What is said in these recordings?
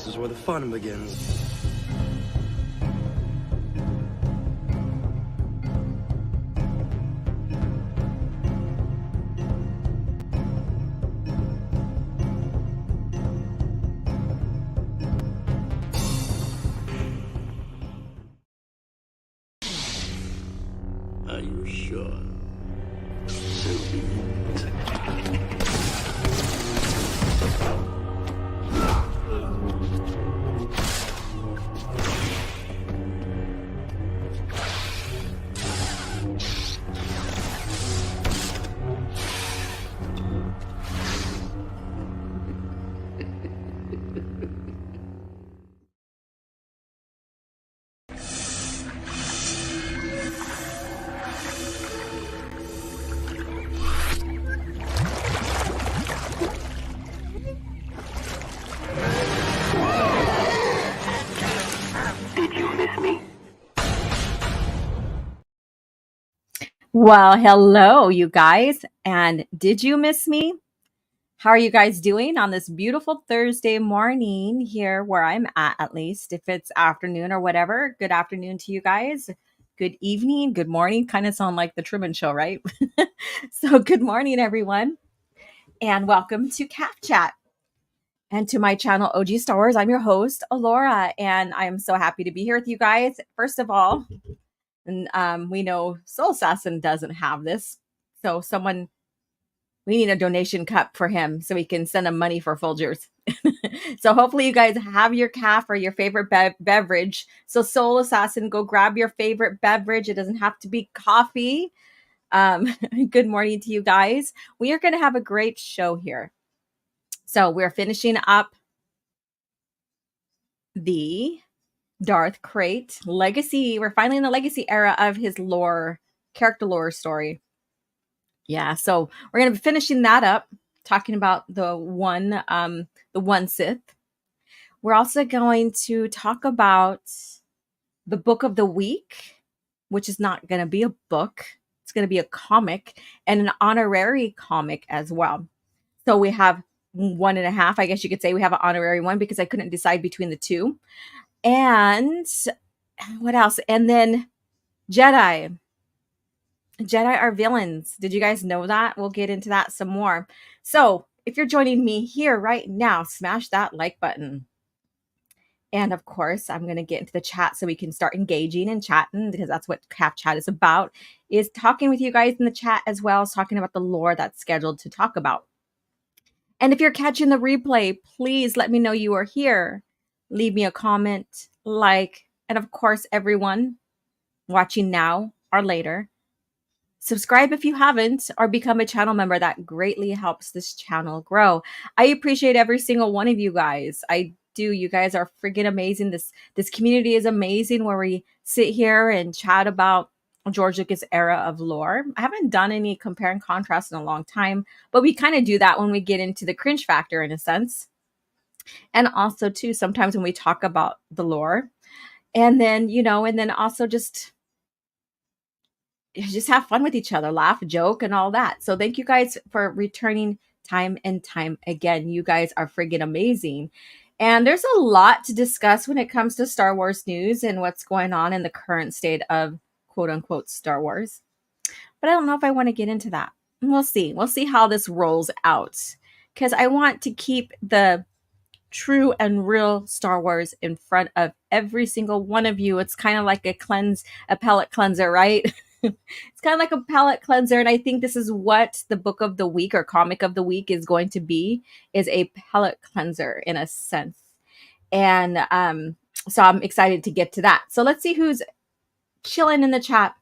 This is where the fun begins. Are you sure? So be it. Did you miss me? Well, hello, you guys. And did you miss me? How are you guys doing on this beautiful Thursday morning here where I'm at least? If it's afternoon or whatever, good afternoon to you guys. Good evening, good morning. Kind of sound like the Truman Show, right? So, good morning, everyone. And welcome to CAF Chat and to my channel, OG Starwars. I'm your host, Alora, and I'm so happy to be here with you guys. First of all, and we know Soul Assassin doesn't have this. So we need a donation cup for him so we can send him money for Folgers. So hopefully you guys have your CAF or your favorite beverage. So Soul Assassin, go grab your favorite beverage. It doesn't have to be coffee. Good morning to you guys. We are going to have a great show here. So we're finishing up the Darth Krayt legacy. We're finally in the legacy era of his lore, character lore story. Yeah, so we're going to be finishing that up, talking about the One Sith. We're also going to talk about the book of the week, which is not going to be a book. It's going to be a comic and an honorary comic as well. So we have one and a half, I guess you could say we have an honorary one because I couldn't decide between the two. And what else? And then Jedi. Jedi are villains. Did you guys know that? We'll get into that some more. So if you're joining me here right now, smash that like button. And of course, I'm going to get into the chat so we can start engaging and chatting because that's what CAF Chat is about, is talking with you guys in the chat as well as talking about the lore that's scheduled to talk about. And if you're catching the replay, please let me know you are here. Leave me a comment, like, and of course, everyone watching now or later, subscribe if you haven't or become a channel member. That greatly helps this channel grow. I appreciate every single one of you guys. I do. You guys are freaking amazing. This community is amazing where we sit here and chat about George Lucas era of lore. I haven't done any compare and contrast in a long time, but we kind of do that when we get into the cringe factor in a sense. And also too, sometimes when we talk about the lore and then, and then also just have fun with each other, laugh, joke, and all that. So thank you guys for returning time and time again. You guys are friggin' amazing. And there's a lot to discuss when it comes to Star Wars news and what's going on in the current state of quote unquote Star Wars. But I don't know if I want to get into that. We'll see. We'll see how this rolls out. Because I want to keep the true and real Star Wars in front of every single one of you. It's kind of like a palate cleanser, right? It's kind of like a palate cleanser. And I think this is what the book of the week or comic of the week is going to be, is a palate cleanser in a sense. And so I'm excited to get to that. So let's see who's chilling in the chat.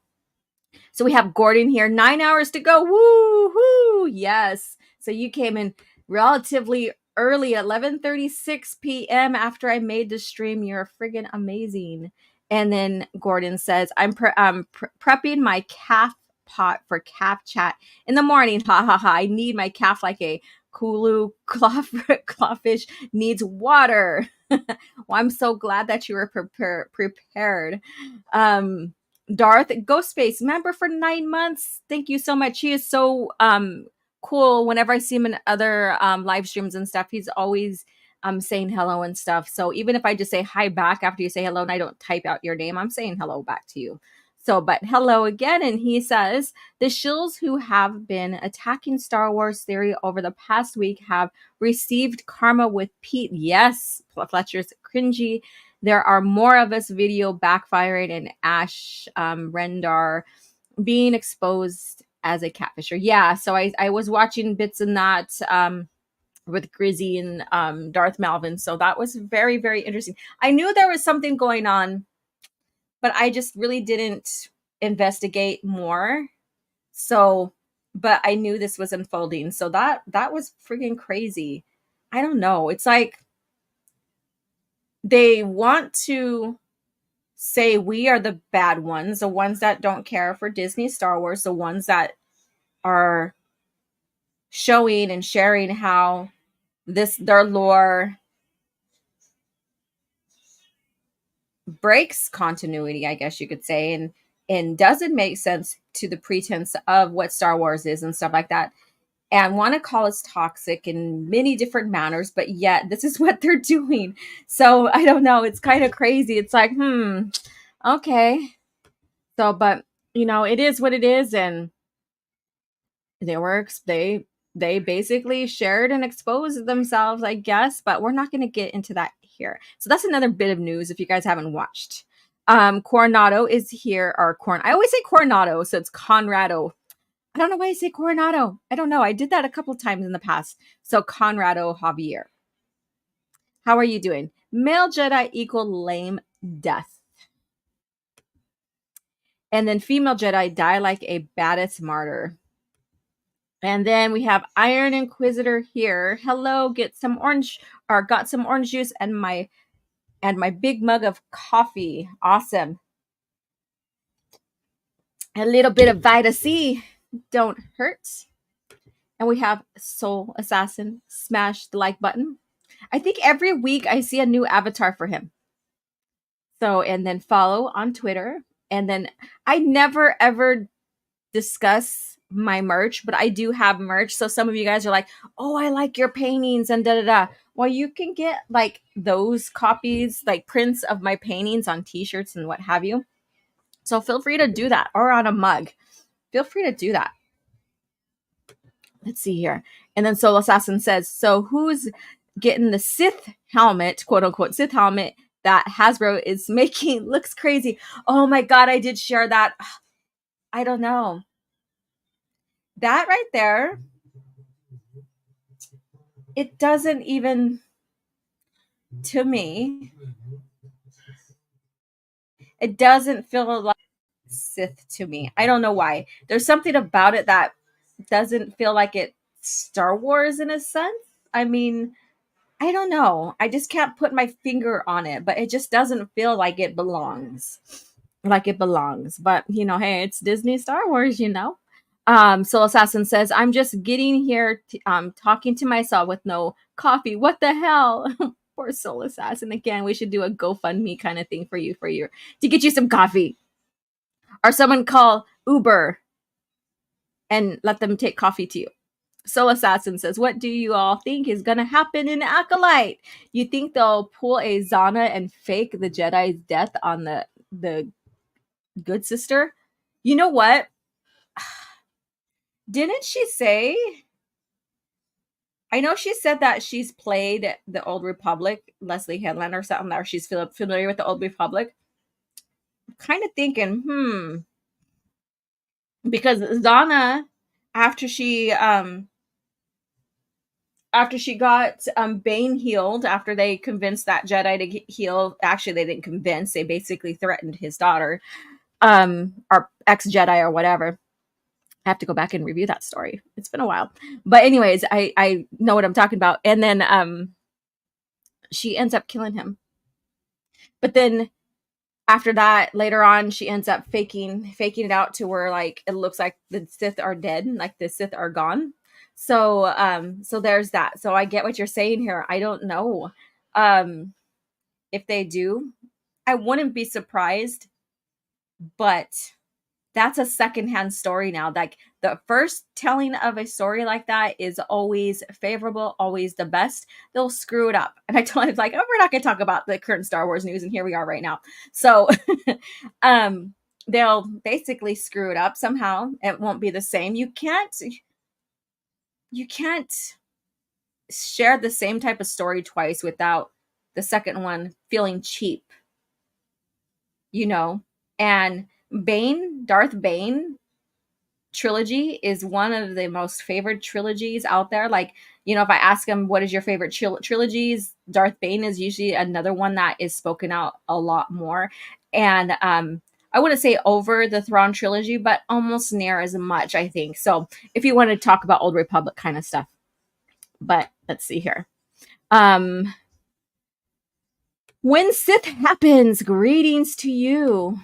So we have Gordon here, 9 hours to go. Woo-hoo! Yes. So you came in relatively early, 11:36 p.m. after I made the stream. You're friggin' amazing. And then Gordon says, I'm prepping my CAF pot for CAF Chat in the morning. Ha ha ha. I need my CAF like a Kulu clawfish needs water. Well, I'm so glad that you were prepared. Darth Ghostface, member for 9 months. Thank you so much. He is so cool. Whenever I see him in other live streams and stuff, he's always saying hello and stuff. So even if I just say hi back after you say hello and I don't type out your name, I'm saying hello back to you. So, but hello again. And he says, the shills who have been attacking Star Wars theory over the past week have received karma with Pete. Yes, Fletcher's cringy. There are more of us video backfiring and Ash Rendar being exposed as a catfisher. Yeah, so I was watching bits in that with Grizzy and Darth Malvin. So that was very, very interesting. I knew there was something going on, but I just really didn't investigate more. So, but I knew this was unfolding. So that was freaking crazy. I don't know. It's like they want to say we are the bad ones, the ones that don't care for Disney Star Wars, the ones that are showing and sharing how their lore breaks continuity, I guess you could say, and doesn't make sense to the pretense of what Star Wars is and stuff like that, and want to call us toxic in many different manners, but yet this is what they're doing. So I don't know. It's kind of crazy. It's like, okay. So, but it is what it is, and they basically shared and exposed themselves, I guess, but we're not going to get into that here. So that's another bit of news if you guys haven't watched. Coronado is here, or I always say Coronado, so it's Conrado. I don't know why I say Coronado. I don't know. I did that a couple times in the past. So Conrado Javier. How are you doing? Male Jedi equal lame death. And then female Jedi die like a baddest martyr. And then we have Iron Inquisitor here. Hello, got some orange juice and my big mug of coffee. Awesome. A little bit of Vita C don't hurt. And we have Soul Assassin. Smash the like button. I think every week I see a new avatar for him. So, and then follow on Twitter. And then I never ever discuss my merch, but I do have merch. So some of you guys are like, oh, I like your paintings and da da da. Well, you can get like those copies, like prints of my paintings on t-shirts and what have you. So feel free to do that, or on a mug. Feel free to do that. Let's see here. And then Soul Assassin says, so who's getting the Sith helmet, quote unquote Sith helmet, that Hasbro is making? Looks crazy. Oh my God, I did share that. I don't know. That right there, it doesn't even, to me, it doesn't feel like Sith to me. I don't know why. There's something about it that doesn't feel like it's Star Wars in a sense. I mean, I don't know. I just can't put my finger on it, but it just doesn't feel like it belongs. Like it belongs. But, hey, it's Disney Star Wars. Soul Assassin says, I'm just getting here, talking to myself with no coffee. What the hell? Poor Soul Assassin. Again, we should do a GoFundMe kind of thing for you to get you some coffee. Or someone call Uber and let them take coffee to you. Soul Assassin says, what do you all think is going to happen in Acolyte? You think they'll pull a Zana and fake the Jedi's death on the good sister? You know what? Didn't she say? I know she said that she's played the Old Republic, Leslie Headland or something, or she's familiar with the Old Republic. I'm kind of thinking, because Zana, after she got Bane healed, after they convinced that Jedi to heal, actually they didn't convince, they basically threatened his daughter, or ex-Jedi or whatever. I have to go back and review that story. It's been a while. But anyways, I know what I'm talking about. And then she ends up killing him. But then after that, later on, she ends up faking it out to where like it looks like the Sith are dead, like the Sith are gone. So so there's that. So I get what you're saying here. I don't know. If they do, I wouldn't be surprised, but that's a secondhand story now. Like the first telling of a story like that is always favorable, always the best. They'll screw it up. And I told him, like, oh, we're not going to talk about the current Star Wars news. And here we are right now. So they'll basically screw it up somehow. It won't be the same. You can't share the same type of story twice without the second one feeling cheap, you know? And Darth Bane trilogy is one of the most favored trilogies out there. Like, if I ask him what is your favorite trilogies, Darth Bane is usually another one that is spoken out a lot more. And I wouldn't say over the Thrawn trilogy, but almost near as much, I think. So if you want to talk about Old Republic kind of stuff. But let's see here. When Sith happens, greetings to you.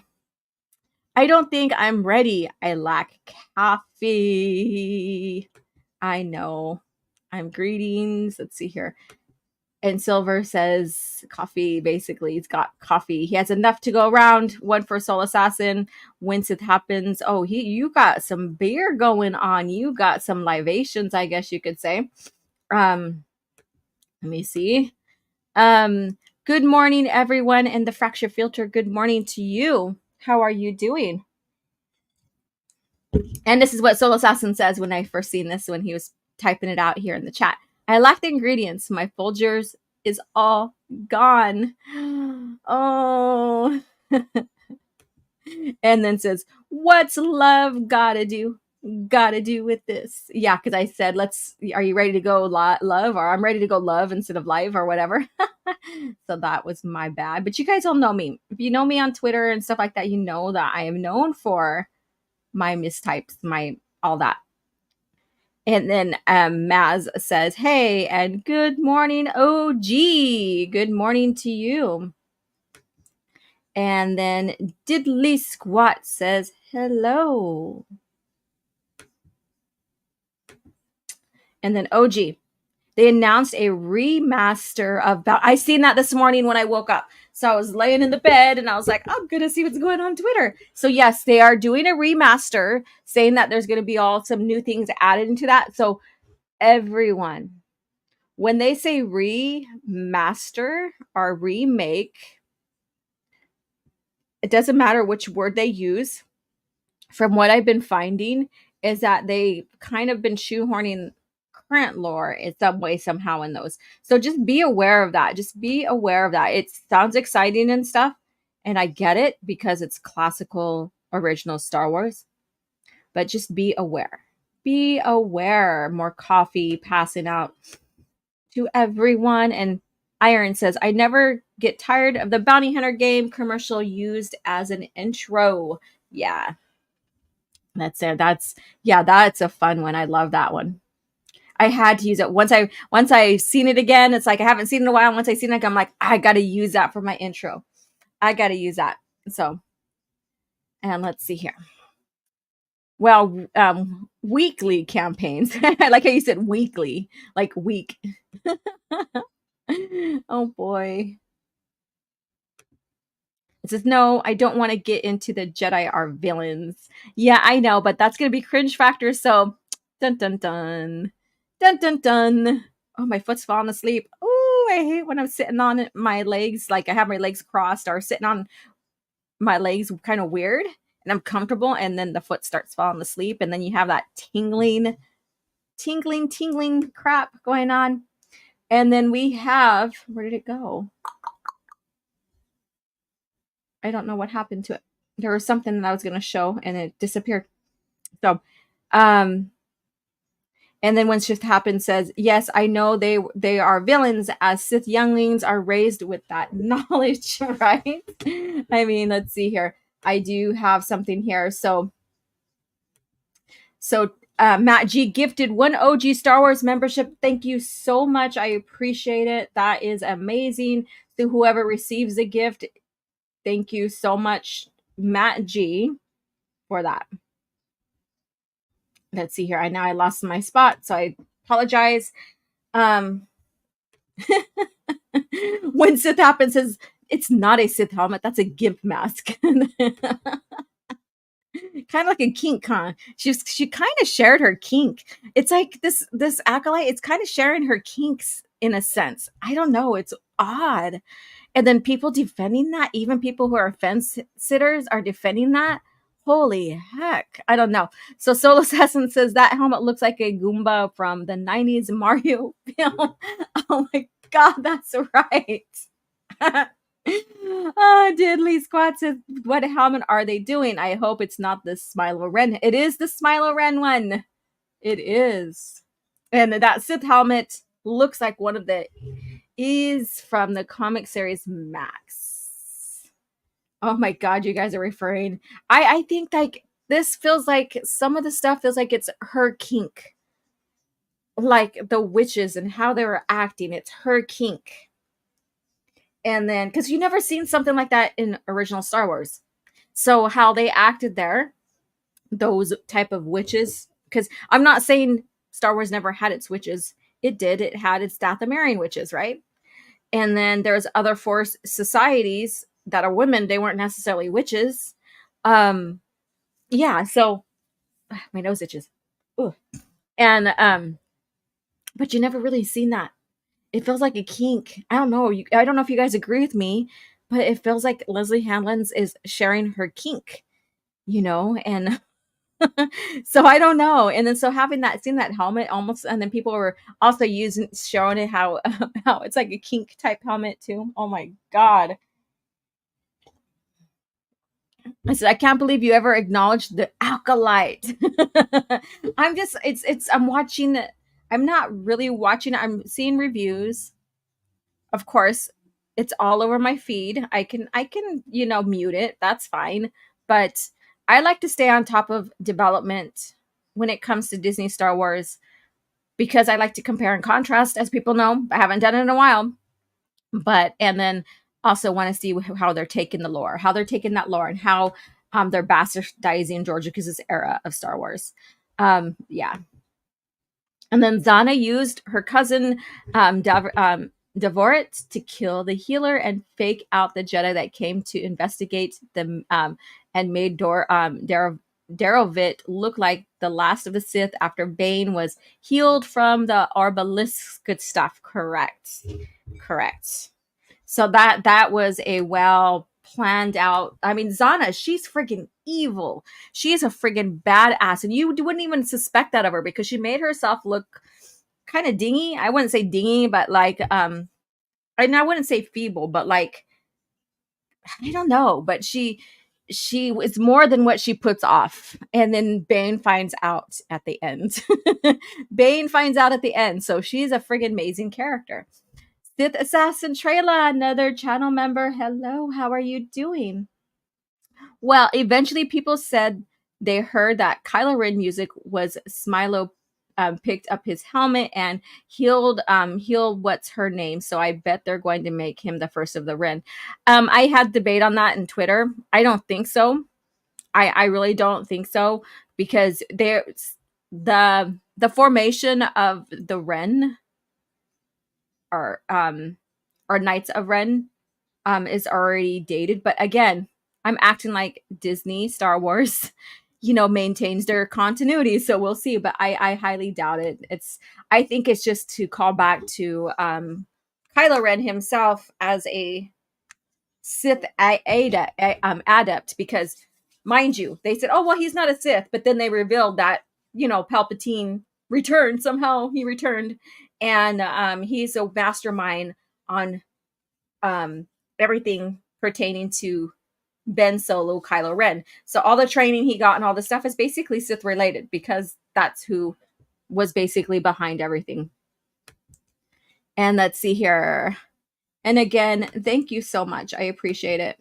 I don't think I'm ready. I lack coffee. I know. I'm greetings. Let's see here. And Silver says coffee, basically. He's got coffee. He has enough to go around. One for Soul Assassin. When Sith happens. Oh, you got some beer going on. You got some libations, I guess you could say. Let me see. Good morning, everyone in the Fracture Filter. Good morning to you. How are you doing? And this is what Soul Assassin says when I first seen this, when he was typing it out here in the chat. I lack the ingredients. My Folgers is all gone. Oh. And then says, what's love gotta do with this? Yeah, because I said, are you ready to go love? Or I'm ready to go love instead of live or whatever. So that was my bad. But you guys all know me. If you know me on Twitter and stuff like that, you know that I am known for my mistypes, my all that. And then Maz says, hey, and good morning, OG. Good morning to you. And then Diddly Squat says, hello. And then OG, they announced a remaster of I seen that this morning when I woke up. So I was laying in the bed and I was like, I'm going to see what's going on Twitter. So yes, they are doing a remaster, saying that there's going to be some new things added into that. So everyone, when they say remaster or remake, it doesn't matter which word they use. From what I've been finding is that they kind of been shoehorning current lore in some way, somehow in those. So just be aware of that. Just be aware of that. It sounds exciting and stuff. And I get it because it's classical original Star Wars. But just be aware. Be aware. More coffee passing out to everyone. And Iron says, I never get tired of the Bounty Hunter game commercial used as an intro. Yeah. That's it. That's a fun one. I love that one. I had to use it once I seen it again. It's like I haven't seen it in a while. Once I seen it, I'm like, I gotta use that for my intro. I gotta use that. So, and let's see here. Well, weekly campaigns. I like how you said weekly, like week. Oh boy. It says, no, I don't want to get into the Jedi are villains. Yeah, I know, but that's gonna be cringe factor. So, dun dun dun. Dun dun dun. Oh, my foot's falling asleep. Oh, I hate when I'm sitting on my legs. Like I have my legs crossed or sitting on my legs kind of weird. And I'm comfortable. And then the foot starts falling asleep. And then you have that tingling crap going on. And then we have, where did it go? I don't know what happened to it. There was something that I was going to show and it disappeared. So, and then when Shift Happens says, yes, I know they are villains as Sith younglings are raised with that knowledge, right? I mean, let's see here. I do have something here. So Matt G gifted 1 OG Star Wars membership. Thank you so much. I appreciate it. That is amazing. To whoever receives the gift, thank you so much, Matt G, for that. Let's see here. I lost my spot, so I apologize. When Sith happens, says it's not a Sith helmet, that's a gimp mask. Kind of like a kink, huh? She kind of shared her kink. It's like this acolyte. It's kind of sharing her kinks in a sense. I don't know. It's odd. And then people defending that, even people who are fence sitters are defending that. Holy heck. I don't know. So Soul Assassin says that helmet looks like a Goomba from the 90s Mario film. Oh my God, that's right. Diddley Squad says, what helmet are they doing? I hope it's not the Smilo Ren. It is the Smilo Ren one. It is. And that Sith helmet looks like one of the is from the comic series Max. Oh my God, you guys are referring. I think like this feels like some of the stuff feels like it's her kink. Like the witches and how they were acting. It's her kink. And then, because you never seen something like that in original Star Wars. So how they acted there, those type of witches, because I'm not saying Star Wars never had its witches. It did. It had its Dathomirian witches, right? And then there's other force societies that are women. They weren't necessarily witches. Yeah, so my nose itches. Ooh. And but you never really seen that. It feels like a kink. I don't know. I don't know if you guys agree with me, but it feels like Leslie Hanlon's is sharing her kink, and so I don't know. And then so having that, seeing that helmet almost, and then people were also showing it how it's like a kink type helmet too. Oh my God. I said, I can't believe you ever acknowledged the acolyte. I'm watching, I'm not really watching, I'm seeing reviews. Of course, it's all over my feed. I can mute it. That's fine. But I like to stay on top of development when it comes to Disney Star Wars because I like to compare and contrast, as people know. I haven't done it in a while. And then also want to see how they're taking the lore, how they're taking that lore, and how they're bastardizing George Lucas's era of Star Wars. Yeah. And then Zana used her cousin Devoret to kill the healer and fake out the Jedi that came to investigate them, and made Darovit look like the last of the Sith after Bane was healed from the Orbalisk. Good stuff. Correct. So that was a well planned out. I mean, Zana, she's freaking evil. She's a freaking badass, and you wouldn't even suspect that of her because she made herself look kind of dingy. I wouldn't say dingy, but like and I wouldn't say feeble, but like I don't know. But she is more than what she puts off. And then Bane finds out at the end. Bane finds out at the end, so she's a friggin' amazing character. Sith Assassin Trayla, another channel member. Hello, how are you doing? Well, eventually people said they heard that Kylo Ren music was Smilo picked up his helmet and healed what's her name. So I bet they're going to make him the first of the Ren. I had debate on that in Twitter. I don't think so. I really don't think so because there's the formation of the Ren or Knights of Ren is already dated. But again, I'm acting like Disney Star Wars, maintains their continuity. So we'll see. But I highly doubt it. I think it's just to call back to Kylo Ren himself as a Sith adept, because mind you, they said, oh well, he's not a Sith, but then they revealed that Palpatine returned somehow. He returned, and he's a mastermind on everything pertaining to Ben Solo, Kylo Ren. So all the training he got and all the stuff is basically Sith related because that's who was basically behind everything. And let's see here. And again, thank you so much. I appreciate it.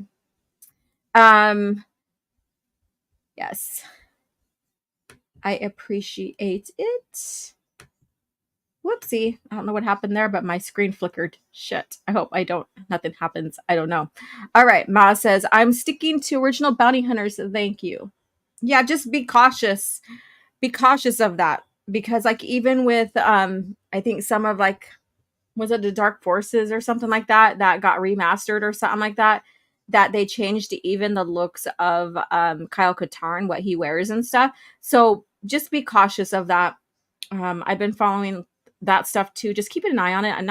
Yes. I appreciate it. Whoopsie. I don't know what happened there, but my screen flickered. Shit. I hope nothing happens. I don't know. All right. Ma says, I'm sticking to original bounty hunters. Thank you. Yeah, just be cautious. Be cautious of that. Because like even with I think some of like, was it the Dark Forces or something like that got remastered or something like that? that they changed even the looks of Kyle Katarn, what he wears and stuff. So just be cautious of that. I've been following that stuff too. Just keep an eye on it, and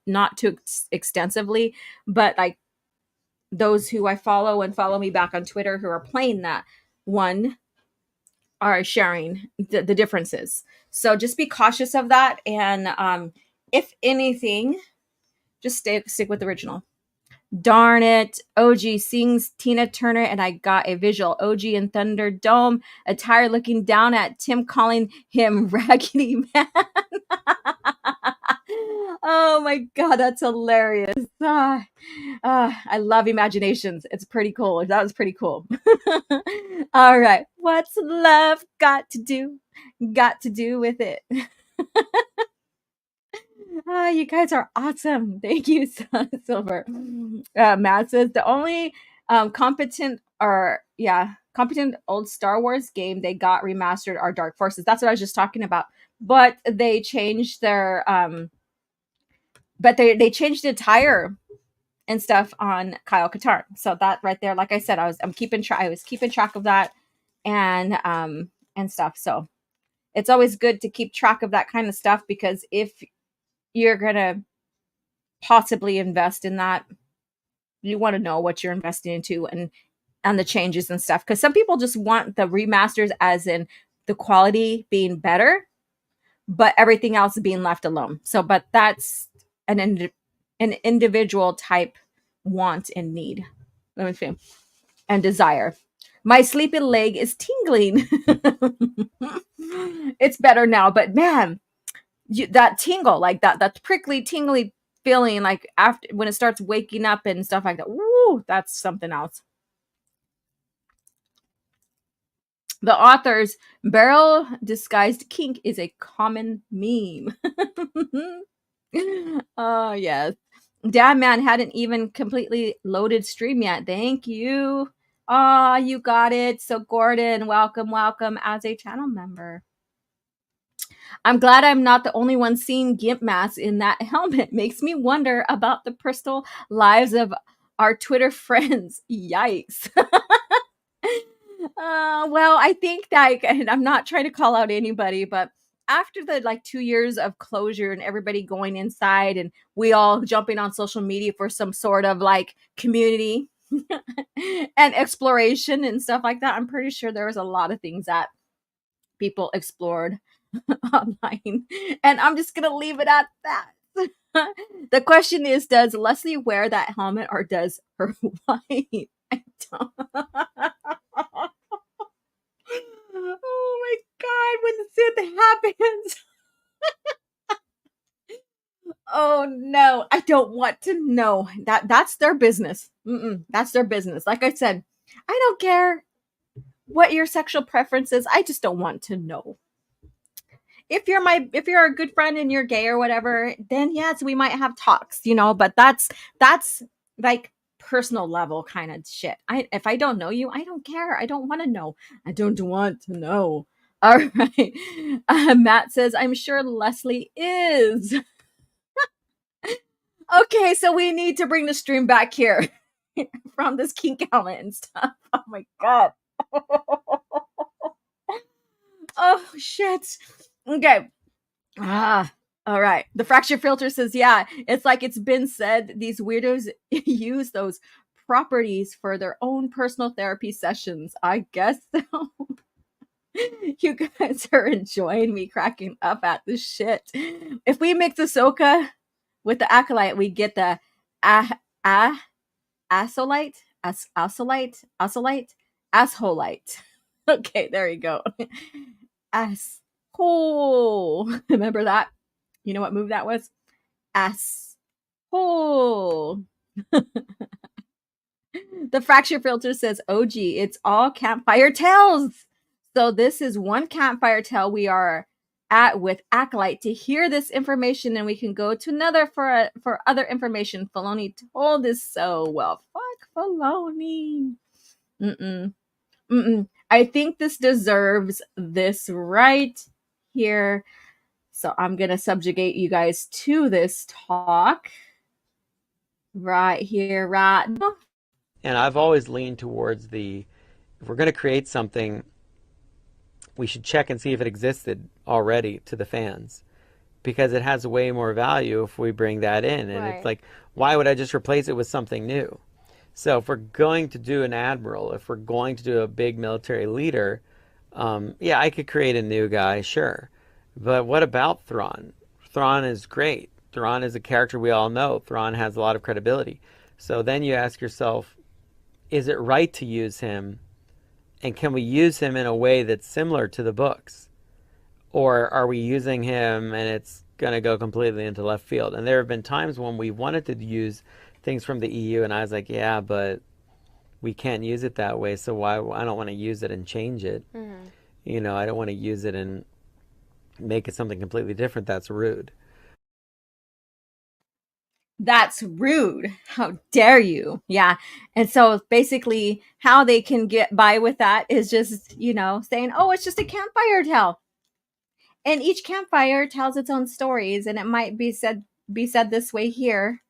not too extensively, but like those who I follow and follow me back on Twitter who are playing that one are sharing the differences. So just be cautious of that, and if anything, just stick with the original. Darn it. OG sings Tina Turner, and I got a visual. OG in Thunderdome, attire looking down at Tim, calling him Raggedy Man. Oh my God, that's hilarious. I love imaginations. It's pretty cool. That was pretty cool. All right. What's love got to do? Got to do with it. You guys are awesome. Thank you, Silver. Matt says the only competent old Star Wars game they got remastered are Dark Forces. That's what I was just talking about. But they changed their but they changed the attire and stuff on Kyle Katarn. So that right there, like I said, I was keeping track of that and stuff. So it's always good to keep track of that kind of stuff, because if you're gonna possibly invest in that, you want to know what you're investing into and the changes and stuff, because some people just want the remasters as in the quality being better but everything else being left alone. So but that's an individual type want and need, let me see, and desire. My sleepy leg is tingling. It's better now, but man, that tingle, like that prickly tingly feeling, like after when it starts waking up and stuff like that, woo, that's something else. The author's barrel disguised kink is a common meme. Oh yes. Damn man, hadn't even completely loaded stream yet. Thank you. Ah, you got it. So Gordon, welcome as a channel member. I'm glad I'm not the only one seeing gimp masks in that helmet. Makes me wonder about the personal lives of our Twitter friends. Yikes. Well, I think that, and I'm not trying to call out anybody, but after the like 2 years of closure and everybody going inside and we all jumping on social media for some sort of like community and exploration and stuff like that, I'm pretty sure there was a lot of things that people explored online. And I'm just going to leave it at that. The question is, does Leslie wear that helmet or does her wife? I don't. Oh my God, when the Sith happens. Oh no, I don't want to know. That's their business. That's their business. Like I said, I don't care what your sexual preference is. I just don't want to know. If you're a good friend and you're gay or whatever, then yes, we might have talks, but that's like personal level kind of shit. If I don't know you, I don't care. I don't want to know. I don't want to know. All right. Matt says, I'm sure Leslie is. Okay, so we need to bring the stream back here from this kink helmet and stuff. Oh my God. Oh shit. Okay. All right. The fracture filter says, yeah, it's like it's been said, these weirdos use those properties for their own personal therapy sessions. I guess so. You guys are enjoying me cracking up at this shit. If we mix Ahsoka with the acolyte, we get the asolite. Okay, there you go. Asshole. Remember that? You know what move that was? Asshole. The fracture filter says, OG, it's all campfire tales. So this is one campfire tale we are at with Acolyte to hear this information, and we can go to another for other information. Filoni told us so. Well, fuck Filoni. I think this deserves this right here. So I'm going to subjugate you guys to this talk right here, right now. And I've always leaned towards if we're going to create something, we should check and see if it existed already to the fans, because it has way more value if we bring that in. And it's Right. like, why would I just replace it with something new? So if we're going to do an admiral, if we're going to do a big military leader, yeah, I could create a new guy, sure. But what about Thrawn? Thrawn is great. Thrawn is a character we all know. Thrawn has a lot of credibility. So then you ask yourself, is it right to use him? And can we use him in a way that's similar to the books? Or are we using him and it's going to go completely into left field? And there have been times when we wanted to use things from the EU, and I was like, yeah, but we can't use it that way, so why? I don't want to use it and change it. Mm-hmm. You know, I don't want to use it and make it something completely different. That's rude. That's rude. How dare you? Yeah. And so basically, how they can get by with that is just, saying, oh, it's just a campfire tale. And each campfire tells its own stories, and it might be said this way here,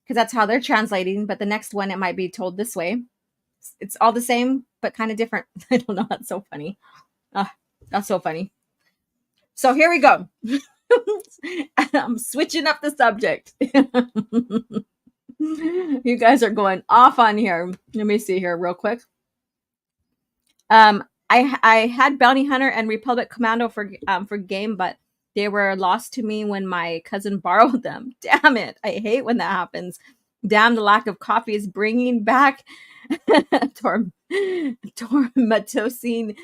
because that's how they're translating, but the next one it might be told this way. It's all the same, but kind of different. I don't know. That's so funny. That's so funny. So here we go. I'm switching up the subject. You guys are going off on here. Let me see here real quick. I had Bounty Hunter and Republic Commando for game, but they were lost to me when my cousin borrowed them. Damn it. I hate when that happens. Damn, the lack of coffee is bringing back tormentosing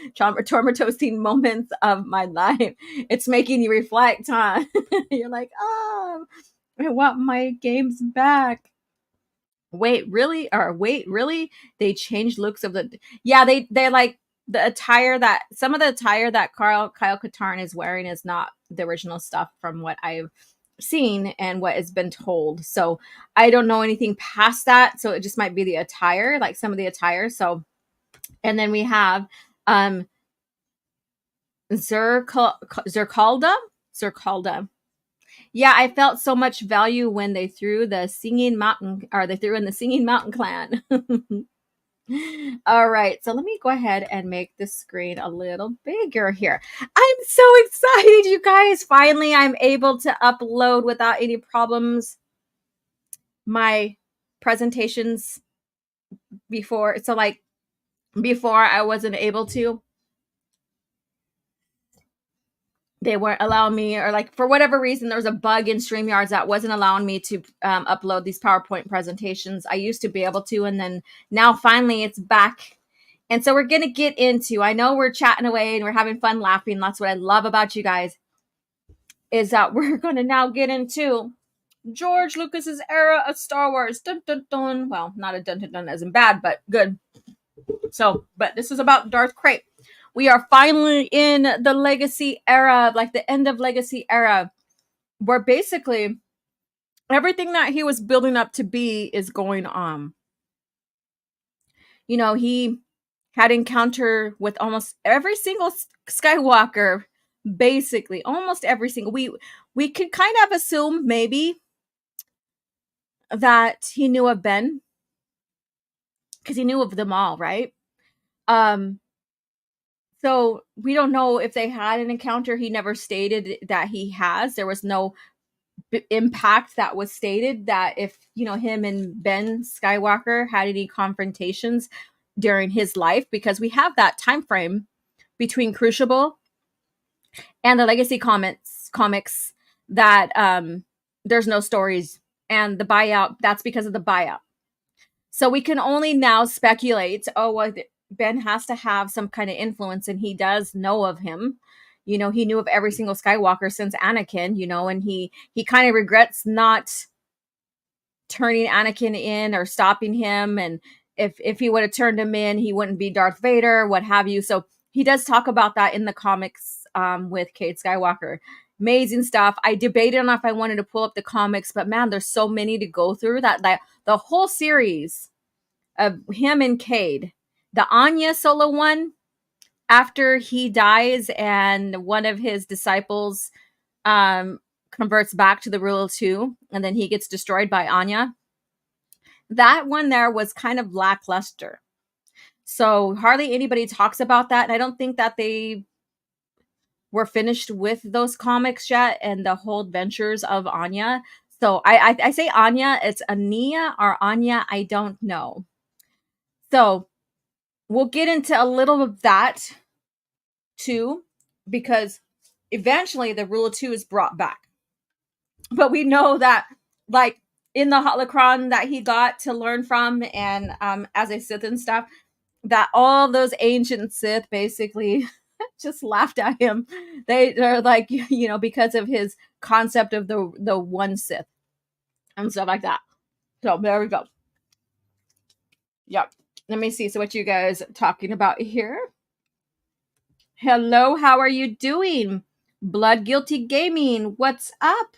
moments of my life. It's making you reflect, huh? You're like, oh, I want my games back. Wait, really? They changed looks of the. Yeah, they like the attire that some of the attire that Kyle Katarn is wearing is not the original stuff from what I've seen and what has been told. So I don't know anything past that. So it just might be the attire, like some of the attire. So, and then we have Zerkalda. Yeah, I felt so much value when they threw in the Singing Mountain Clan. All right, so let me go ahead and make the screen a little bigger here. I'm so excited, you guys. Finally, I'm able to upload without any problems my presentations before. So like before I wasn't able to. They weren't allowing me, or like for whatever reason, there was a bug in StreamYards that wasn't allowing me to upload these PowerPoint presentations. I used to be able to, and then now finally it's back. And so we're going to get into, I know we're chatting away and we're having fun laughing. That's what I love about you guys, is that we're going to now get into George Lucas's era of Star Wars. Dun, dun, dun. Well, not a dun, dun, dun as in bad, but good. So, but this is about Darth Krayt. We are finally in the Legacy era, like the end of Legacy era, where basically everything that he was building up to be is going on. You know, he had encounter with almost every single Skywalker, basically, almost every single. We could kind of assume maybe that he knew of Ben, because he knew of them all, right? So we don't know if they had an encounter. He never stated that he has. There was no impact that was stated that if, him and Ben Skywalker had any confrontations during his life, because we have that time frame between Crucible and the Legacy comics that there's no stories, and the buyout, that's because of the buyout. So we can only now speculate, Ben has to have some kind of influence, and he does know of him. He knew of every single Skywalker since Anakin, and he kind of regrets not turning Anakin in or stopping him. And if he would have turned him in, he wouldn't be Darth Vader, what have you. So he does talk about that in the comics with Kate Skywalker. Amazing stuff. I debated on if I wanted to pull up the comics, but man, there's so many to go through that the whole series of him and Cade. The Anya Solo one, after he dies and one of his disciples converts back to the Rule 2, and then he gets destroyed by Anya. that one there was kind of lackluster. So hardly anybody talks about that. And I don't think that they were finished with those comics yet and the whole adventures of Anya. So I say Anya, it's Ania or Anya, I don't know. So we'll get into a little of that too, because eventually the rule of two is brought back. But we know that, like, in the holocron that he got to learn from, and as a Sith and stuff, that all those ancient Sith basically just laughed at him. They're like, because of his concept of the One Sith and stuff like that. So there we go. Yep. Let me see. So what you guys talking about here? Hello, how are you doing? Blood Guilty Gaming, what's up?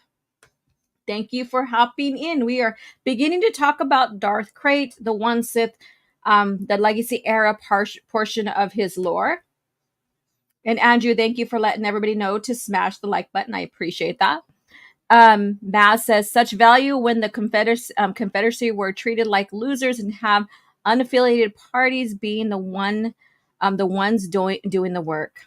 Thank you for hopping in. We are beginning to talk about Darth Krayt, the One Sith, the Legacy era portion of his lore. And Andrew, thank you for letting everybody know to smash the like button. I appreciate that. Maz says, such value when the Confederacy were treated like losers and have unaffiliated parties being the ones doing the work.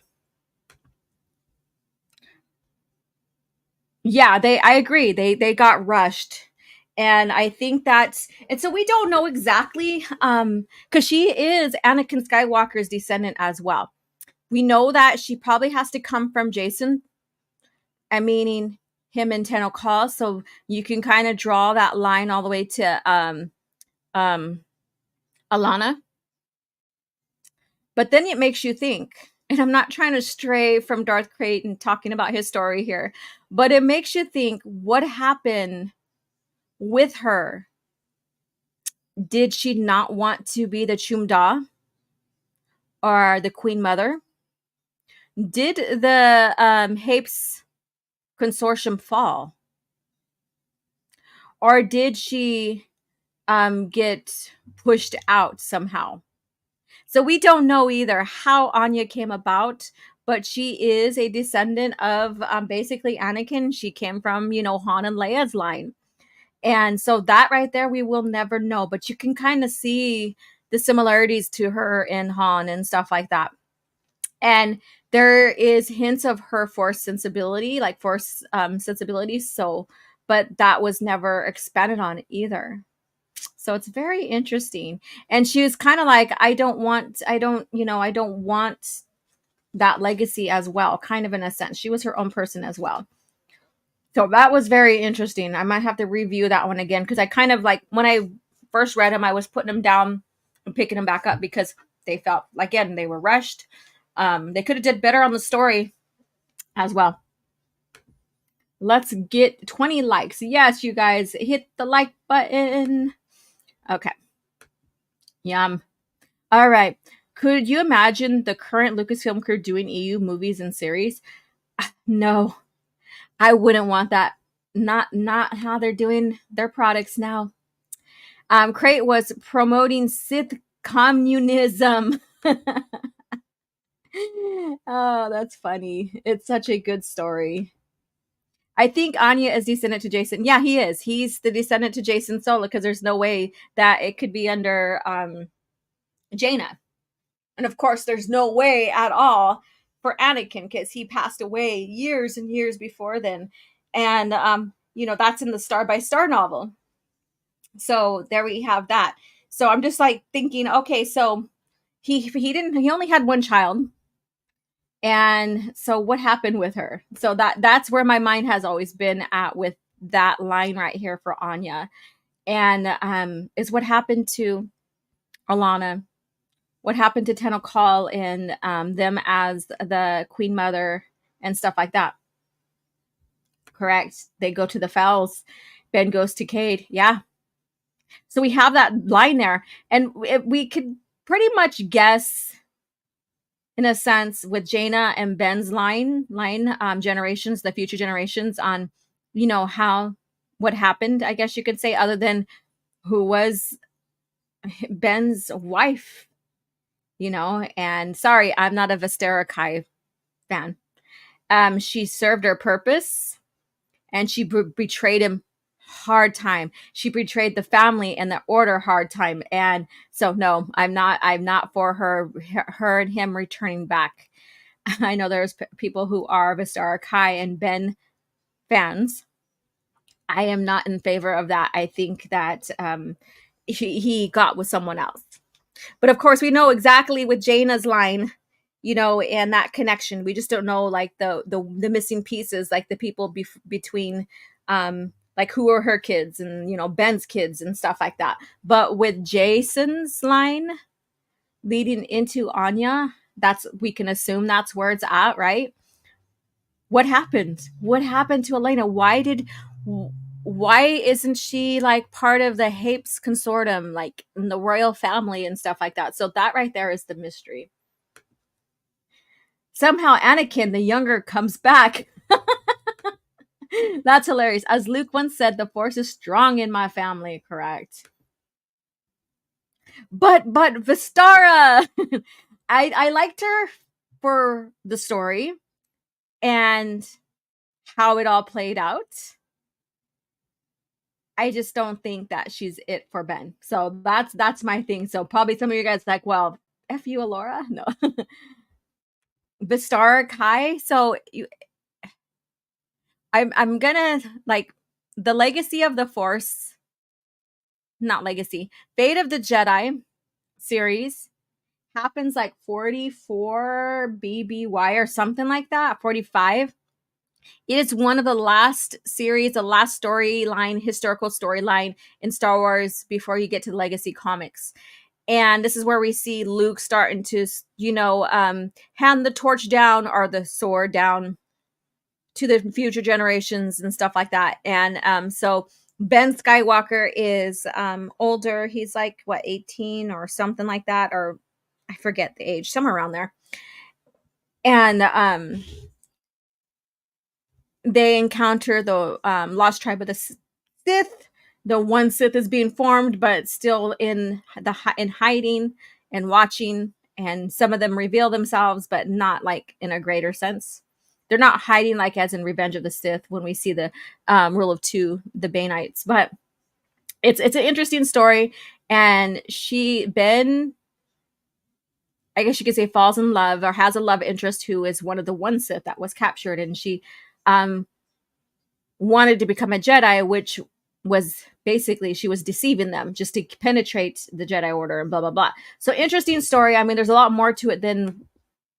Yeah, I agree. They got rushed. And I think and so we don't know exactly, because she is Anakin Skywalker's descendant as well. We know that she probably has to come from Jason, and meaning him and Tenno Call. So you can kind of draw that line all the way to Alana. But then it makes you think, and I'm not trying to stray from Darth Krayt and talking about his story here, but it makes you think, what happened with her? Did she not want to be the Chumda or the Queen Mother? Did the Hapes consortium fall? Or did she get pushed out somehow? So we don't know either how Anya came about, but she is a descendant of basically Anakin. She came from, Han and Leia's line. And so that right there, we will never know. But you can kind of see the similarities to her and Han and stuff like that. And there is hints of her force sensibility, like force sensibilities. So, but that was never expanded on either. So it's very interesting. And she was kind of like, I don't want that legacy as well, kind of in a sense. She was her own person as well. So that was very interesting. I might have to review that one again, because I kind of like, when I first read them, I was putting them down and picking them back up because they felt, again, they were rushed. They could have did better on the story as well. Let's get 20 likes. Yes, you guys, hit the like button. Okay. Yum. All right. Could you imagine the current Lucasfilm crew doing EU movies and series? No, I wouldn't want that. Not how they're doing their products now. Krayt was promoting Sith communism. Oh, that's funny. It's such a good story. I think Anya is descendant to Jason. Yeah, he is. He's the descendant to Jason Solo, because there's no way that it could be under Jaina. And of course, there's no way at all for Anakin, because he passed away years and years before then. And, that's in the Star by Star novel. So there we have that. So I'm just like thinking, okay, so he only had one child. And so what happened with her? So that's where my mind has always been at with that line right here for Anya. And is what happened to Alana, what happened to Tenno Call and them as the Queen Mother and stuff like that. Correct. They go to the Fells. Ben goes to Cade. Yeah. So we have that line there. And we could pretty much guess, in a sense, with Jaina and Ben's line generations, the future generations, on, what happened, I guess you could say, other than who was Ben's wife, and sorry, I'm not a Vestera Kai fan. She served her purpose and she betrayed him hard time. She betrayed the family and the order hard time. And so no, I'm not for her and him returning back. I know there's people who are Vistara Kai and Ben fans. I am not in favor of that. I think that he got with someone else. But of course, we know exactly with Jaina's line, and that connection. We just don't know like the missing pieces, like the people between, like who are her kids and Ben's kids and stuff like that. But with Jason's line leading into Anya, we can assume that's where it's at, right? What happened? What happened to Elena? Why isn't she like part of the Hapes consortium, like in the royal family and stuff like that? So that right there is the mystery. Somehow Anakin, the younger, comes back. That's hilarious. As Luke once said, the Force is strong in my family, correct? But Vistara, I liked her for the story and how it all played out. I just don't think that she's it for Ben. So that's my thing. So probably some of you guys like, well, F you, Alora. No. Vistara Kai. So I'm gonna like the legacy of the Force, not legacy, Fate of the Jedi series happens like 44 BBY or something like that, 45. It is one of the last series, the last storyline, historical storyline in Star Wars before you get to Legacy Comics. And this is where we see Luke starting to, hand the torch down or the sword down to the future generations and stuff like that. And so Ben Skywalker is older. He's like, 18 or something like that, or I forget the age, somewhere around there. And they encounter the lost tribe of the Sith. The One Sith is being formed, but still in hiding and watching. And some of them reveal themselves, but not like in a greater sense. They're not hiding like as in Revenge of the Sith when we see the Rule of Two, the Baneites. But it's an interesting story. And Ben, I guess you could say, falls in love or has a love interest who is one of the One Sith that was captured. And she wanted to become a Jedi, which was basically she was deceiving them just to penetrate the Jedi Order and blah, blah, blah. So interesting story. I mean, there's a lot more to it than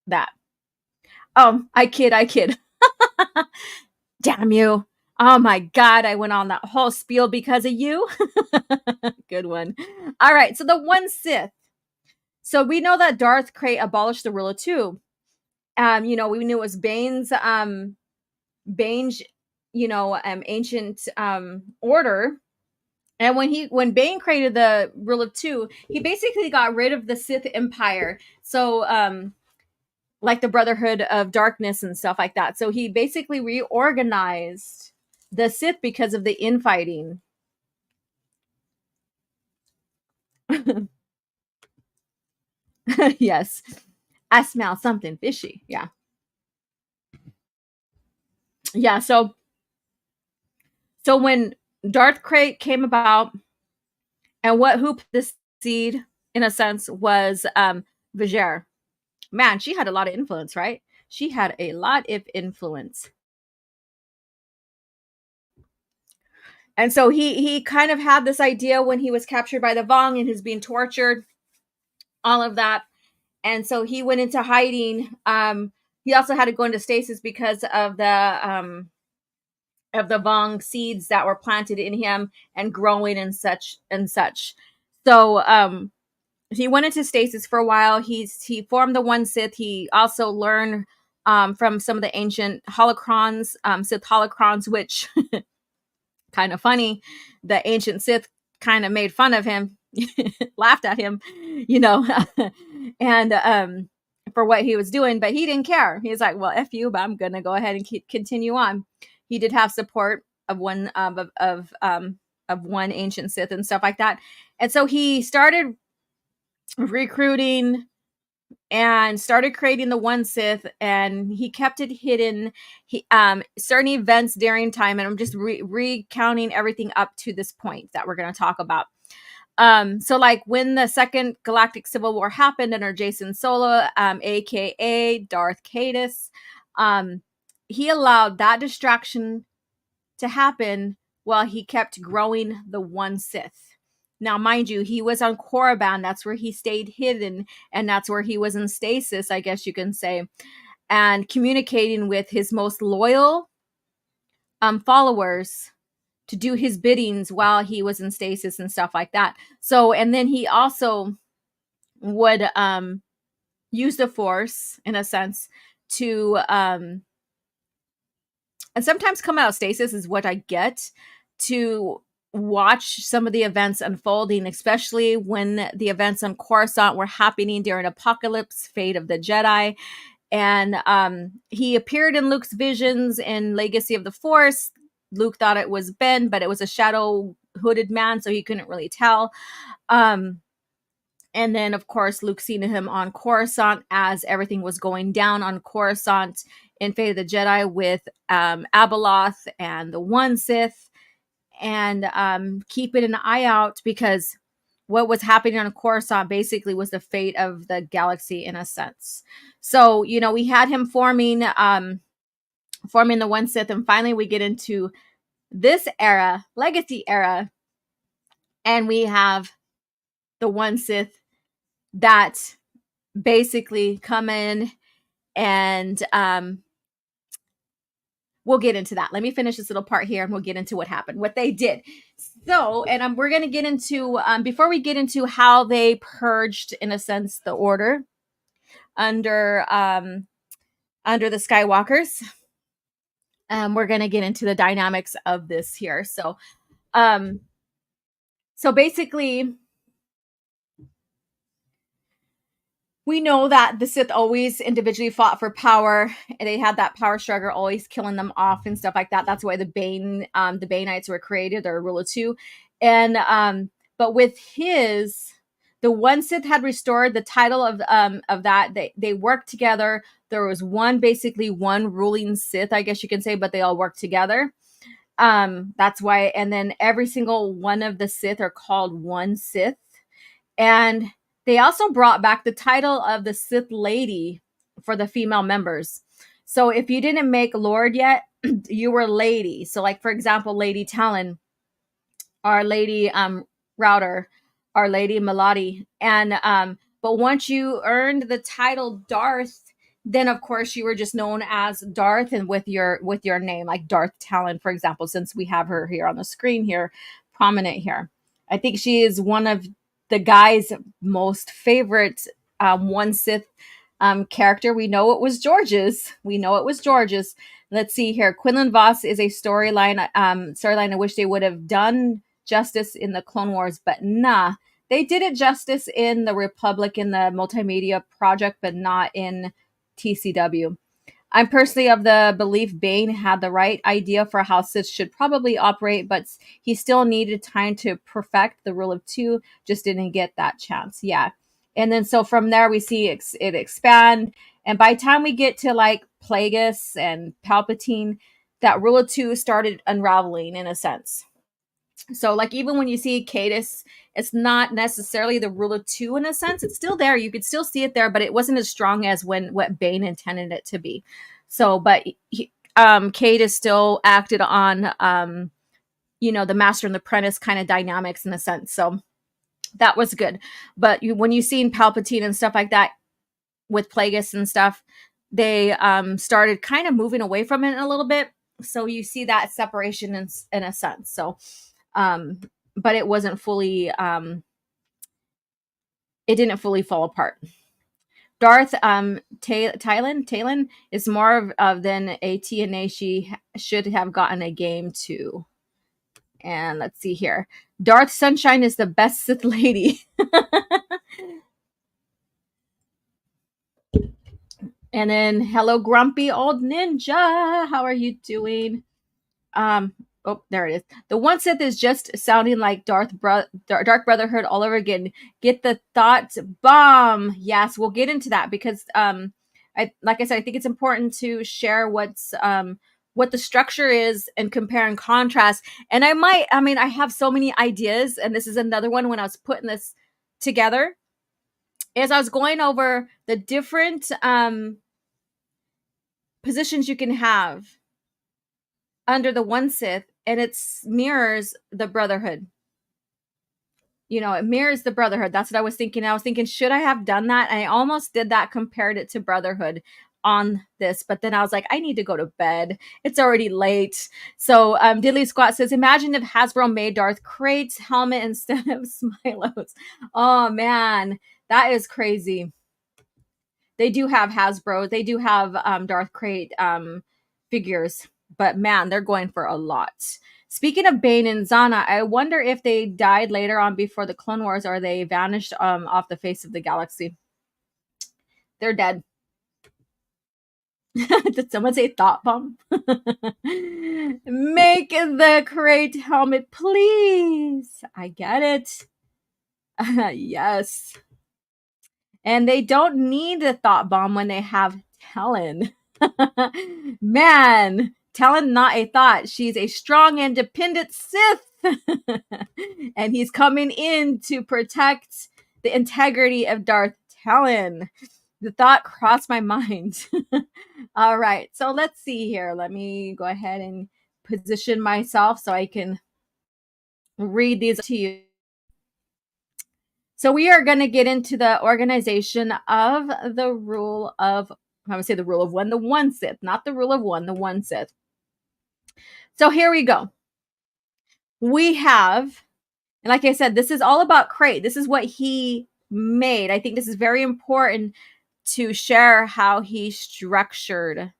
that. I kid. Damn you. Oh my God, I went on that whole spiel because of you. Good one. All right, so the One Sith. So we know that Darth Krayt abolished the Rule of Two. We knew it was Bane's ancient order. And when Bane created the Rule of Two, he basically got rid of the Sith Empire. So like the Brotherhood of Darkness and stuff like that. So he basically reorganized the Sith because of the infighting. Yes. I smell something fishy. Yeah. Yeah, so when Darth Krayt came about, and who put the seed in a sense was Viger. Man, she had a lot of influence, right? She had a lot of influence. And so he kind of had this idea when he was captured by the Vong and he's being tortured, all of that. And so he went into hiding. He also had to go into stasis because of the Vong seeds that were planted in him and growing and such. So he went into stasis for a while. He formed the One Sith. He also learned from some of the ancient holocrons, Sith holocrons, which kind of funny. The ancient Sith kind of made fun of him, laughed at him, and for what he was doing, but he didn't care. He was like, "Well, F you, but I'm gonna go ahead and continue on." He did have support of one of one ancient Sith and stuff like that, and so he started recruiting and started creating the One Sith, and he kept it hidden. He certain events during time, and I'm just recounting everything up to this point that we're going to talk about. So like when the Second Galactic Civil War happened under Jason Solo, aka Darth Krayt, he allowed that distraction to happen while he kept growing the One Sith. Now, mind you, he was on Korriban. That's where he stayed hidden, and that's where he was in stasis, I guess you can say, and communicating with his most loyal followers to do his biddings while he was in stasis and stuff like that. So, and then he also would use the Force, in a sense, to and sometimes come out of stasis is what I get, to watch some of the events unfolding, especially when the events on Coruscant were happening during Apocalypse, Fate of the Jedi. And he appeared in Luke's visions in Legacy of the Force. Luke thought it was Ben, but it was a shadow hooded man, so he couldn't really tell. And then, of course, Luke seen him on Coruscant as everything was going down on Coruscant in Fate of the Jedi with Abeloth and the One Sith. And keeping an eye out, because what was happening on Coruscant basically was the fate of the galaxy in a sense. So, you know, we had him forming the One Sith, and finally we get into this era, Legacy era, and we have the One Sith that basically come in, and we'll get into that. Let me finish this little part here and we'll get into what happened, what they did. So, and we're going to get into, before we get into how they purged, in a sense, the order under the Skywalkers, we're going to get into the dynamics of this here. So basically, we know that the Sith always individually fought for power, and they had that power struggle, always killing them off and stuff like that. That's why the Bainites were created, or Rule of Two. And but with the One Sith had restored the title of that. They worked together. There was basically one ruling Sith, I guess you can say, but they all worked together. That's why. And then every single one of the Sith are called One Sith, and they also brought back the title of the Sith Lady for the female members. So if you didn't make Lord yet, you were Lady. So like, for example, Lady Talon, Our Lady Router, Our Lady Melody. And but once you earned the title Darth, then of course you were just known as Darth, and with your name, like Darth Talon, for example, since we have her here on the screen here, prominent here. I think she is one of the guy's most favorite One Sith character. We know it was George's. Let's see here. Quinlan Voss is a storyline I wish they would have done justice in the Clone Wars, but nah. They did it justice in the Republic, in the multimedia project, but not in TCW. I'm personally of the belief Bane had the right idea for how Sith should probably operate, but he still needed time to perfect the Rule of Two, just didn't get that chance. Yeah. And then so from there we see it expand. And by the time we get to like Plagueis and Palpatine, that Rule of Two started unraveling, in a sense. So like even when you see Cadus, it's not necessarily the Rule of Two in a sense. It's still there. You could still see it there, but it wasn't as strong as what Bane intended it to be. So, but Cadus still acted on the master and the apprentice kind of dynamics in a sense. So that was good. But when you seen Palpatine and stuff like that with Plagueis and stuff, they started kind of moving away from it a little bit. So you see that separation in a sense. So but it wasn't fully it didn't fully fall apart. Darth Talon is more of than a TNA. She should have gotten a game too. And let's see here. Darth Sunshine is the best Sith Lady. And then hello grumpy old ninja. How are you doing? Oh, there it is. The One Sith is just sounding like Dark Brotherhood all over again. Get the thought bomb. Yes, we'll get into that because I like I said, I think it's important to share what the structure is and compare and contrast. And I have so many ideas, and this is another one when I was putting this together, as I was going over the different positions you can have under the One Sith, and it mirrors the Brotherhood. You know, it mirrors the Brotherhood. That's what I was thinking. I was thinking, should I have done that? And I almost did that, compared it to Brotherhood on this, but then I was like, I need to go to bed. It's already late. So Diddley Squat says, imagine if Hasbro made Darth Krayt's helmet instead of Smilo's. Oh man, that is crazy. They do have Hasbro. They do have Darth Krayt figures, but man, they're going for a lot. Speaking of Bane and Zana, I wonder if they died later on before the Clone Wars, or they vanished off the face of the galaxy. They're dead. Did someone say thought bomb? Make the Krayt helmet, please. I get it. Yes. And they don't need the thought bomb when they have Talon. Man, Talon not a thought. She's a strong, independent Sith. And he's coming in to protect the integrity of Darth Talon. The thought crossed my mind. All right, so let's see here. Let me go ahead and position myself so I can read these to you. So we are going to get into the organization of the rule of, I would say the rule of one, the One Sith, not the rule of one, the One Sith. So here we go. We have, and like I said, this is all about Krayt. This is what he made. I think this is very important to share how he structured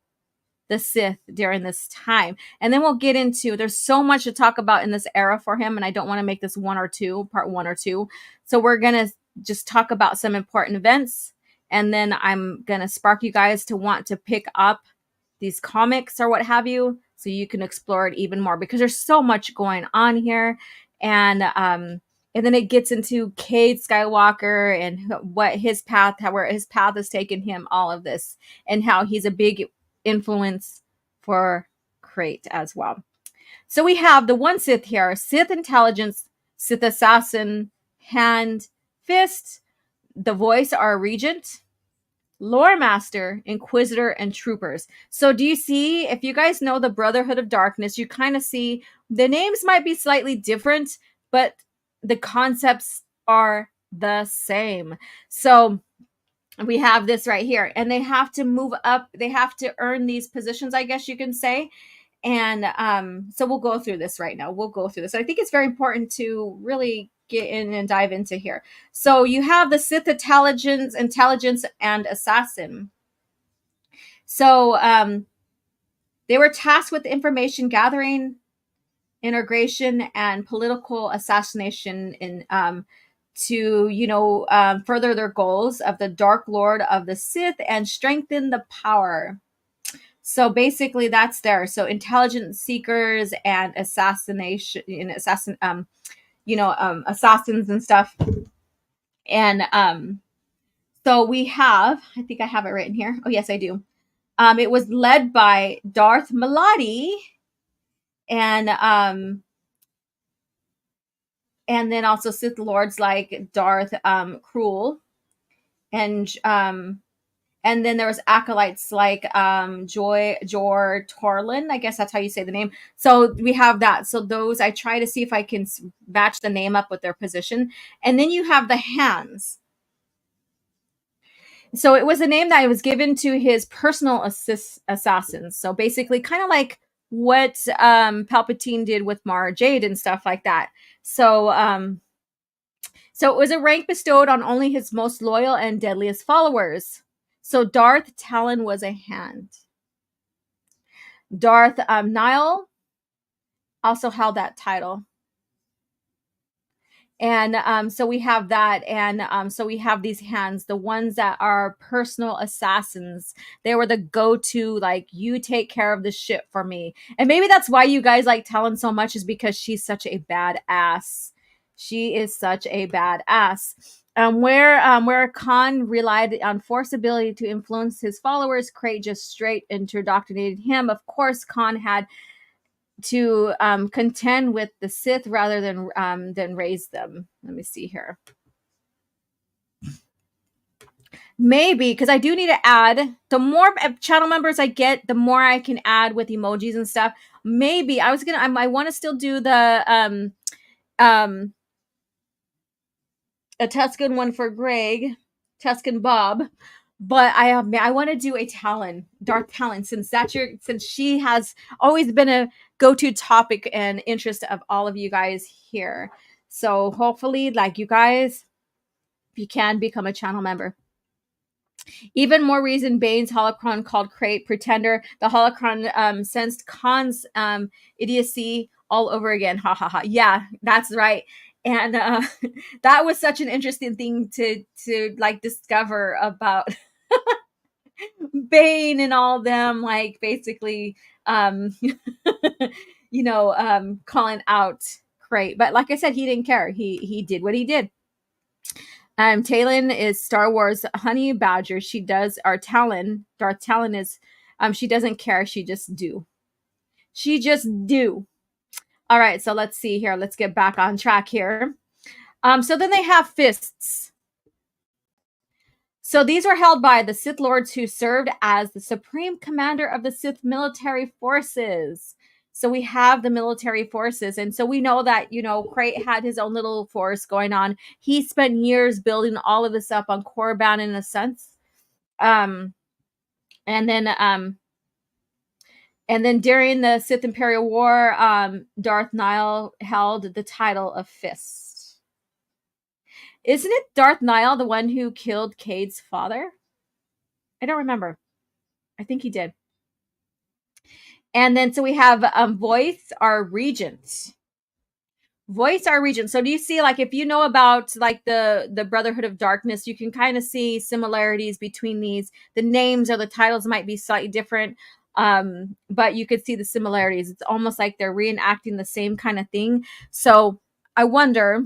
the Sith during this time. And then we'll get into, there's so much to talk about in this era for him, and I don't want to make this part one or two. So we're going to just talk about some important events, and then I'm going to spark you guys to want to pick up these comics or what have you, so you can explore it even more, because there's so much going on here. And then it gets into Cade Skywalker and what his path, where his path has taken him, all of this, and how he's a big influence for Krayt as well. So we have the One Sith here: Sith intelligence, Sith assassin, hand, fist. The voice are regent, lore master, inquisitor, and troopers. So do you see, if you guys know the Brotherhood of Darkness, you kind of see the names might be slightly different, but the concepts are the same. So we have this right here, and they have to move up. They have to earn these positions, I guess you can say. And so we'll go through this right now. We'll go through this. I think it's very important to really get in and dive into here. So you have the Sith intelligence, and assassin. So they were tasked with information gathering, integration, and political assassination in to further their goals of the Dark Lord of the Sith and strengthen the power. So basically that's there. So intelligence seekers and assassins and stuff. And so we have, I think I have it written here. Oh yes, I do. It was led by Darth Maladi, and then also Sith lords like Darth Krul, and then there was acolytes like Jor Torlin. I guess that's how you say the name. So we have that. So those, I try to see if I can match the name up with their position. And then you have the hands. So it was a name that was given to his personal assassins. So basically kind of like what Palpatine did with Mara Jade and stuff like that. So it was a rank bestowed on only his most loyal and deadliest followers. So Darth Talon was a hand. Darth Nihil also held that title. And so we have that, and so we have these hands, the ones that are personal assassins. They were the go-to, like, you take care of the shit for me. And maybe that's why you guys like Talon so much, is because she's such a badass. She is such a badass. Where Khan relied on Force ability to influence his followers, Krayt just straight indoctrinated him. Of course, Khan had to contend with the Sith rather than raise them. Let me see here. Maybe because I do need to add. The more channel members I get, the more I can add with emojis and stuff. Maybe I want to still do the a Tuscan one for Greg, Tuscan Bob, but I want to do a Talon, Darth Talon, since she has always been a go-to topic and interest of all of you guys here. So hopefully, like, you guys, you can become a channel member. Even more reason Bane's holocron called Krayt Pretender. The holocron sensed Khan's idiocy all over again. Ha ha ha. Yeah, that's right. And that was such an interesting thing to like discover about Bane and all them, like, basically calling out Krayt. But like I said, he didn't care. He did what he did. Talon is Star Wars honey badger. She does our Talon. Darth Talon is she doesn't care. She just do. She just do. All right, so let's see here. Let's get back on track here. So then they have fists. So these were held by the Sith Lords who served as the supreme commander of the Sith military forces. So we have the military forces. And so we know that, Krayt had his own little force going on. He spent years building all of this up on Korriban in a sense. And then during the Sith Imperial War, Darth Nihil held the title of Fist. Isn't it Darth Nihil the one who killed Cade's father? I don't remember. I think he did. And then so we have Voice, our regent. Voice, our regent. So do you see, like, if you know about like the Brotherhood of Darkness, you can kind of see similarities between these. The names or the titles might be slightly different, but you could see the similarities. It's almost like they're reenacting the same kind of thing. So I wonder,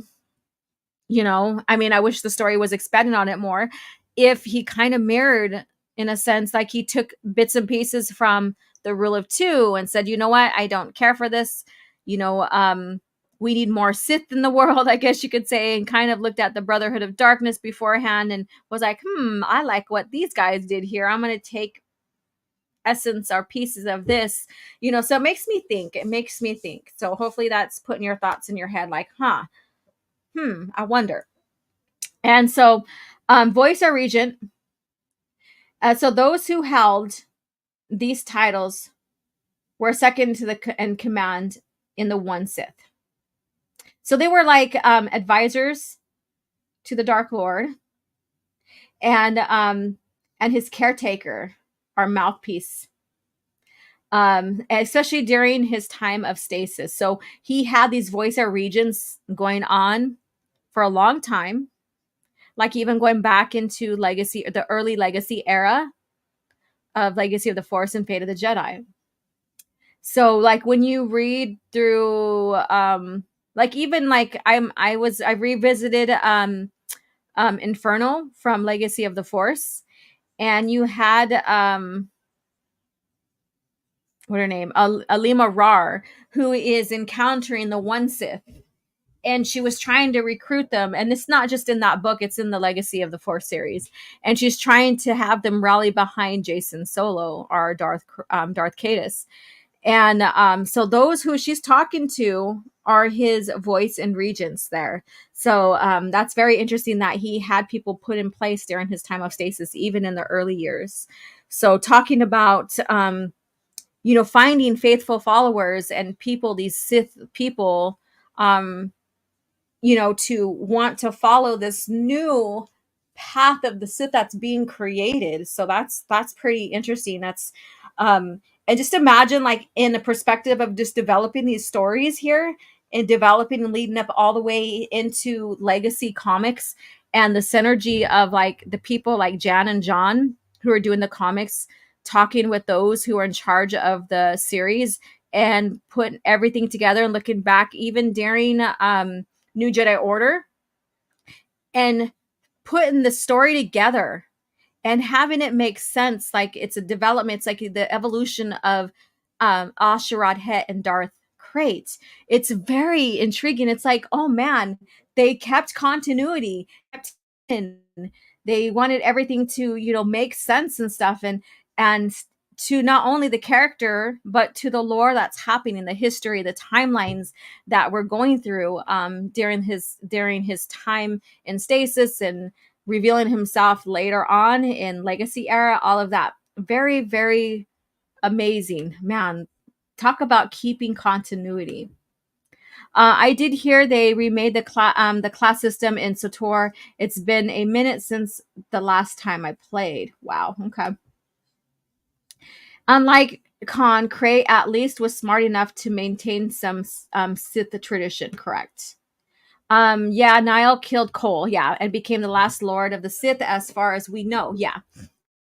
I wish the story was expanded on it more, if he kind of mirrored, in a sense, like he took bits and pieces from the Rule of Two and said, you know what, I don't care for this. We need more Sith in the world, I guess you could say, and kind of looked at the Brotherhood of Darkness beforehand and was like, I like what these guys did here. I'm going to take essence or pieces of this, so it makes me think. So hopefully that's putting your thoughts in your head, like, I wonder. And so, Voice or Regent. So those who held these titles were second to in command in the One Sith. So they were like advisors to the Dark Lord, and his caretaker, our mouthpiece, especially during his time of stasis. So he had these Voice or Regents going on for a long time, like even going back into Legacy, the early Legacy era of Legacy of the Force and Fate of the Jedi. So like when you read through like even like I revisited Infernal from Legacy of the Force, and you had what her name, Alima Rar, who is encountering the One Sith, and she was trying to recruit them, and it's not just in that book, it's in the Legacy of the Force series, and she's trying to have them rally behind Jason Solo, or Darth Caedus. And so those who she's talking to are his voice and regents there. So that's very interesting that he had people put in place during his time of stasis, even in the early years. So talking about, finding faithful followers and people, these Sith people, to want to follow this new path of the Sith that's being created. So that's pretty interesting. That's and just imagine, like, in the perspective of just developing these stories here, and developing and leading up all the way into Legacy Comics, and the synergy of like the people like Jan and John who are doing the comics, talking with those who are in charge of the series, and putting everything together and looking back even during New Jedi Order, and putting the story together and having it make sense. Like it's a development, it's like the evolution of Asherad Het and Darth Krayt. It's very intriguing. It's like, oh man, they kept continuity, kept in. They wanted everything to, you know, make sense and stuff, and to not only the character but to the lore that's happening, the history, the timelines that we're going through during his time in stasis, and revealing himself later on in Legacy era. All of that, very, very amazing, man. Talk about keeping continuity. I did hear they remade the class system in Sator. It's been a minute since the last time I played. Wow. Okay. Unlike Khan, Krayt at least was smart enough to maintain some Sith tradition. Correct. Yeah, Niall killed Cole. Yeah, and became the last Lord of the Sith, as far as we know. Yeah,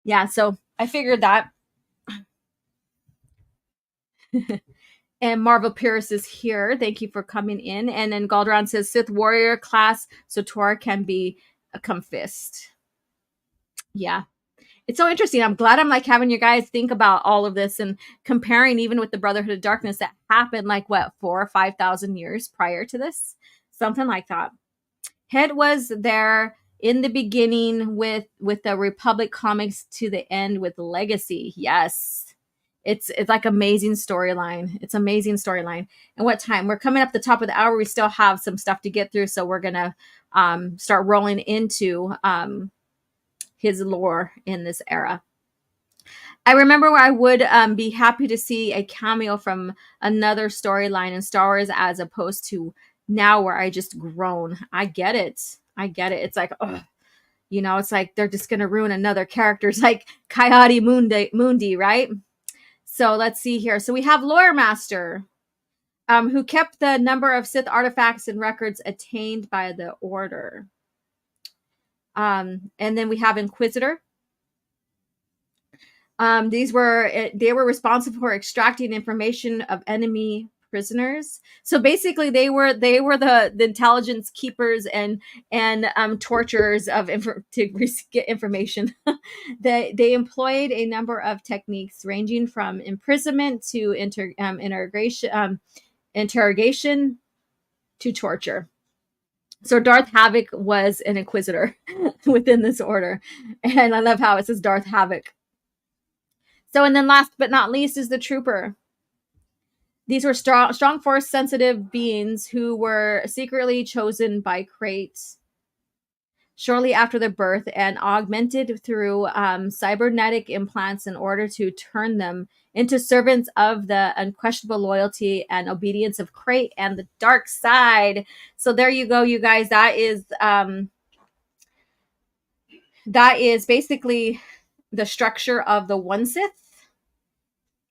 yeah. So I figured that. And Marvel Pierce is here. Thank you for coming in. And then Galdron says Sith warrior class, so Tor can be a confist. Yeah. It's so interesting. I'm glad I'm like having you guys think about all of this and comparing even with the Brotherhood of Darkness that happened like what, 4,000 or 5,000 years prior to this, something like that. Het was there in the beginning with the Republic comics to the end with Legacy. Yes, it's like amazing storyline. It's amazing storyline. And what time? We're coming up the top of the hour. We still have some stuff to get through, so we're gonna start rolling into his lore in this era. I remember where I would be happy to see a cameo from another storyline in Star Wars as opposed to now where I just groan. I get it. It's like, ugh. You know, it's like they're just going to ruin another character. It's like Coyote Mundi, right? So let's see here. So we have Lore Master, who kept the number of Sith artifacts and records attained by the Order. And then we have Inquisitor. They were responsible for extracting information of enemy prisoners. So basically, they were the intelligence keepers and torturers of to get information. They employed a number of techniques ranging from imprisonment to interrogation to torture. So Darth Havoc was an Inquisitor within this order, and I love how it says Darth Havoc. So, and then last but not least is the Trooper. These were strong force sensitive beings who were secretly chosen by Krayt shortly after their birth and augmented through cybernetic implants in order to turn them into servants of the unquestionable loyalty and obedience of Krayt and the dark side. So there you go, you guys. That is basically the structure of the One Sith.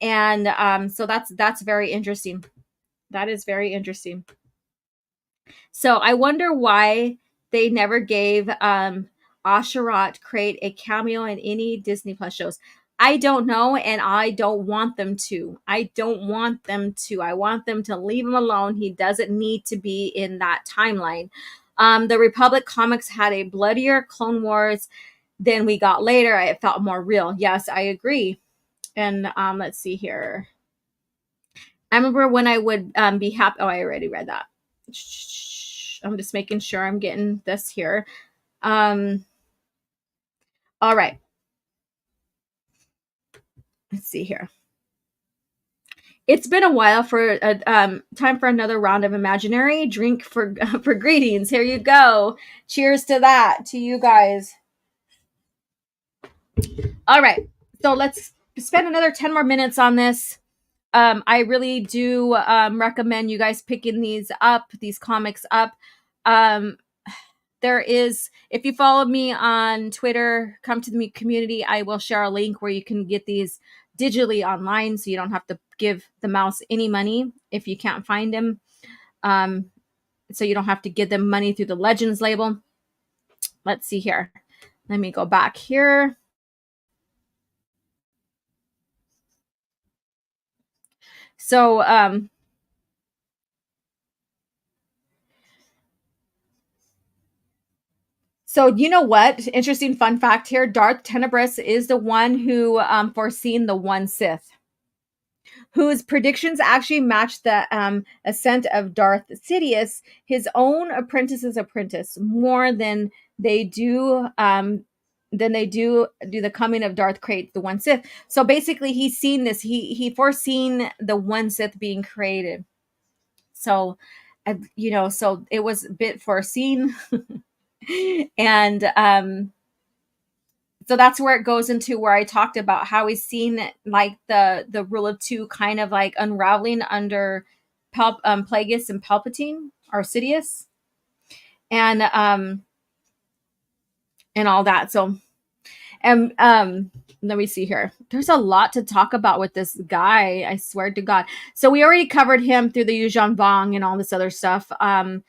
And so that's very interesting. That is very interesting. So I wonder why they never gave Asherad Krayt a cameo in any Disney Plus shows. I don't know, and I don't want them to. I want them to leave him alone. He doesn't need to be in that timeline. The Republic comics had a bloodier Clone Wars than we got later. It felt more real. Yes, I agree. And let's see here. I remember when I would be happy. Oh, I already read that. I'm just making sure I'm getting this here. All right. Let's see here. It's been a while for time for another round of imaginary drink for greetings. Here you go. Cheers to that, to you guys. All right. So let's spend another 10 more minutes on this. I really do recommend you guys picking these comics up. There is, if you follow me on Twitter, come to the community, I will share a link where you can get these digitally online, so you don't have to give the mouse any money if you can't find them. Um, so you don't have to give them money through the Legends label. Let's see here. Let me go back here. So, so you know what? Interesting fun fact here. Darth Tenebris is the one who foreseen the One Sith, whose predictions actually matched the ascent of Darth Sidious, his own apprentice's apprentice, more than they do the coming of Darth Krayt, the One Sith. So basically, he's seen this. He foreseen the One Sith being created. So, so it was a bit foreseen, and so that's where it goes into where I talked about how he's seen like the rule of two kind of like unraveling under Plagueis and Palpatine or Sidious, and all that. So and let me see here. There's a lot to talk about with this guy. I swear to God. So we already covered him through the Yuuzhan Vong and all this other stuff. And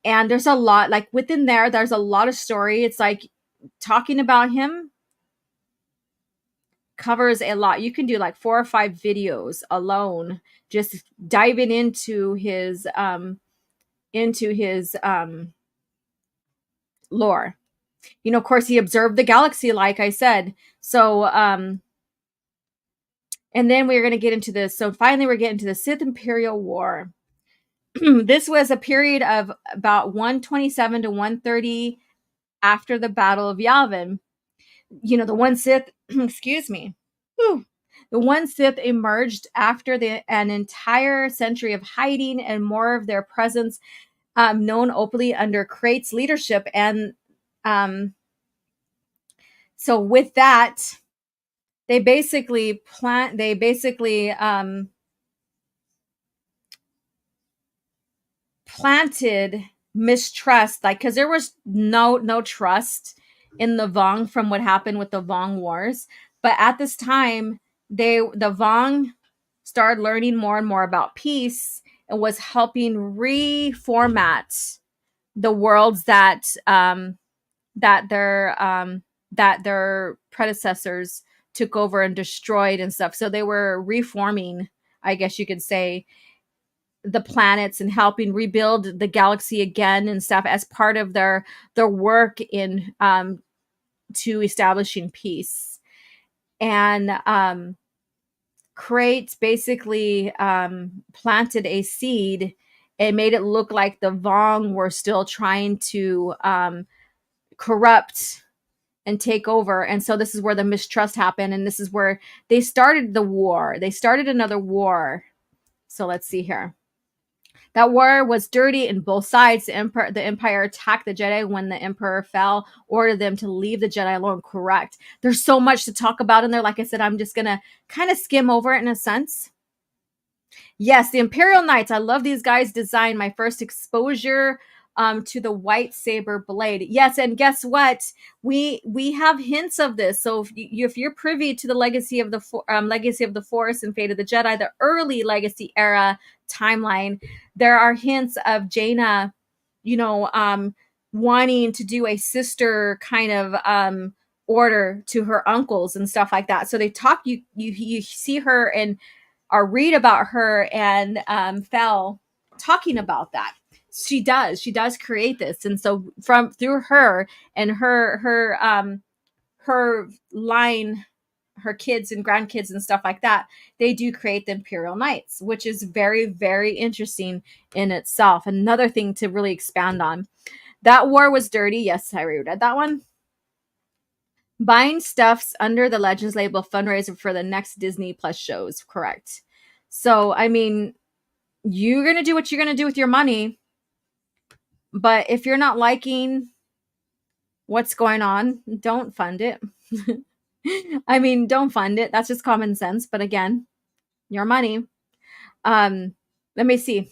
there's a lot like within there. There's a lot of story. It's like talking about him covers a lot. You can do like 4 or 5 videos alone, just diving into his lore. Of course, he observed the galaxy, like I said. So, and then we're going to get into this. So finally, we're getting to the Sith Imperial War. This was a period of about 127 to 130 after the Battle of Yavin. The One Sith, excuse me. Whew. The One Sith emerged after an entire century of hiding and more of their presence known openly under Krayt's leadership. And so with that, they basically planted mistrust, like because there was no trust in the Vong from what happened with the Vong Wars. But at this time, the Vong started learning more and more about peace and was helping reformat the worlds that that their predecessors took over and destroyed and stuff. So they were reforming, I guess you could say, the planets and helping rebuild the galaxy again and stuff as part of their work in to establishing peace. And Krayt basically planted a seed and made it look like the Vong were still trying to corrupt and take over. And so this is where the mistrust happened. And this is where they started the war. They started another war. So let's see here. That war was dirty in both sides. The Empire attacked the Jedi when the Emperor fell, ordered them to leave the Jedi alone. Correct. There's so much to talk about in there. Like I said, I'm just going to kind of skim over it in a sense. Yes, the Imperial Knights. I love these guys' design. My first exposure to the white saber blade. Yes, and guess what? We have hints of this. So if you're privy to the Legacy of the Force and Fate of the Jedi, the early Legacy era timeline, there are hints of Jaina, wanting to do a sister kind of order to her uncles and stuff like that. So they talk. You see her and or read about her and Fel talking about that. She does create this, and so through her and her line, her kids and grandkids and stuff like that, they do create the Imperial Knights, which is very, very interesting in itself. Another thing to really expand on. That war was dirty. Yes, I read that one. Buying stuffs under the Legends label fundraiser for the next Disney Plus shows. Correct. So, I mean, you're going to do what you're going to do with your money. But if you're not liking what's going on, don't fund it. I mean, don't fund it. That's just common sense. But again, your money. Let me see.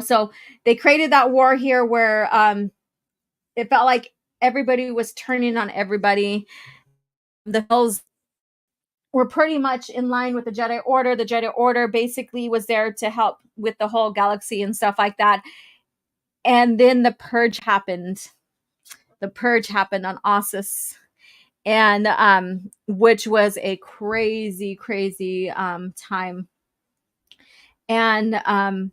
So they created that war here where it felt like everybody was turning on everybody. The Hells were pretty much in line with the Jedi Order. The Jedi Order basically was there to help with the whole galaxy and stuff like that. And then the purge happened. The purge happened on Ossus, and which was a crazy, crazy time. And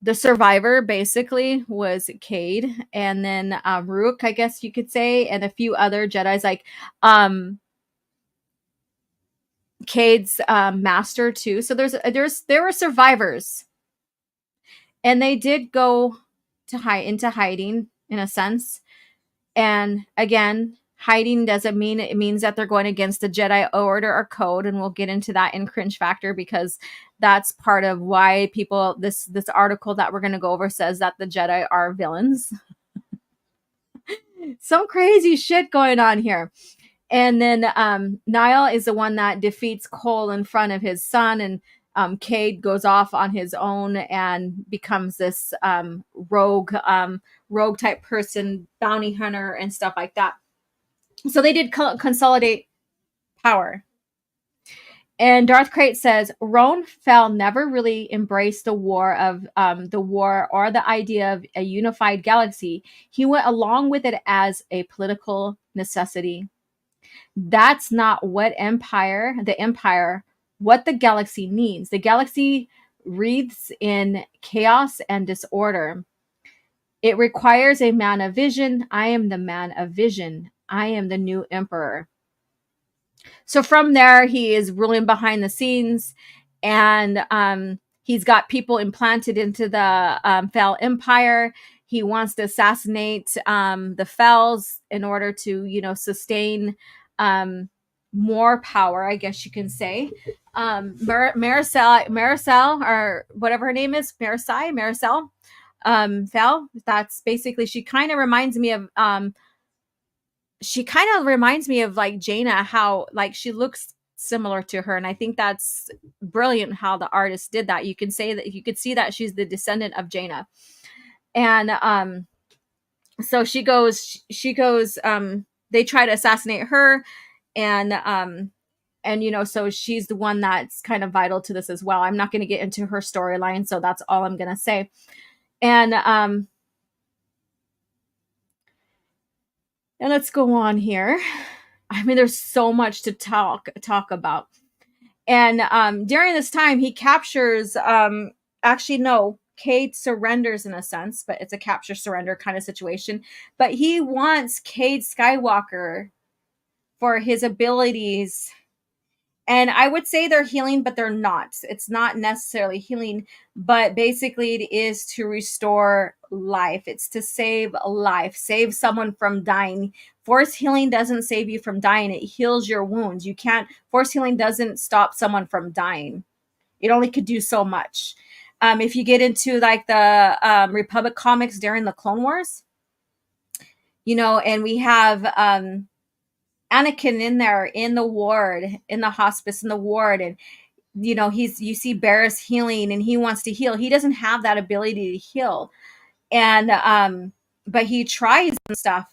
the survivor basically was Cade, and then Rook, I guess you could say, and a few other Jedis, like Cade's master too. So there were survivors, and they did go into hiding in a sense. And again, hiding doesn't mean it means that they're going against the Jedi Order or code, and we'll get into that in Cringe Factor, because that's part of why people this article that we're going to go over says that the Jedi are villains. Some crazy shit going on here. And then Niall is the one that defeats Cole in front of his son, and Cade goes off on his own and becomes this rogue type person, bounty hunter and stuff like that. So they did consolidate power. And Darth Krayt says Roan Fel never really embraced the war or the idea of a unified galaxy. He went along with it as a political necessity. That's not what what the galaxy needs. The galaxy wreathes in chaos and disorder. It requires a man of vision. I am the man of vision. I am the new emperor. So from there, he is ruling behind the scenes, and he's got people implanted into the Fel Empire. He wants to assassinate the Fels in order to, sustain more power, I guess you can say. Maricel, or whatever her name is, Maricel Fel. That's basically, she kind of reminds me of like Jaina, how like she looks similar to her, and I think that's brilliant how the artist did that. You could see that she's the descendant of Jaina. And so she goes they try to assassinate her, and so she's the one that's kind of vital to this as well. I'm not going to get into her storyline, so that's all I'm going to say. And let's go on here. I mean, there's so much to talk about. And during this time, he captures. Cade surrenders in a sense, but it's a capture surrender kind of situation. But he wants Cade Skywalker for his abilities. And I would say they're healing, but they're not. It's not necessarily healing, but basically it is to restore life. It's to save a life, save someone from dying. Force healing doesn't save you from dying. It heals your wounds. Force healing doesn't stop someone from dying. It only could do so much. If you get into like the Republic comics during the Clone Wars, and we have Anakin in there in the ward, in the hospice, in the ward, and you see Barriss healing, and he wants to heal. He doesn't have that ability to heal, and but he tries and stuff.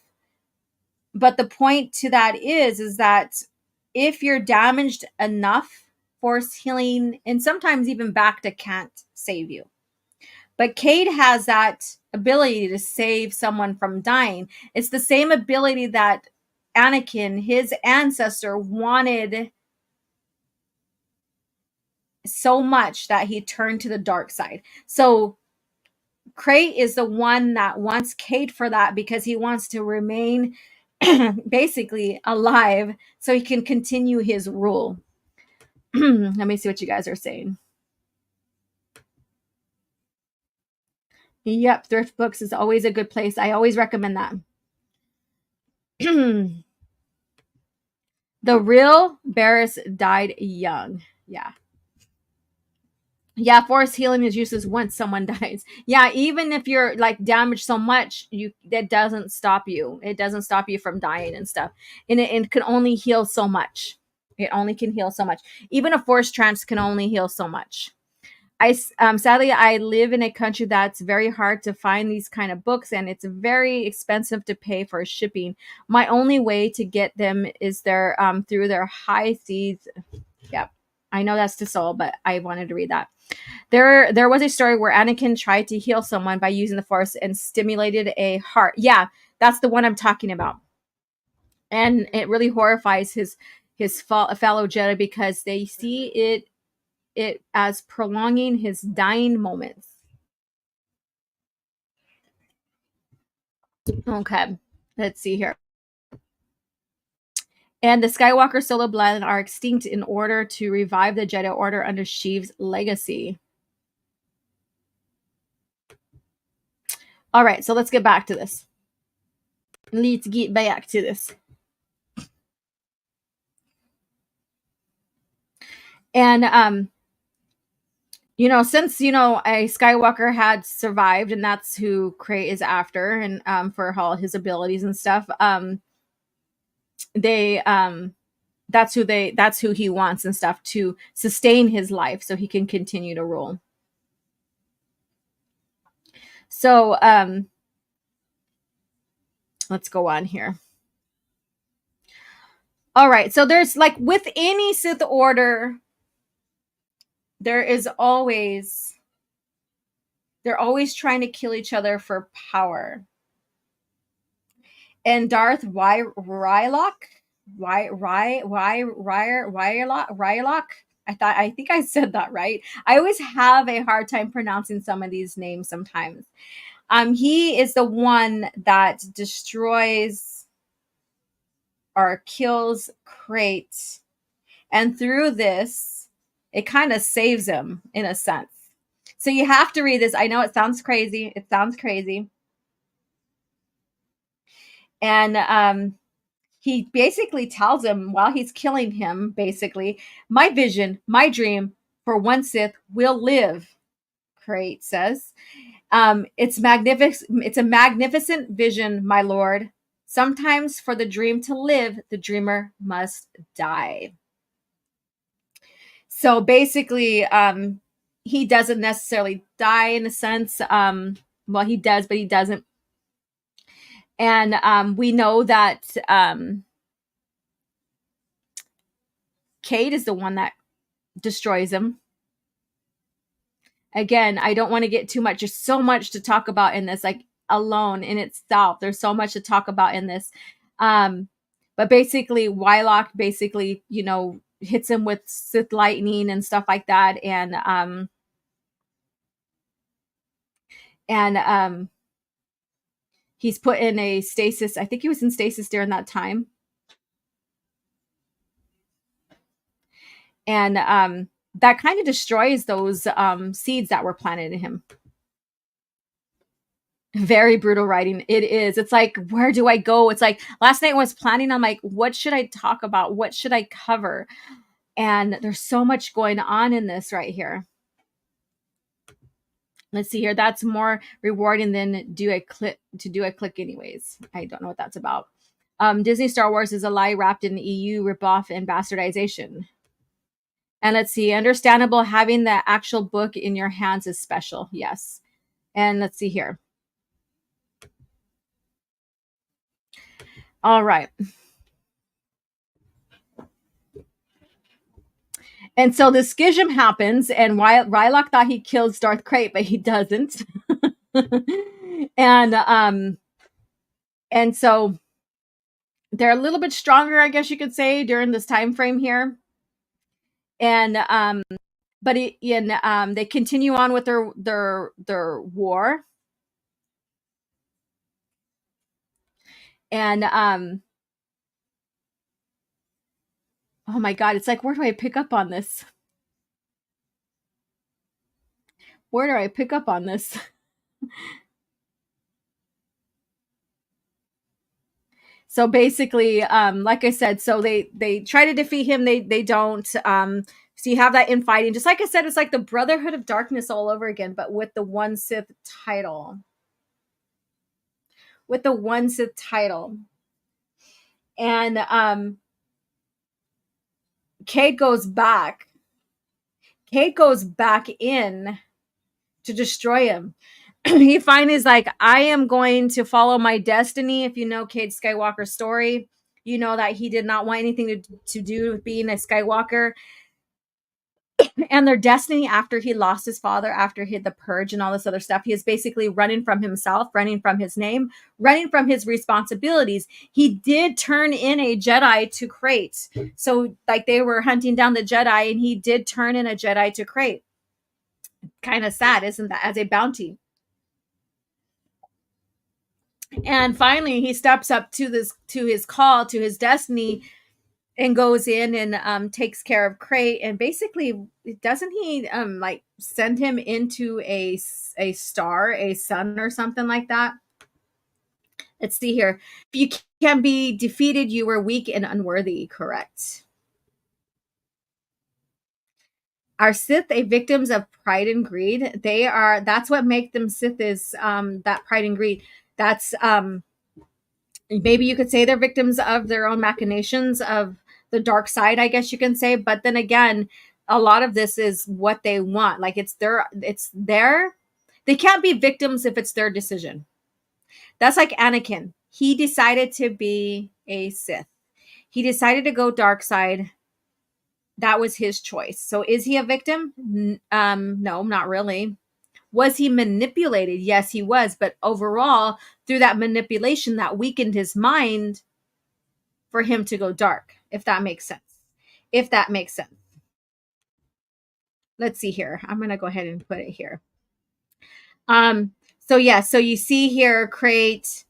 But the point to that is that if you're damaged enough, force healing and sometimes even Bacta can't save you. But Cade has that ability to save someone from dying. It's the same ability that Anakin, his ancestor, wanted so much that he turned to the dark side. So Krayt is the one that wants Cade for that, because he wants to remain basically alive so he can continue his rule. Let me see what you guys are saying. Yep, thrift books is always a good place. I always recommend that. The real Barriss died young. Yeah, force healing is useless once someone dies. Yeah, even if you're like damaged so much, that doesn't stop you. It doesn't stop you from dying and stuff. And it can only heal so much. It only can heal so much. Even a force trance can only heal so much. Sadly, I live in a country that's very hard to find these kind of books, and it's very expensive to pay for shipping. My only way to get them is through their high seas. Yep, I know that's to soul, but I wanted to read that. There was a story where Anakin tried to heal someone by using the Force and stimulated a heart. Yeah, that's the one I'm talking about, and it really horrifies his fellow Jedi because they see it as prolonging his dying moments. Okay, let's see here. And the Skywalker solo bloodline are extinct in order to revive the Jedi Order under Sheev's legacy. All right, so let's get back to this. Let's get back to this. And since a Skywalker had survived, and that's who Krayt is after, and for all his abilities and stuff, they that's who he wants and stuff to sustain his life so he can continue to rule. So let's go on here. All right, so there's like with any Sith order, they're always trying to kill each other for power. And Darth Rylock, I think I said that right. I always have a hard time pronouncing some of these names sometimes. He is the one that destroys or kills Krayt, and through this, it kind of saves him in a sense. So you have to read this. I know it sounds crazy. And he basically tells him while he's killing him, basically, my vision, my dream for one Sith will live, Krayt says. It's magnificent. It's a magnificent vision, my lord. Sometimes for the dream to live, the dreamer must die. So basically, he doesn't necessarily die in a sense. Well, he does, but he doesn't. And we know that Kate is the one that destroys him. Again, I don't want to get too much. There's so much to talk about in this, like alone in itself. There's so much to talk about in this. But basically, Wylock basically, hits him with Sith lightning and stuff like that. And he's put in a stasis. I think he was in stasis during that time. And that kind of destroys those seeds that were planted in him. Very brutal writing. It is. It's like, where do I go? It's like last night I was planning. I'm like, what should I talk about? What should I cover? And there's so much going on in this right here. Let's see here. That's more rewarding than do a click anyways. I don't know what that's about. Disney Star Wars is a lie wrapped in EU ripoff and bastardization. And let's see, understandable, having the actual book in your hands is special. Yes. And let's see here. All right. And so the schism happens, and Rylock thought he kills Darth Krayt, but he doesn't. And so they're a little bit stronger, I guess you could say, during this time frame here. And but they continue on with their war. And oh my God, it's like, where do I pick up on this? Where do I pick up on this? So basically, like I said, so they try to defeat him. They don't. So you have that infighting. Just like I said, it's like the Brotherhood of Darkness all over again, but with the One Sith title. With the One Sith title. And Cade goes back Kate goes back in to destroy him. He finally is like, I am going to follow my destiny. If you know Cade Skywalker's story, you know that he did not want anything to do with being a Skywalker. And their destiny after he lost his father, after he had the purge and all this other stuff, he is basically running from himself, running from his name, running from his responsibilities. He did turn in a Jedi to Krayt. So like they were hunting down the Jedi and he did turn in a Jedi to Krayt. Kind of sad, isn't that? As a bounty. And finally he steps up to his call, to his destiny, and goes in and takes care of Krayt. And basically, doesn't he like send him into a star, a sun or something like that? Let's see here. If you can be defeated, you were weak and unworthy. Correct. Are Sith a victims of pride and greed? They are. That's what make them Sith, is that pride and greed. That's maybe you could say they're victims of their own machinations of the dark side, I guess you can say. But then again, a lot of this is what they want. Like it's their, they can't be victims if it's their decision. That's like Anakin. He decided to be a Sith. He decided to go dark side. That was his choice. So is he a victim? No, not really. Was he manipulated? Yes, he was. But overall, through that manipulation, that weakened his mind for him to go dark, if that makes sense. If that makes sense. Let's see here. I'm going to go ahead and put it here. So yeah, so you see here, Krayt,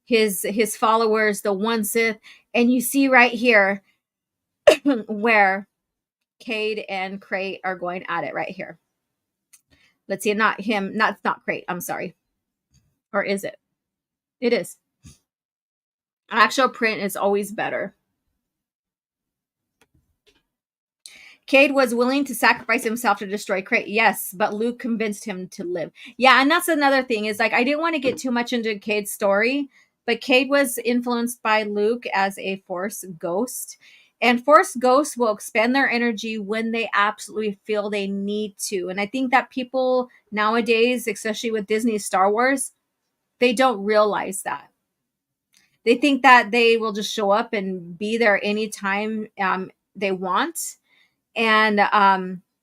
his followers, the One Sith, and you see right here where Cade and Krayt are going at it right here. Let's see, not him, not Krayt, I'm sorry. Or is it? It is. Actual print is always better. Cade was willing to sacrifice himself to destroy Krayt. Yes, but Luke convinced him to live. Yeah, and that's another thing. Is like I didn't want to get too much into Cade's story, but Cade was influenced by Luke as a Force ghost. And Force ghosts will expend their energy when they absolutely feel they need to. And I think that people nowadays, especially with Disney's Star Wars, they don't realize that. They think that they will just show up and be there anytime they want, and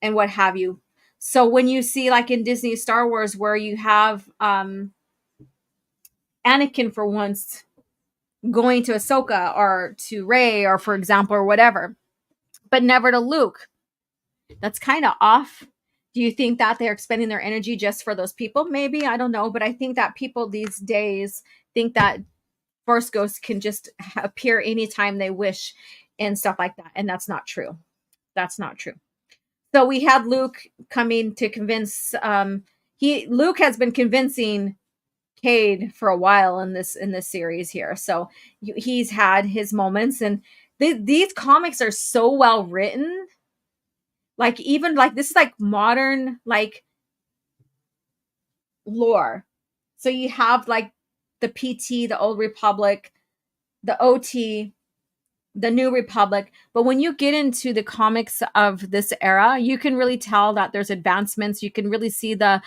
what have you. So when you see like in Disney Star Wars where you have Anakin for once going to Ahsoka or to Rey or for example or whatever, but never to Luke, that's kind of off. Do you think that they're expending their energy just for those people? Maybe, I don't know, but I think that people these days think that Force ghosts can just appear anytime they wish and stuff like that, and that's not true. That's not true. So we had Luke coming to convince. Luke has been convincing Cade for a while in this series here. So he's had his moments, and these comics are so well written. Like even like this is like modern like lore. So you have like the PT, the Old Republic, the OT, the New Republic. But when you get into the comics of this era, you can really tell that there's advancements. You can really see the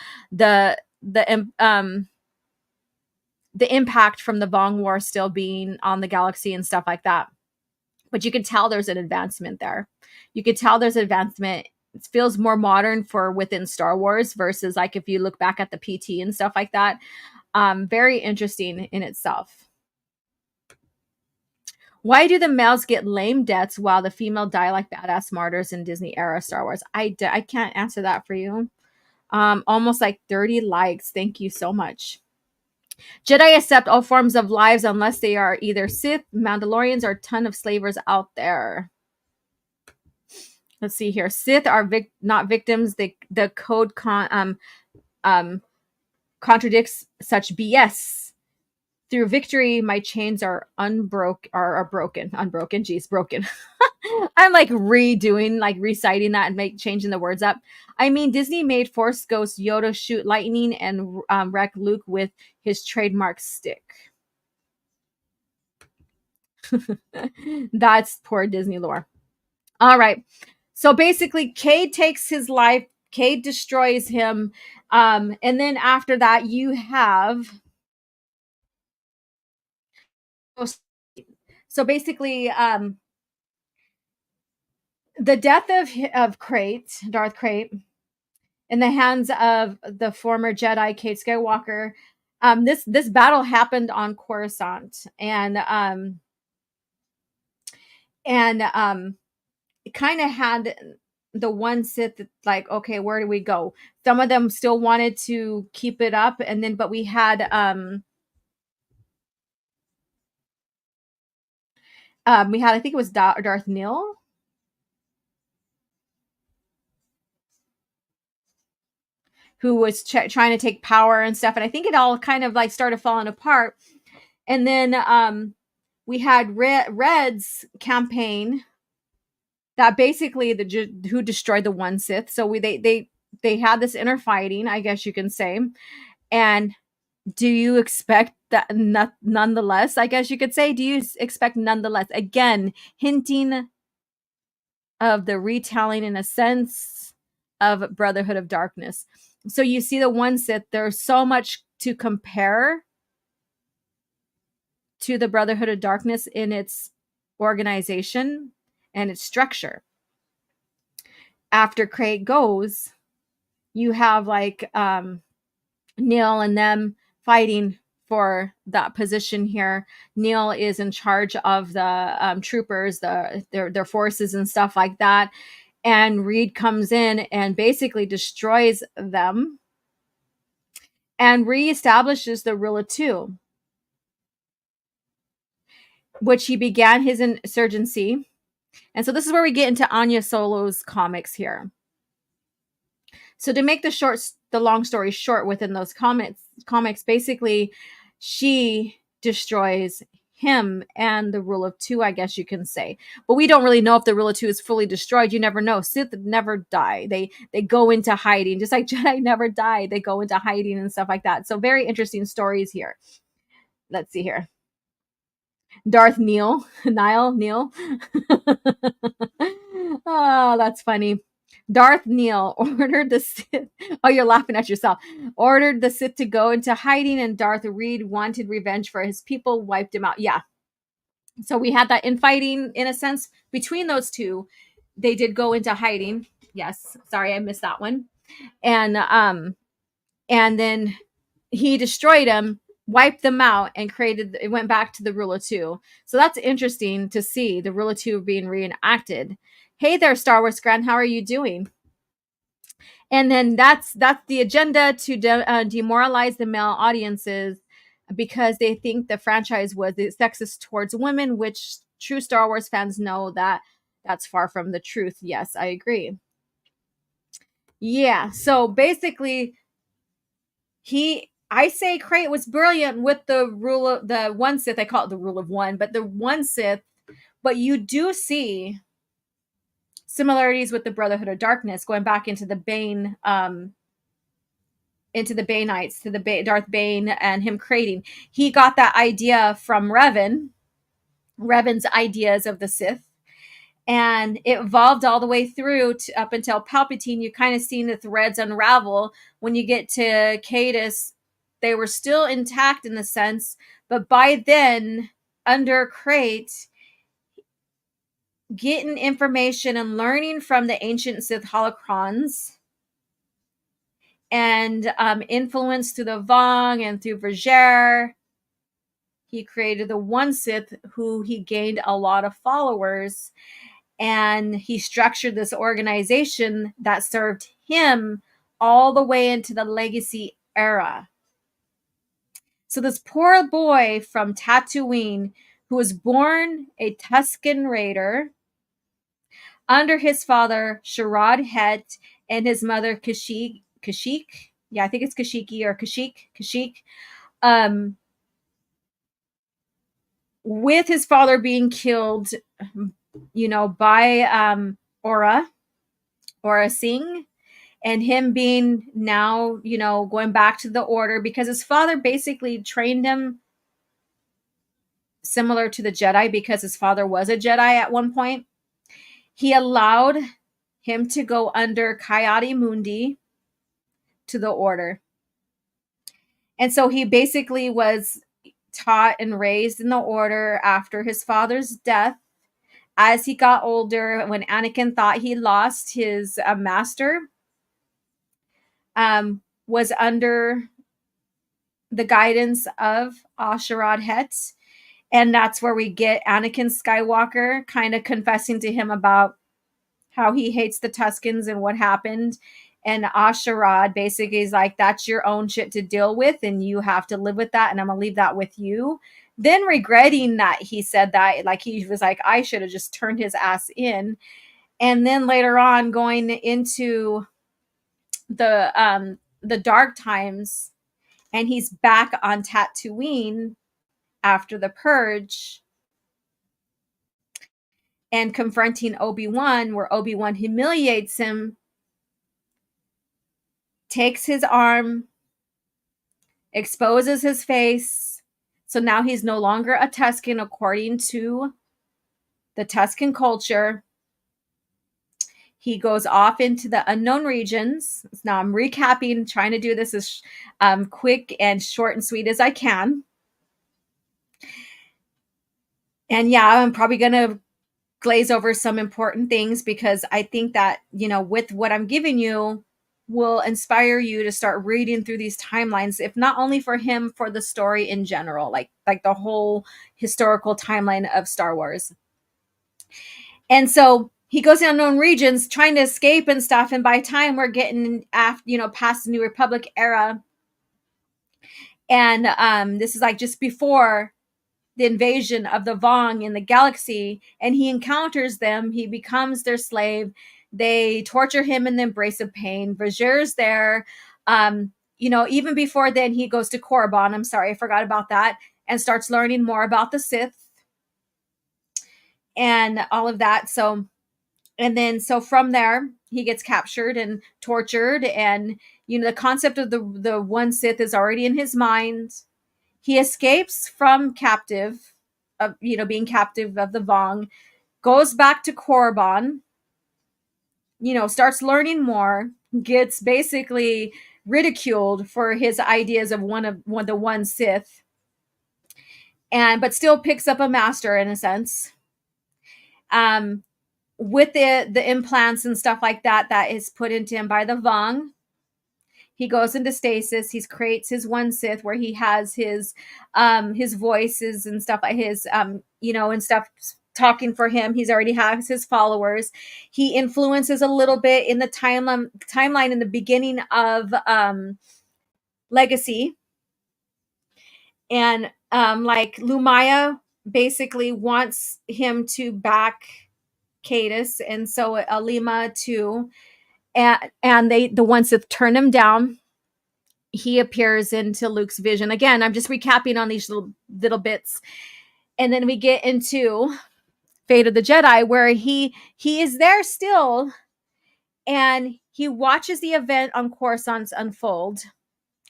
impact from the Vong War still being on the galaxy and stuff like that. But you can tell there's an advancement there. You can tell there's advancement. It feels more modern for within Star Wars versus like if you look back at the PT and stuff like that. Very interesting in itself. Why do the males get lame deaths while the female die like badass martyrs in Disney era Star Wars? I can't answer that for you. Almost like 30 likes. Thank you so much. Jedi accept all forms of lives unless they are either Sith, Mandalorians, or a ton of slavers out there. Let's see here. Sith are not victims. The code contradicts such BS. Through victory, my chains are broken. Unbroken. Geez, broken. I'm like reciting that and changing the words up. I mean, Disney made Force Ghost Yoda shoot lightning and wreck Luke with his trademark stick. That's poor Disney lore. All right. So basically, Cade takes his life. Cade destroys him, and then after that, you have. So basically, the death of Krayt, Darth Krayt, in the hands of the former Jedi Cade Skywalker. This battle happened on Coruscant, and it kind of had the one Sith like, okay, where do we go? Some of them still wanted to keep it up, and then but we had I think it was Darth Nil who was trying to take power and stuff, and I think it all kind of like started falling apart. And then we had Red's campaign that basically who destroyed the One Sith. So they had this inner fighting, I guess you can say. And do you expect that nonetheless? I guess you could say, do you expect nonetheless? Again, hinting of the retelling in a sense of Brotherhood of Darkness. So you see the One Sith. There's so much to compare to the Brotherhood of Darkness in its organization and its structure. After Krayt goes, you have like Neil and them fighting for that position here. Neil is in charge of the troopers, their forces and stuff like that. And Reed comes in and basically destroys them and reestablishes the rule of two, which he began his insurgency. And so this is where we get into Anya Solo's comics here. So to make the long story short, within those comics, basically, she destroys him and the rule of two, I guess you can say. But we don't really know if the rule of two is fully destroyed. You never know. Sith never die. They go into hiding, just like Jedi never die. They go into hiding and stuff like that. So very interesting stories here. Let's see here. Darth Neil. Oh, that's funny. Darth Neil ordered the Sith. Oh, you're laughing at yourself. Ordered the Sith to go into hiding, and Darth Reed wanted revenge for his people, wiped him out. Yeah. So we had that infighting in a sense between those two. They did go into hiding. Yes. Sorry, I missed that one. And then he destroyed him, wiped them out, and it went back to the rule of two. So that's interesting to see the rule of two being reenacted. Hey there, Star Wars Grand, how are you doing? And then that's the agenda to demoralize the male audiences because they think the franchise was sexist towards women, which true Star Wars fans know that that's far from the truth. Yes, I agree. Yeah, so basically, I say Krayt was brilliant with the rule of the One Sith. I call it the rule of one, but the One Sith. But you do see similarities with the Brotherhood of Darkness, going back into the Bane, into the Baneites, to the Darth Bane and him creating. He got that idea from Revan's ideas of the Sith, and it evolved all the way through up until Palpatine. You kind of seen the threads unravel. When you get to Cadus, they were still intact in a sense, but by then, under Krayt, getting information and learning from the ancient Sith holocrons and influence through the Vong and through Vergere, he created the One Sith, who he gained a lot of followers, and he structured this organization that served him all the way into the Legacy era. So this poor boy from Tatooine, who was born a Tusken Raider, under his father, Sharad Het, and his mother, Kashyyyk. Yeah, I think it's Kashyyyk or Kashyyyk. With his father being killed, by Aura Singh, and him being now, going back to the order because his father basically trained him similar to the Jedi because his father was a Jedi at one point. He allowed him to go under Coyote Mundi to the order. And so he basically was taught and raised in the order after his father's death. As he got older, when Anakin thought he lost his master, was under the guidance of Asherad Het. And that's where we get Anakin Skywalker kind of confessing to him about how he hates the Tuscans and what happened. And Asherad basically is like, that's your own shit to deal with, and you have to live with that, and I'm going to leave that with you. Then regretting that he said that, like he was like, I should have just turned his ass in. And then later on, going into the dark times, and he's back on Tatooine after the purge and confronting Obi-Wan, where Obi-Wan humiliates him, takes his arm, exposes his face. So now he's no longer a Tusken according to the Tusken culture. He goes off into the unknown regions. Now I'm recapping, trying to do this as quick and short and sweet as I can. And yeah, I'm probably going to glaze over some important things because I think that, you know, with what I'm giving you will inspire you to start reading through these timelines, if not only for him, for the story in general, like the whole historical timeline of Star Wars. And so he goes to unknown regions trying to escape and stuff. And by the time we're getting past the New Republic era, and this is like just before the invasion of the Vong in the galaxy, and he encounters them. He becomes their slave. They torture him in the embrace of pain. Vajer's there. Even before then, he goes to Korriban. I'm sorry, I forgot about that. And starts learning more about the Sith and all of that. So from there, he gets captured and tortured. And, the concept of the One Sith is already in his mind. He escapes from being captive of the Vong, goes back to Korriban, starts learning more, gets basically ridiculed for his ideas of the One Sith, but still picks up a master in a sense. With the implants and stuff like that is put into him by the Vong. He goes into stasis. He creates his One Sith, where he has his voices and stuff like his and stuff talking for him. He's already has his followers. He influences a little bit in the timeline in the beginning of Legacy, and like Lumaya basically wants him to back Cadus, and so Alima too. And the ones that turn him down, he appears into Luke's vision. Again, I'm just recapping on these little bits. And then we get into Fate of the Jedi, where he is there still, and he watches the event on Coruscant unfold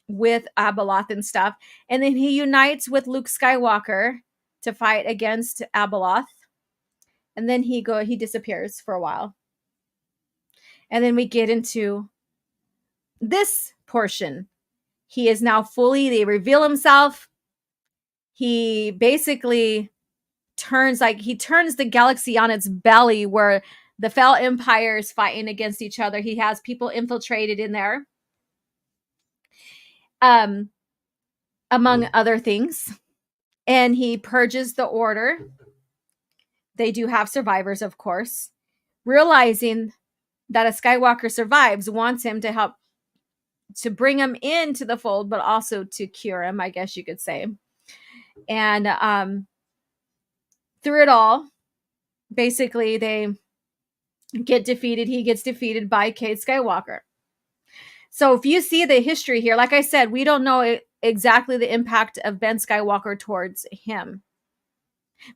with Abeloth and stuff. And then he unites with Luke Skywalker to fight against Abeloth. And then he disappears for a while. And then we get into this portion. He is now they reveal himself. He basically turns the galaxy on its belly, where the Fel Empire is fighting against each other. He has people infiltrated in there, among other things. And he purges the order. They do have survivors, of course. Realizing that a Skywalker survives, wants him to help to bring him into the fold, but also to cure him, I guess you could say. And through it all, basically they get defeated. He gets defeated by Cade Skywalker. So if you see the history here, like I said, we don't know exactly the impact of Ben Skywalker towards him.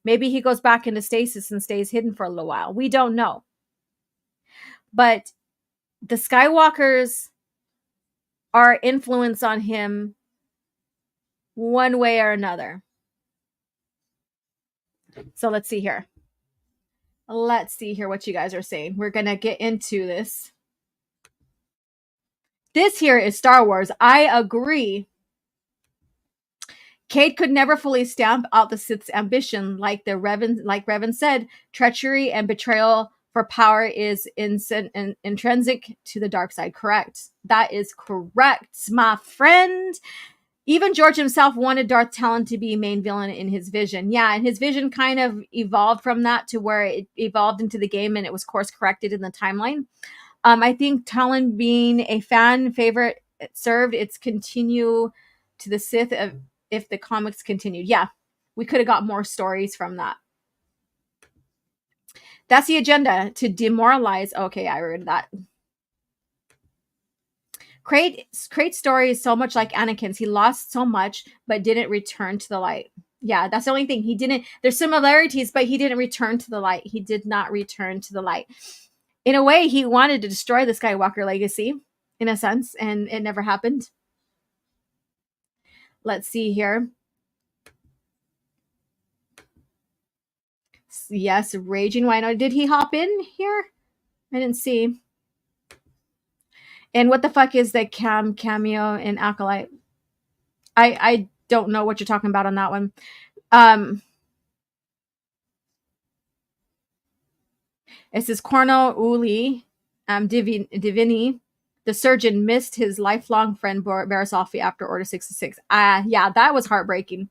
Maybe he goes back into stasis and stays hidden for a little while. We don't know. But the Skywalkers are influence on him one way or another. So let's see here. Let's see here what you guys are saying. We're going to get into this. This here is Star Wars. I agree. Kate could never fully stamp out the Sith's ambition, like Revan said. Treachery and betrayal for power is intrinsic to the dark side. Correct. That is correct, my friend. Even George himself wanted Darth Talon to be main villain in his vision. Yeah, and his vision kind of evolved from that to where it evolved into the game, and it was course corrected in the timeline. I think Talon being a fan favorite served its continue to the Sith if the comics continued. Yeah, we could have got more stories from that. That's the agenda, to demoralize. Okay, I read that. Krayt's story is so much like Anakin's. He lost so much, but didn't return to the light. Yeah, that's the only thing. He didn't. There's similarities, but he didn't return to the light. He did not return to the light. In a way, he wanted to destroy the Skywalker legacy, in a sense, and it never happened. Let's see here. Yes, Raging Wino. Did he hop in here? I didn't see. And what the fuck is the cameo in Acolyte? I don't know what you're talking about on that one. It says Cornel Uli Divini, the surgeon, missed his lifelong friend Barasofi after Order 66. Yeah, that was heartbreaking.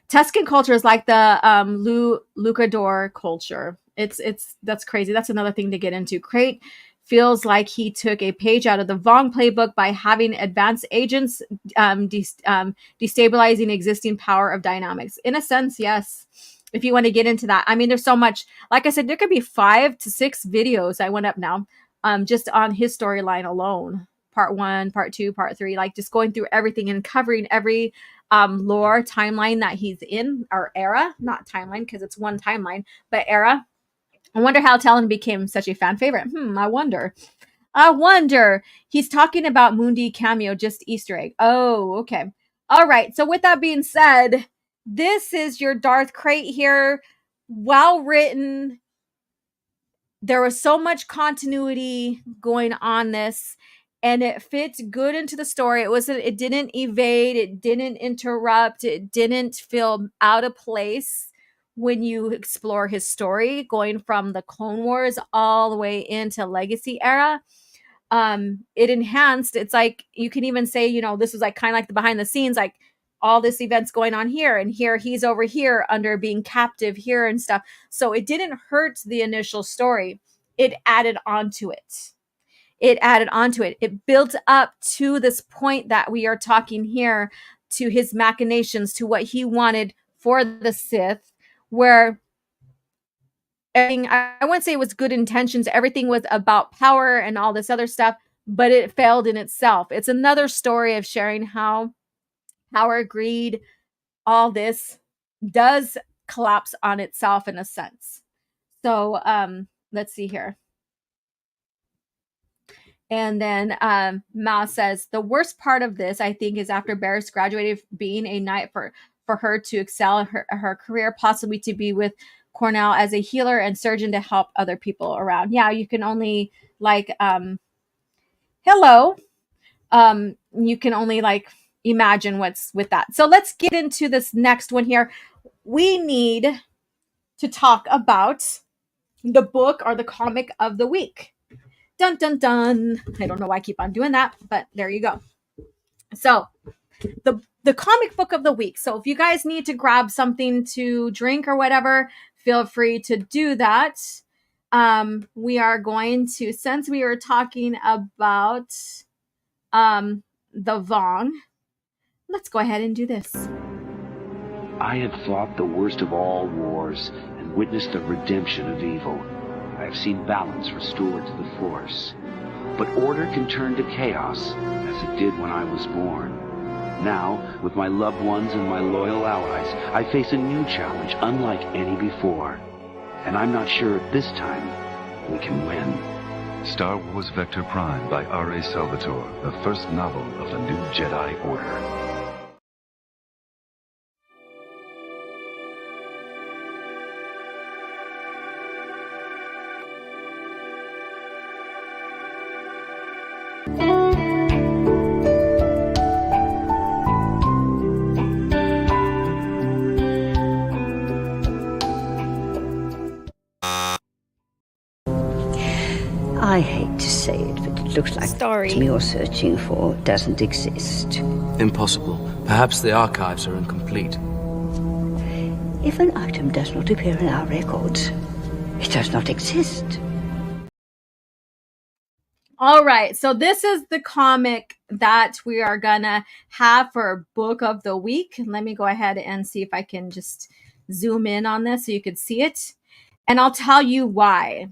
Tuscan culture is like the Lucador culture. That's crazy. That's another thing to get into. Krayt feels like he took a page out of the Vong playbook by having advanced agents destabilizing existing power of dynamics. In a sense, yes. If you want to get into that, I mean, there's so much. Like I said, there could be 5 to 6 videos. I went up now, just on his storyline alone. Part 1, part 2, part 3, like just going through everything and covering every lore timeline that he's in, or era, not timeline because it's one timeline, but era. I wonder how Talon became such a fan favorite. I wonder. He's talking about Mundi cameo, just Easter egg. Oh, okay. All right. So with that being said, this is your Darth Krayt here. Well written. There was so much continuity going on this, and it fits good into the story. It didn't evade, it didn't interrupt, it didn't feel out of place when you explore his story, going from the Clone Wars all the way into Legacy era. It enhanced. It's like you can even say, this was like kind of like the behind the scenes, like all this events going on here, and here he's over here under being captive here and stuff. So it didn't hurt the initial story. It added onto it. It built up to this point that we are talking here, to his machinations, to what he wanted for the Sith, where everything, I wouldn't say it was good intentions. Everything was about power and all this other stuff, but it failed in itself. It's another story of sharing how power, greed, all this does collapse on itself in a sense. So let's see here. And then Ma says, the worst part of this, I think, is after Barriss graduated, being a knight for her to excel in her career, possibly to be with Cornell as a healer and surgeon to help other people around. Yeah, you can only you can only imagine what's with that. So let's get into this next one here. We need to talk about the book or the comic of the week. Dun, dun, dun. I don't know why I keep on doing that, but there you go. So the comic book of the week. So if you guys need to grab something to drink or whatever, feel free to do that. We are going to, since we are talking about the Vong, let's go ahead and do this. I had fought the worst of all wars and witnessed the redemption of evil. I have seen balance restored to the Force. But order can turn to chaos, as it did when I was born. Now, with my loved ones and my loyal allies, I face a new challenge unlike any before. And I'm not sure at this time we can win. Star Wars Vector Prime by R.A. Salvatore, the first novel of the new Jedi Order. looks like Story. the item you're searching for doesn't exist. Impossible. Perhaps the archives are incomplete. If an item does not appear in our records, it does not exist. All right, so this is the comic that we are gonna have for book of the week. Let me go ahead and see if I can just zoom in on this so you could see it, and I'll tell you why.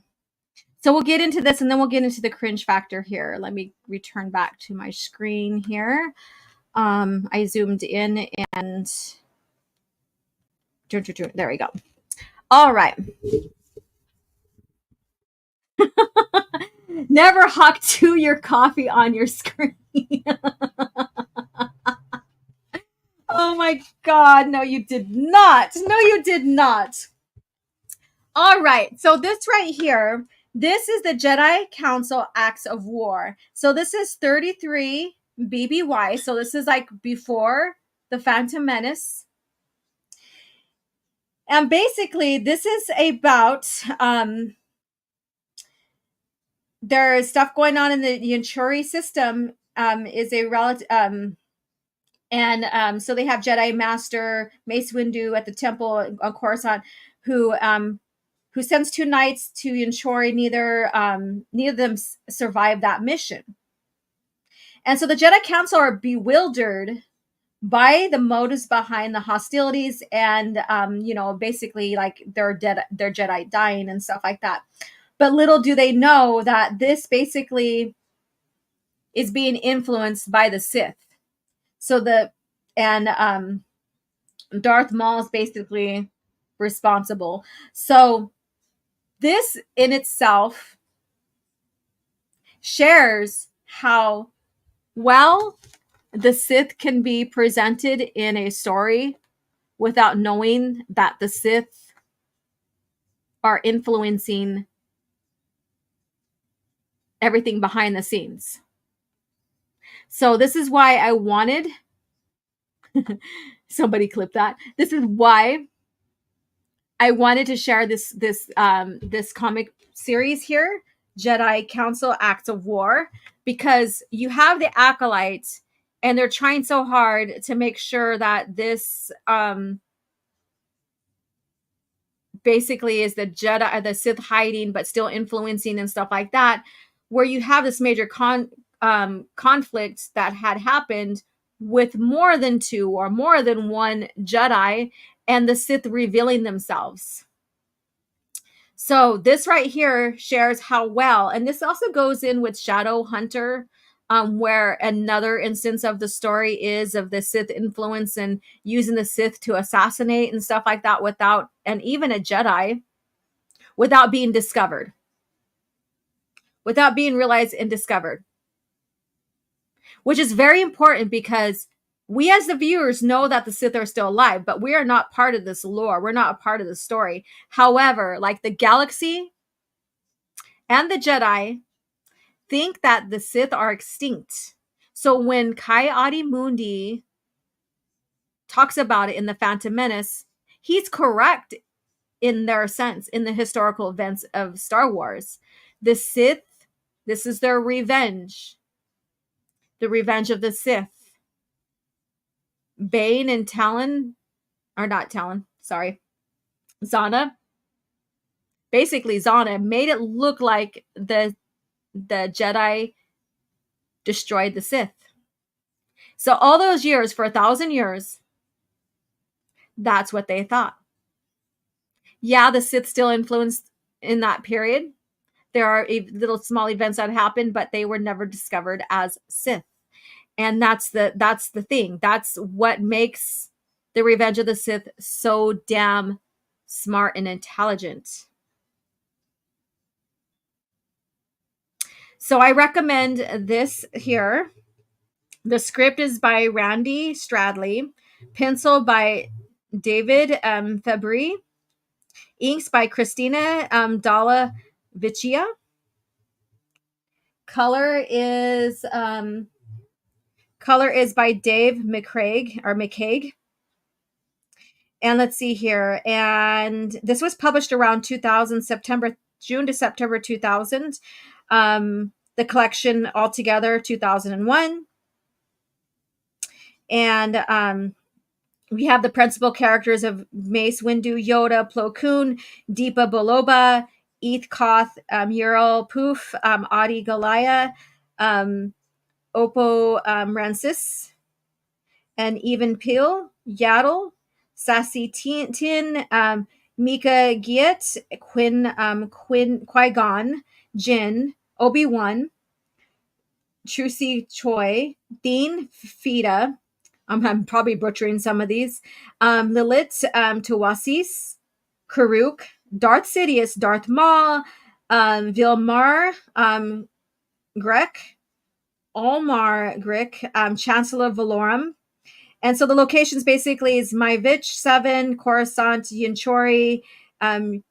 So we'll get into this, and then we'll get into the cringe factor here. Let me return back to my screen here. I zoomed in, and there we go. All right. Never hawk to your coffee on your screen. Oh my God. No, you did not. No, you did not. All right. So this right here, this is the Jedi Council Acts of War. So this is 33 BBY. So this is like before the Phantom Menace. And basically, this is about there's stuff going on in the Yanchuri system. Is a relative, and so they have Jedi Master Mace Windu at the temple on Coruscant, who sends 2 knights to Yanchuri. Neither of them survive that mission, and so the Jedi Council are bewildered by the motives behind the hostilities, and basically like their Jedi dying and stuff like that. But little do they know that this basically is being influenced by the Sith. So Darth Maul is basically responsible. So this in itself shares how well the Sith can be presented in a story without knowing that the Sith are influencing everything behind the scenes. So this is why I wanted somebody clip that. This is why I wanted to share this comic series here, Jedi Council Acts of War, because you have the acolytes and they're trying so hard to make sure that this basically is the Jedi, the Sith hiding but still influencing and stuff like that, where you have this major conflict that had happened with more than 2 or more than 1 Jedi and the Sith revealing themselves. So this right here shares how well, and this also goes in with Shadow Hunter, where another instance of the story is of the Sith influence and using the Sith to assassinate and stuff like that without, and even a Jedi, without being discovered, without being realized and discovered, which is very important because we as the viewers know that the Sith are still alive, but we are not part of this lore. We're not a part of the story. However, like the galaxy and the Jedi think that the Sith are extinct. So when Kai-Adi-Mundi talks about it in the Phantom Menace, he's correct in their sense, in the historical events of Star Wars. The Sith, this is their revenge. The revenge of the Sith. Bane and Talon, or not Talon, sorry, Zana. Basically, Zana made it look like the Jedi destroyed the Sith. So all those years, for 1,000 years, that's what they thought. Yeah, the Sith still influenced in that period. There are little small events that happened, but they were never discovered as Sith. And that's the thing. That's what makes the Revenge of the Sith so damn smart and intelligent. So I recommend this here. The script is by Randy Stradley, pencil by David Fabry, inks by Christina Dalla Vecchia. Color is by Dave McCaig. And let's see here. And this was published around 2000, June to September 2000. the collection altogether, 2001. And we have the principal characters of Mace Windu, Yoda, Plo Koon, Deepa Boloba, Eth Koth, Ural Poof, Adi Galaya, Oppo Rancis, and Even Peel, Yaddle, Sassy Tin, Mika Giet, Qui-Gon, Jin, Obi-Wan, Trucy Choi, Dean Fida, I'm probably butchering some of these, Lilith Tuwasis, Karuk, Darth Sidious, Darth Maul, Vilmar Grek, Olmar Grek, Chancellor Valorum. And so the locations basically is Myvich, 7, Coruscant, Yinchori, Yadith,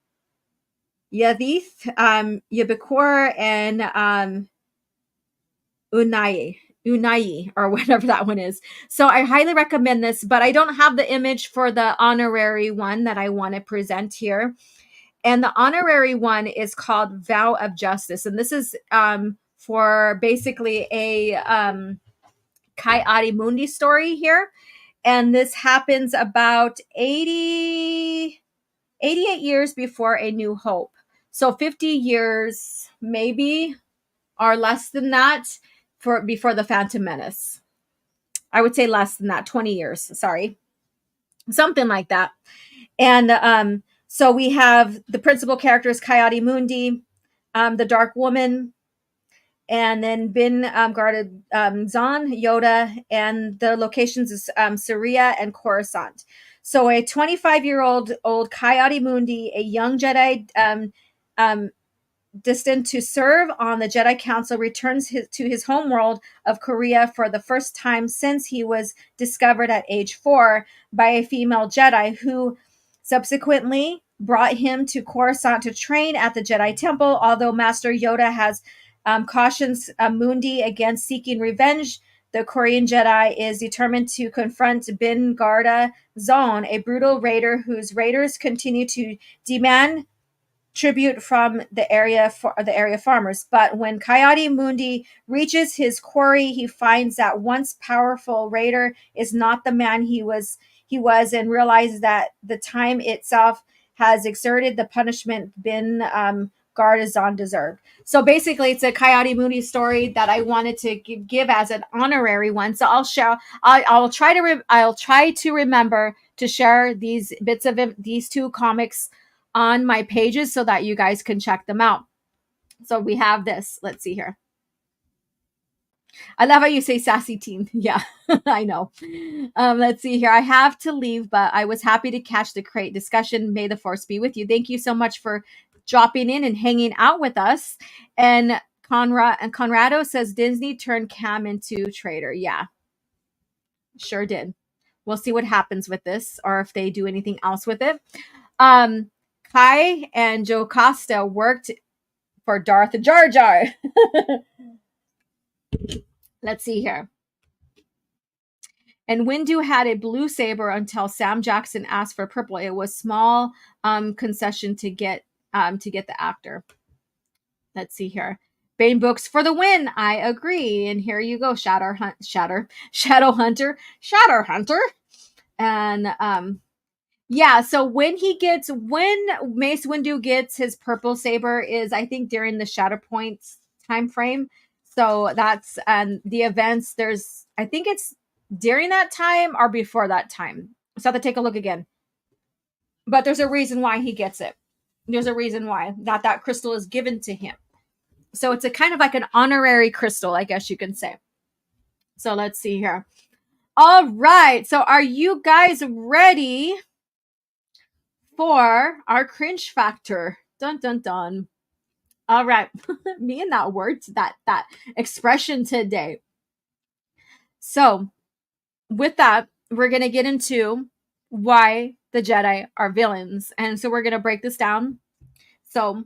Yabikor, and Unai, or whatever that one is. So I highly recommend this, but I don't have the image for the honorary one that I want to present here. And the honorary one is called Vow of Justice. And this is for basically a Kai Mundi story here. And this happens about 88 years before A New Hope. So 50 years, maybe, or less than that, before the Phantom Menace. I would say less than that, 20 years, sorry. Something like that. And so we have the principal characters, Kai Mundi, the Dark Woman, and then Bin guarded Zahn, Yoda, and the locations is Syria and Coruscant. So a 25-year-old Kai Mundi, a young Jedi destined to serve on the Jedi Council, returns to his homeworld of Korea for the first time since he was discovered at age 4 by a female Jedi who subsequently brought him to Coruscant to train at the Jedi Temple. Although Master Yoda has cautions Mundi against seeking revenge, the Korean Jedi is determined to confront Bin Garda Zone, a brutal raider whose raiders continue to demand tribute from the area farmers. But when Kai Mundi reaches his quarry, he finds that once powerful raider is not the man he was, and realizes that the time itself has exerted the punishment Bin Gardazan deserved. So basically, it's a Kai Mundi story that I wanted to give as an honorary one. So I'll share. I'll try to remember to share these bits of these two comics on my pages so that you guys can check them out. So we have this. Let's see here. I love how you say sassy teen. Yeah, I know. Let's see here. I have to leave, but I was happy to catch the Krayt discussion. May the force be with you. Thank you so much for dropping in and hanging out with us. And Conrado says Disney turned Cam into traitor. Yeah, sure did. We'll see what happens with this, or if they do anything else with it. Kai and Joe Costa worked for Darth Jar Jar. Let's see here. And Windu had a blue saber until Sam Jackson asked for purple. It was small concession to get the actor. Let's see here. Bane Books for the win. I agree. And here you go, Shadow Hunter. And yeah, so when Mace Windu gets his purple saber is, I think, during the Shatterpoint time frame. So that's the events. I think it's during that time or before that time. So I have to take a look again. But there's a reason why he gets it. There's a reason why that crystal is given to him. So it's a kind of like an honorary crystal, I guess you can say. So let's see here. All right. So are you guys ready for our cringe factor? Dun, dun, dun. All right. Me and that word, that expression today. So with that, we're going to get into why the Jedi are villains. And so we're going to break this down. So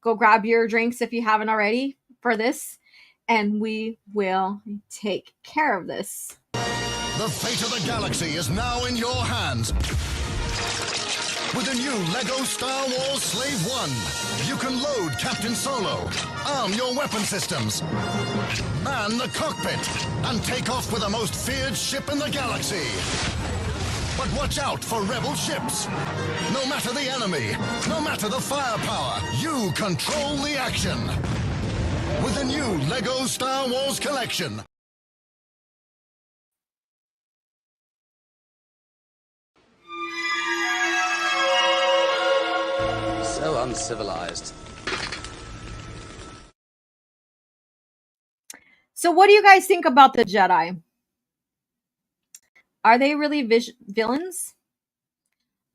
go grab your drinks if you haven't already for this, and we will take care of this. The fate of the galaxy is now in your hands. With the new LEGO Star Wars Slave One, you can load Captain Solo, arm your weapon systems, man the cockpit, and take off with the most feared ship in the galaxy. But watch out for rebel ships. No matter the enemy, no matter the firepower, you control the action. With the new LEGO Star Wars collection. So uncivilized. So what do you guys think about the Jedi? Are they really villains?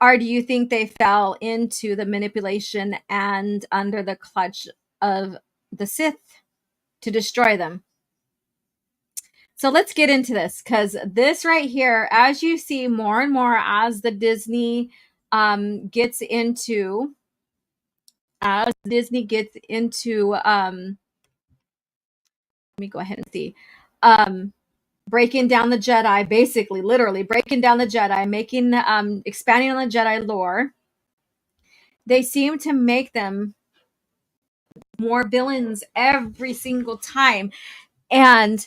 Or do you think they fell into the manipulation and under the clutch of the Sith to destroy them? So let's get into this, because this right here, as you see more and more as the Disney gets into, let me go ahead and see, breaking down the Jedi, basically, literally breaking down the Jedi, making, expanding on the Jedi lore, they seem to make them more villains every single time. And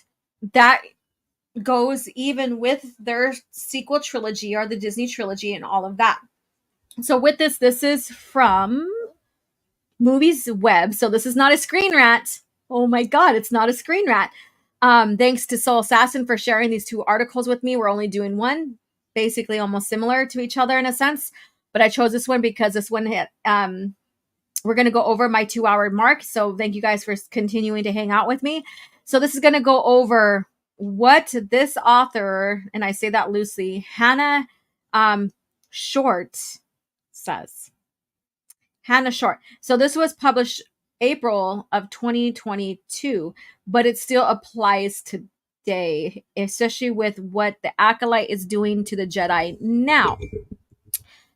that goes even with their sequel trilogy or the Disney trilogy and all of that. So with this is from Movies Web. So this is not a screen rat. Oh my God, it's not a screen rat. Thanks to Soul Assassin for sharing these two articles with me. We're only doing one, basically almost similar to each other in a sense. But I chose this one because this one hit, we're going to go over my 2-hour mark. So thank you guys for continuing to hang out with me. So this is going to go over what this author, and I say that loosely, Hannah Short says. Hannah Short. So this was published April of 2022, but it still applies today, especially with what the Acolyte is doing to the Jedi now.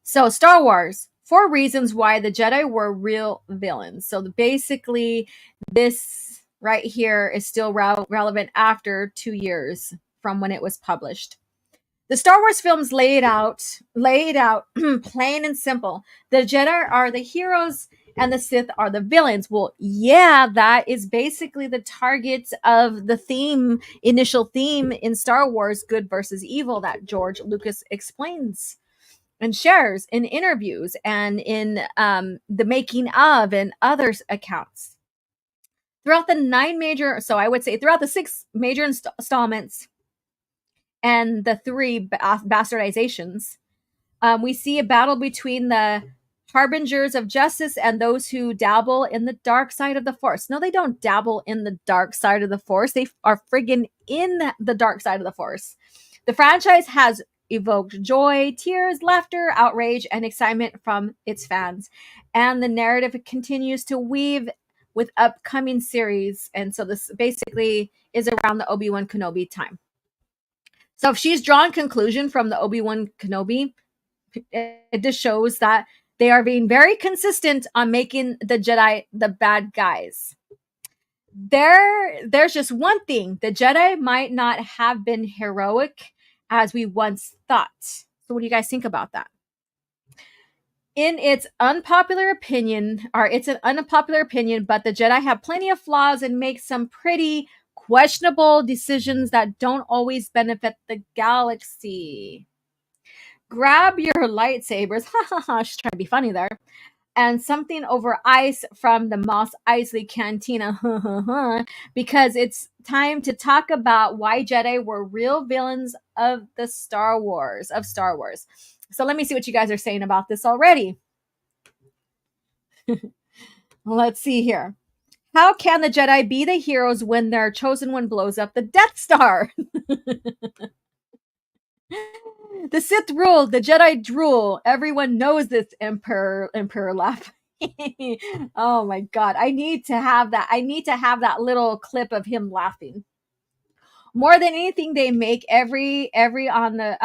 So Star Wars, 4 reasons why the Jedi were real villains. So basically, this right here is still relevant after 2 years from when it was published. The Star Wars films laid out plain and simple. The Jedi are the heroes and the Sith are the villains. Well, yeah, that is basically the target of the initial theme in Star Wars, good versus evil, that George Lucas explains and shares in interviews and in the making of and other accounts. Throughout throughout the 6 major installments and the 3 bastardizations, we see a battle between the harbingers of justice and those who dabble in the dark side of the Force. No, they don't dabble in the dark side of the Force. They are friggin' in the dark side of the Force. The franchise has evoked joy, tears, laughter, outrage, and excitement from its fans. And the narrative continues to weave with upcoming series. And so this basically is around the Obi-Wan Kenobi time. So if she's drawn conclusion from the Obi-Wan Kenobi, it just shows that they are being very consistent on making the Jedi the bad guys. There's just one thing. The Jedi might not have been heroic as we once thought. So what do you guys think about that? It's an unpopular opinion, but the Jedi have plenty of flaws and make some pretty questionable decisions that don't always benefit the galaxy. Grab your lightsabers, she's trying to be funny there, and something over ice from the Mos Eisley Cantina, because it's time to talk about why Jedi were real villains of Star Wars. So let me see what you guys are saying about this already. Let's see here. How can the Jedi be the heroes when their chosen one blows up the Death Star? The Sith rule, the Jedi drool. Everyone knows this, Emperor laugh. Oh my God. I need to have that little clip of him laughing. More than anything, they make every on the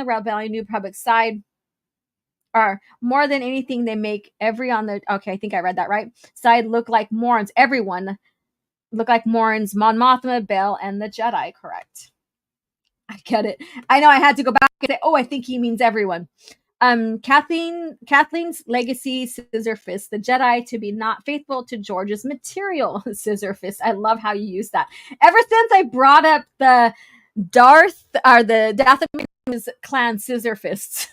Rebellion New Republic side. Or more than anything, they make every on the, okay, I think I read that right, side look like Morons. Everyone look like Morons, Mon Mothma, Bail, and the Jedi, correct. I get it. I know I had to go back and say, oh, I think he means everyone. Kathleen's legacy, scissor fist, the Jedi to be not faithful to George's material, scissor fist. I love how you use that. Ever since I brought up the the Dathomir clan scissor fists.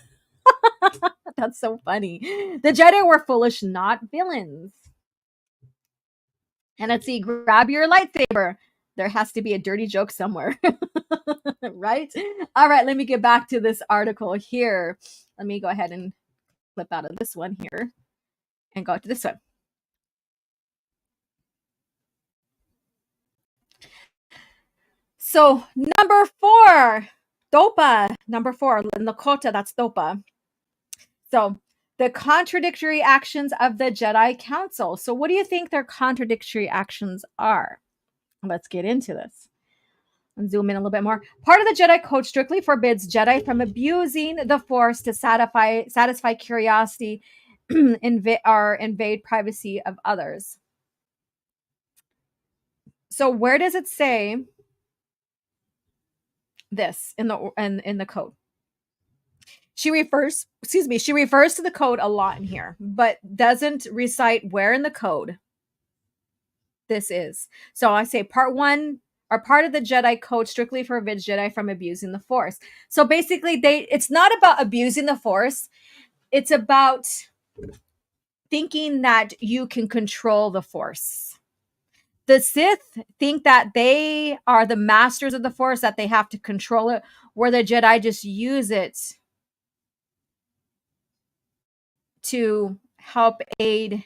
That's so funny. The Jedi were foolish, not villains. And let's see, grab your lightsaber. There has to be a dirty joke somewhere. Right? All right, let me get back to this article here. Let me go ahead and flip out of this one here and go to this one. So, number 4, Dopa. Number 4, Lakota, that's Dopa. So, the contradictory actions of the Jedi Council. So, what do you think their contradictory actions are? Let's get into this. And zoom in a little bit more. Part of the Jedi Code strictly forbids Jedi from abusing the Force to satisfy curiosity or invade privacy of others. So where does it say this in the code? She refers to the code a lot in here, but doesn't recite where in the code this is. So I say part 1 are part of the Jedi Code strictly forbids Jedi from abusing the Force. So basically, it's not about abusing the Force. It's about thinking that you can control the Force. The Sith think that they are the masters of the Force, that they have to control it, where the Jedi just use it to help aid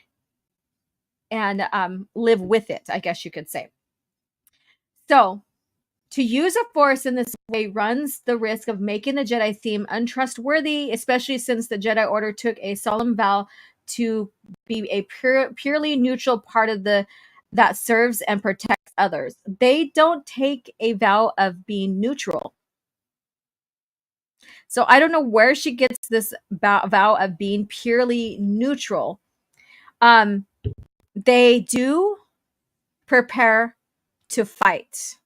and live with it, I guess you could say. So, to use a Force in this way runs the risk of making the Jedi seem untrustworthy, especially since the Jedi Order took a solemn vow to be a purely neutral part of that serves and protects others. They don't take a vow of being neutral. So I don't know where she gets this vow of being purely neutral. They do prepare to fight.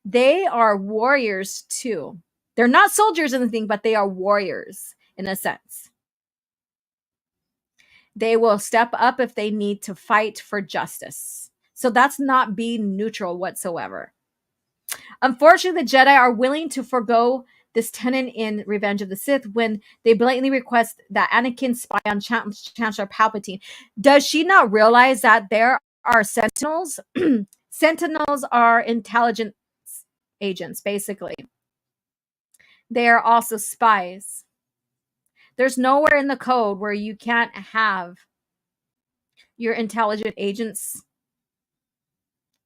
They are warriors too. They're not soldiers or anything, but they are warriors in a sense. They will step up if they need to fight for justice. So that's not being neutral whatsoever. Unfortunately, the Jedi are willing to forego this tenet in Revenge of the Sith when they blatantly request that Anakin spy on Chancellor Palpatine. Does she not realize that there are Sentinels? Sentinels are intelligent agents, basically. They are also spies. There's nowhere in the code where you can't have your intelligent agents,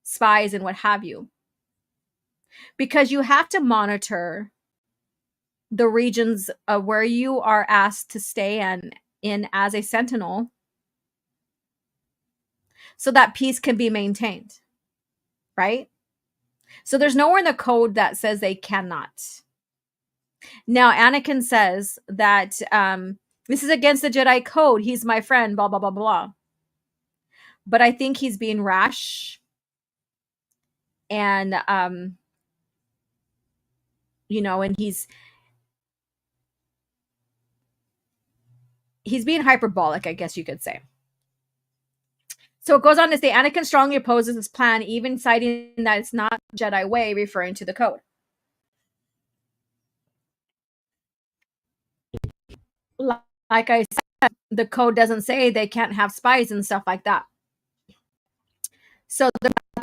spies, and what have you. Because you have to monitor the regions where you are asked to stay in as a sentinel so that peace can be maintained, right? So there's nowhere in the code that says they cannot. Now, Anakin says that this is against the Jedi Code. He's my friend, blah, blah, blah, blah. But I think he's being rash. And, and he's being hyperbolic, I guess you could say. So it goes on to say, Anakin strongly opposes this plan, even citing that it's not Jedi way, referring to the code. Like I said, the code doesn't say they can't have spies and stuff like that. So,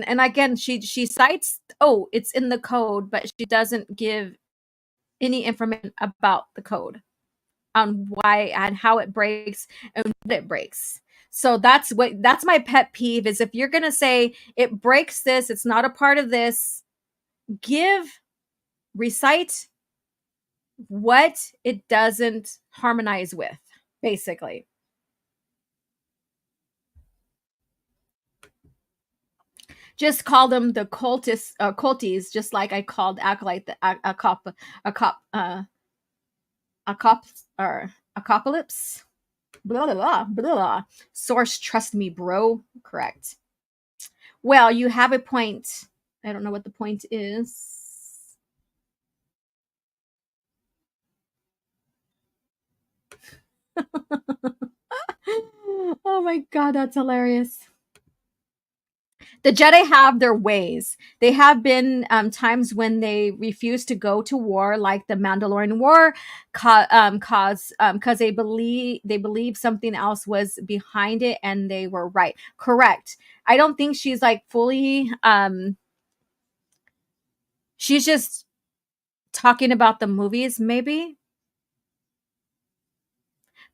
and again, she cites, it's in the code, but she doesn't give any information about the code on why and how it breaks and what it breaks. So that's my pet peeve is if you're going to say it breaks this, it's not a part of this, recite what it doesn't harmonize with, basically. Just call them the culties, just like I called Acolyte the Acopolypse. Blah, blah, blah, blah. Source, trust me, bro. Correct. Well, you have a point. I don't know what the point is. Oh my God, that's hilarious. The Jedi have their ways. They have been times when they refuse to go to war, like the Mandalorian War, because they believe something else was behind it, and they were right. Correct. I don't think she's like fully. She's just talking about the movies, maybe.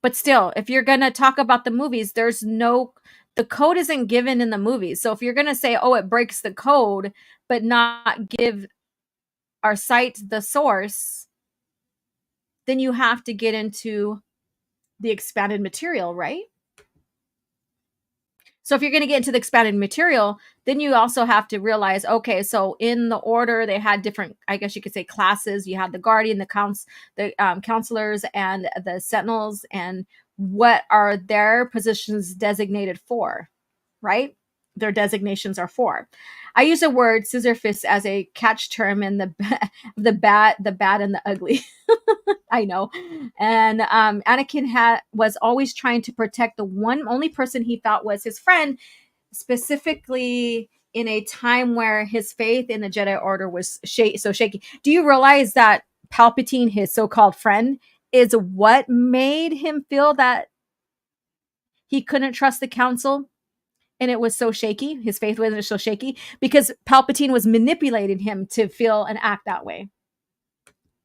But still, if you're gonna talk about the movies, the code isn't given in the movies. So if you're gonna say, oh, it breaks the code, but not give or cite the source, then you have to get into the expanded material, right? So if you're going to get into the expanded material, then you also have to realize, okay, so in the order they had different, I guess you could say, classes. You had the guardian, the counselors, and the sentinels, and what are their positions designated for, right? Their designations are for. I use the word scissor fist as a catch term in the bad and the ugly. I know. And Anakin was always trying to protect the one only person he thought was his friend, specifically in a time where his faith in the Jedi Order was so shaky. Do you realize that Palpatine, his so-called friend, is what made him feel that he couldn't trust the Council? And it was so shaky. His faith was so shaky because Palpatine was manipulating him to feel and act that way.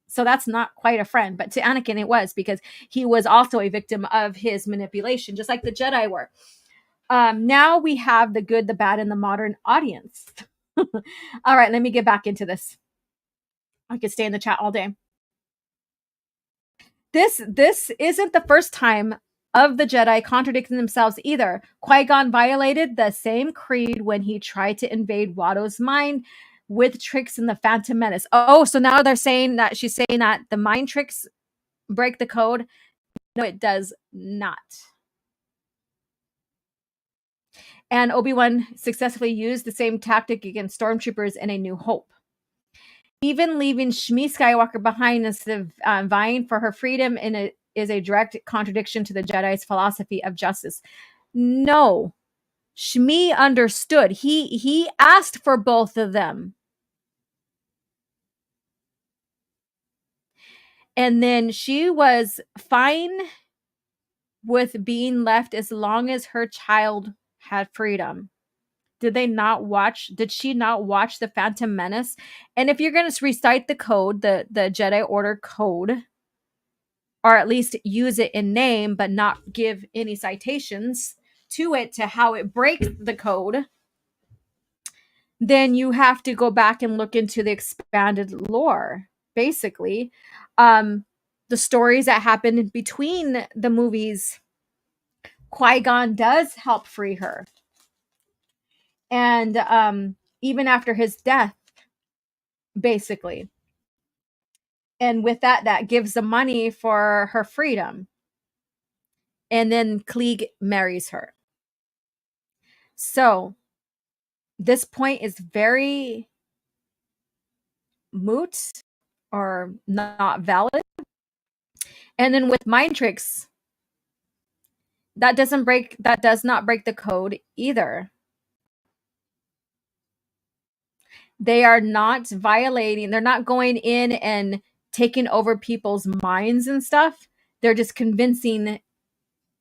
So that's not quite a friend, but to Anakin it was, because he was also a victim of his manipulation, just like the Jedi were. Now we have the good, the bad, and the modern audience. All right, let me get back into this. I could stay in the chat all day. This isn't the first time of the Jedi contradicting themselves either. Qui-Gon violated the same creed when he tried to invade Watto's mind with tricks in the Phantom Menace. Oh, so now she's saying that the mind tricks break the code. No, it does not. And Obi-Wan successfully used the same tactic against stormtroopers in A New Hope. Even leaving Shmi Skywalker behind instead of vying for her freedom is a direct contradiction to the Jedi's philosophy of justice. No, Shmi understood. He asked for both of them. And then she was fine with being left as long as her child had freedom. Did she not watch the Phantom Menace? And if you're going to recite the code, the Jedi Order code, or at least use it in name, but not give any citations to it to how it breaks the code, then you have to go back and look into the expanded lore, basically. The stories that happen in between the movies, Qui-Gon does help free her. And even after his death, basically. And with that gives the money for her freedom. And then Klieg marries her. So this point is very moot or not valid. And then with mind tricks, that does not break the code either. They are not violating, they're not going in and taking over people's minds and stuff. They're just convincing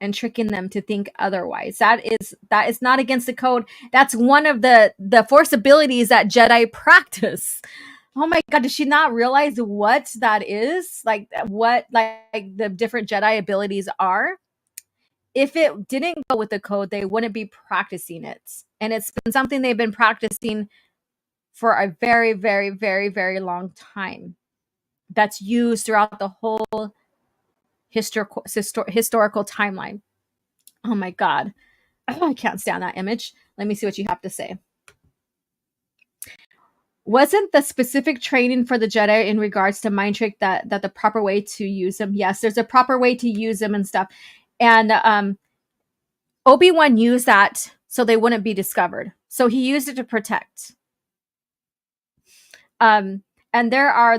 and tricking them to think otherwise. That is not against the code. That's one of the force abilities that Jedi practice. Oh my God, does she not realize what that is? Like what the different Jedi abilities are? If it didn't go with the code, they wouldn't be practicing it. And it's been something they've been practicing for a very, very, very, very long time. That's used throughout the whole historical timeline. Oh my God. Oh, I can't stand that image. Let me see what you have to say. Wasn't the specific training for the Jedi in regards to mind trick that the proper way to use them? Yes, there's a proper way to use them and stuff. And Obi-Wan used that so they wouldn't be discovered. So he used it to protect. And And there are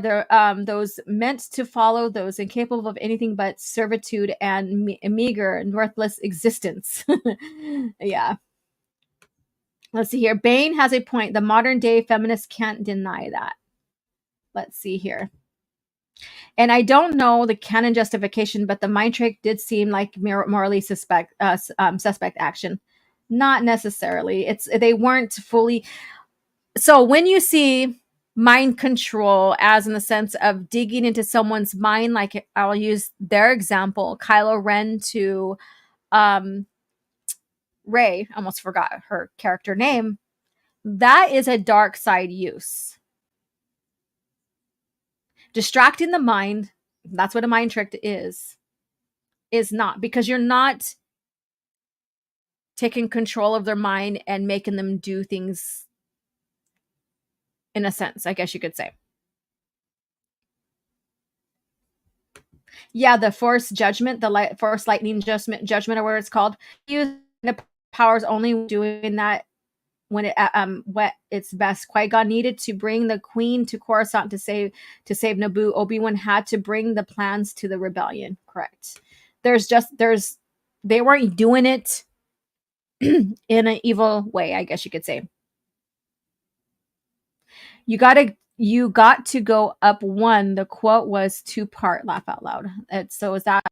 those meant to follow, those incapable of anything but servitude and meager and worthless existence. Yeah. Let's see here. Bane has a point. The modern day feminists can't deny that. Let's see here. And I don't know the canon justification, but the mind trick did seem like morally suspect action. Not necessarily. They weren't fully. So when you see mind control as in the sense of digging into someone's mind, like I'll use their example, Kylo Ren to Rey, almost forgot her character name. That is a dark side use. Distracting the mind, that's what a mind trick is not, because you're not taking control of their mind and making them do things, in a sense, I guess you could say. Yeah, the Force Judgment, the Force Lightning Judgment, or whatever it's called. Use the powers only doing that when it's best. Qui-Gon needed to bring the Queen to Coruscant to save Naboo. Obi-Wan had to bring the plans to the rebellion. Correct. They weren't doing it in an evil way, I guess you could say. You got to go up one. The quote was two-part. Laugh out loud. So is that?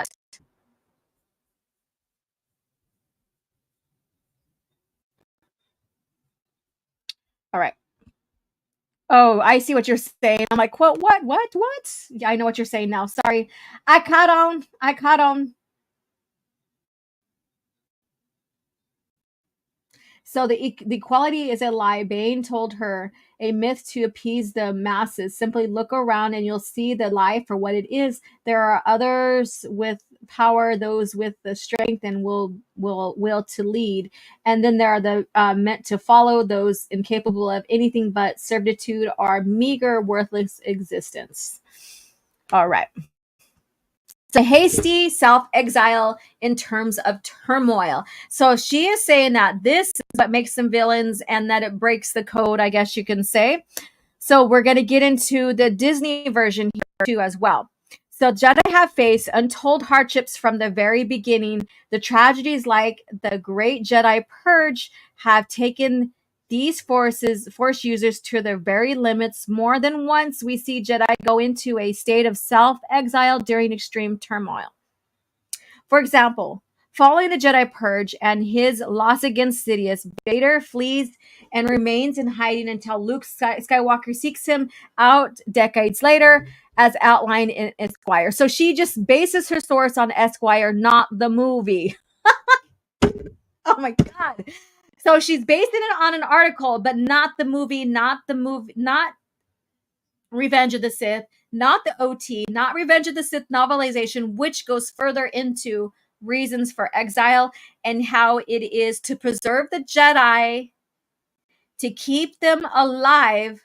All right. Oh, I see what you're saying. I'm like, quote, what? Yeah, I know what you're saying now. Sorry. I caught on. So the equality is a lie. Bane told her, a myth to appease the masses. Simply look around and you'll see the lie for what it is. There are others with power, those with the strength and will to lead, and then there are the meant to follow, those incapable of anything but servitude or meager, worthless existence. All right. It's a hasty self-exile in terms of turmoil. So she is saying that this is what makes them villains and that it breaks the code, I guess you can say. So we're going to get into the Disney version here too as well. So Jedi have faced untold hardships from the very beginning. The tragedies like the Great Jedi Purge have taken these force users to their very limits. More than once, we see Jedi go into a state of self-exile during extreme turmoil. For example, following the Jedi Purge and his loss against Sidious, Vader flees and remains in hiding until Luke Skywalker seeks him out decades later, as outlined in Esquire. So she just bases her source on Esquire, not the movie. Oh my God. So she's basing it on an article, but not the movie, not Revenge of the Sith, not the OT, not Revenge of the Sith novelization, which goes further into reasons for exile and how it is to preserve the Jedi, to keep them alive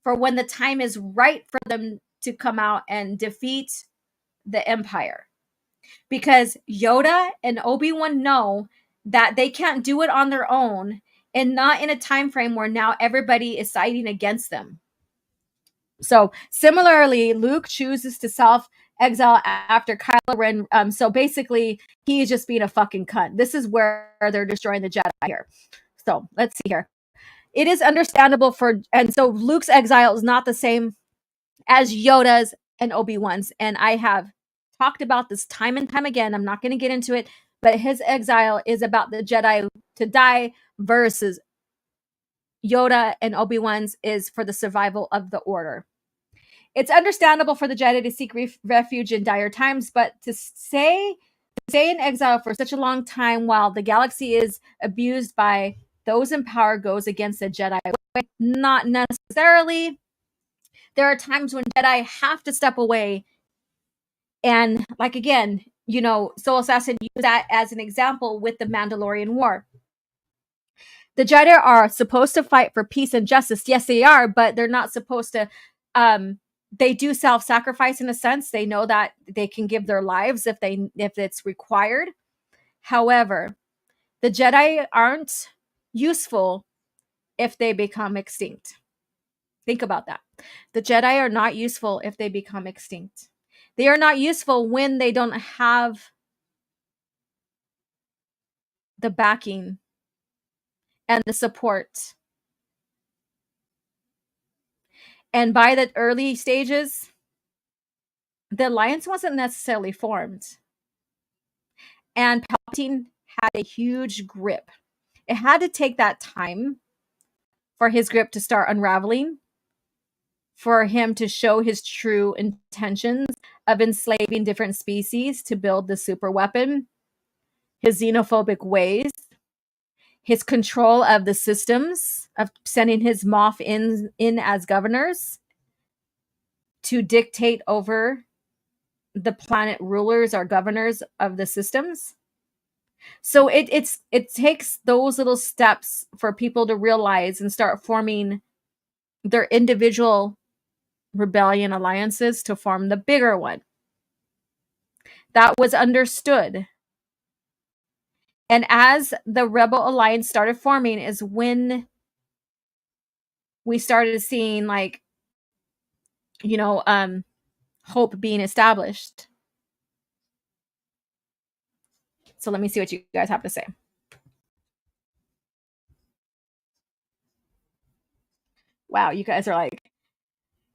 for when the time is right for them to come out and defeat the Empire. Because Yoda and Obi-Wan know that they can't do it on their own, and not in a time frame where now everybody is siding against them. So similarly, Luke chooses to self-exile after Kylo Ren. So basically, he's just being a fucking cunt. This is where they're destroying the Jedi here. So let's see here. It is understandable and so Luke's exile is not the same as Yoda's and Obi-Wan's. And I have talked about this time and time again. I'm not going to get into it, but his exile is about the Jedi to die versus Yoda and Obi-Wan's is for the survival of the Order. It's understandable for the Jedi to seek refuge in dire times, but to stay in exile for such a long time while the galaxy is abused by those in power goes against the Jedi way. Not necessarily. There are times when Jedi have to step away. And like, again, Soul Assassin used that as an example with the Mandalorian War. The Jedi are supposed to fight for peace and justice. Yes, they are, but they're not supposed to. They do self-sacrifice in a sense. They know that they can give their lives if it's required. However, the Jedi aren't useful if they become extinct. Think about that. The Jedi are not useful if they become extinct. They are not useful when they don't have the backing and the support. And by the early stages, the alliance wasn't necessarily formed. And Palpatine had a huge grip. It had to take that time for his grip to start unraveling, for him to show his true intentions of enslaving different species to build the super weapon, his xenophobic ways, his control of the systems, of sending his Moff in as governors to dictate over the planet rulers or governors of the systems. So it takes those little steps for people to realize and start forming their individual rebellion alliances to form the bigger one. That was understood. And as the Rebel Alliance started forming is when we started seeing, like, hope being established. So let me see what you guys have to say. Wow, you guys are like,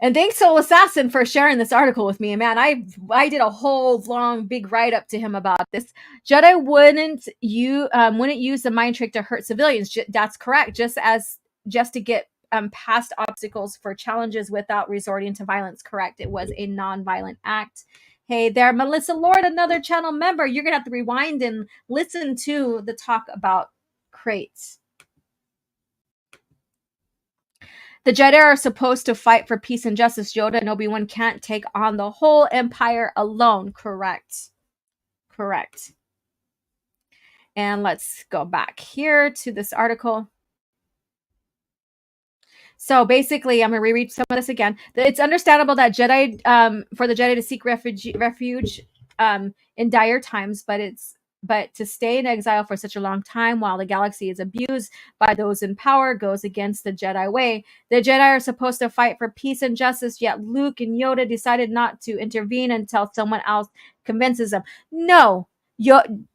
and thanks Soul Assassin for sharing this article with me. Man, I did a whole long big write up to him about this. Jedi wouldn't use the mind trick to hurt civilians. That's correct. Just to get past obstacles for challenges without resorting to violence. Correct. It was a non-violent act. Hey there, Melissa Lord, another channel member. You're gonna have to rewind and listen to the talk about Krayt. The Jedi are supposed to fight for peace and justice. Yoda and Obi-Wan can't take on the whole empire alone. Correct. And let's go back here to this article. So basically, I'm going to reread some of this again. It's understandable that for the Jedi to seek refuge in dire times, but to stay in exile for such a long time while the galaxy is abused by those in power goes against the Jedi way. The Jedi are supposed to fight for peace and justice, yet Luke and Yoda decided not to intervene until someone else convinces them. No,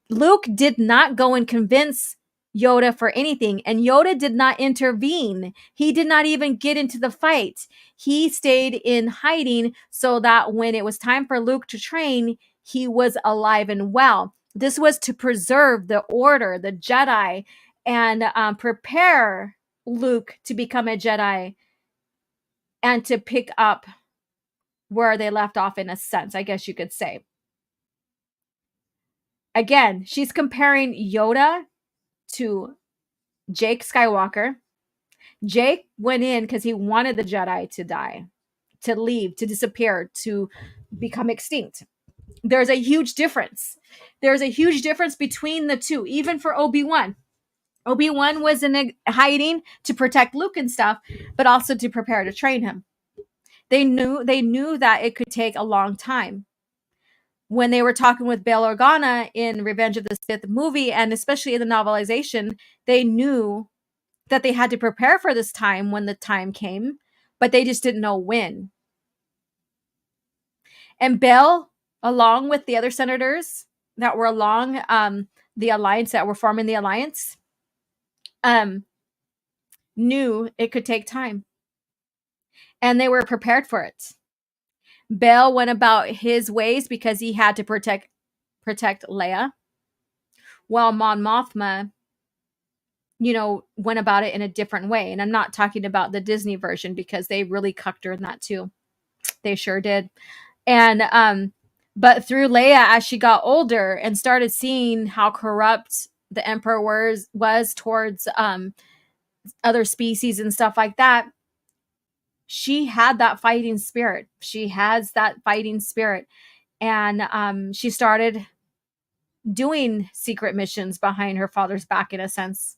Luke did not go and convince Yoda for anything, and Yoda did not intervene. He did not even get into the fight. He stayed in hiding so that when it was time for Luke to train, he was alive and well. This was to preserve the order, the Jedi, and prepare Luke to become a Jedi and to pick up where they left off, in a sense, I guess you could say. Again, she's comparing Yoda to Jake Skywalker. Jake went in because he wanted the Jedi to die, to leave, to disappear, to become extinct. There's a huge difference. There's a huge difference between the two, even for Obi-Wan. Obi-Wan was in hiding to protect Luke and stuff, but also to prepare to train him. They knew that it could take a long time. When they were talking with Bail Organa in Revenge of the Sith movie, and especially in the novelization, they knew that they had to prepare for this time when the time came, but they just didn't know when. And Bail, along with the other senators that were along the alliance, that were forming the alliance, knew it could take time. And they were prepared for it. Bail went about his ways because he had to protect Leia, while Mon Mothma, went about it in a different way. And I'm not talking about the Disney version because they really cucked her in that too. They sure did. And but through Leia, as she got older and started seeing how corrupt the Emperor was towards other species and stuff like that, she had that fighting spirit. She has that fighting spirit. And she started doing secret missions behind her father's back, in a sense.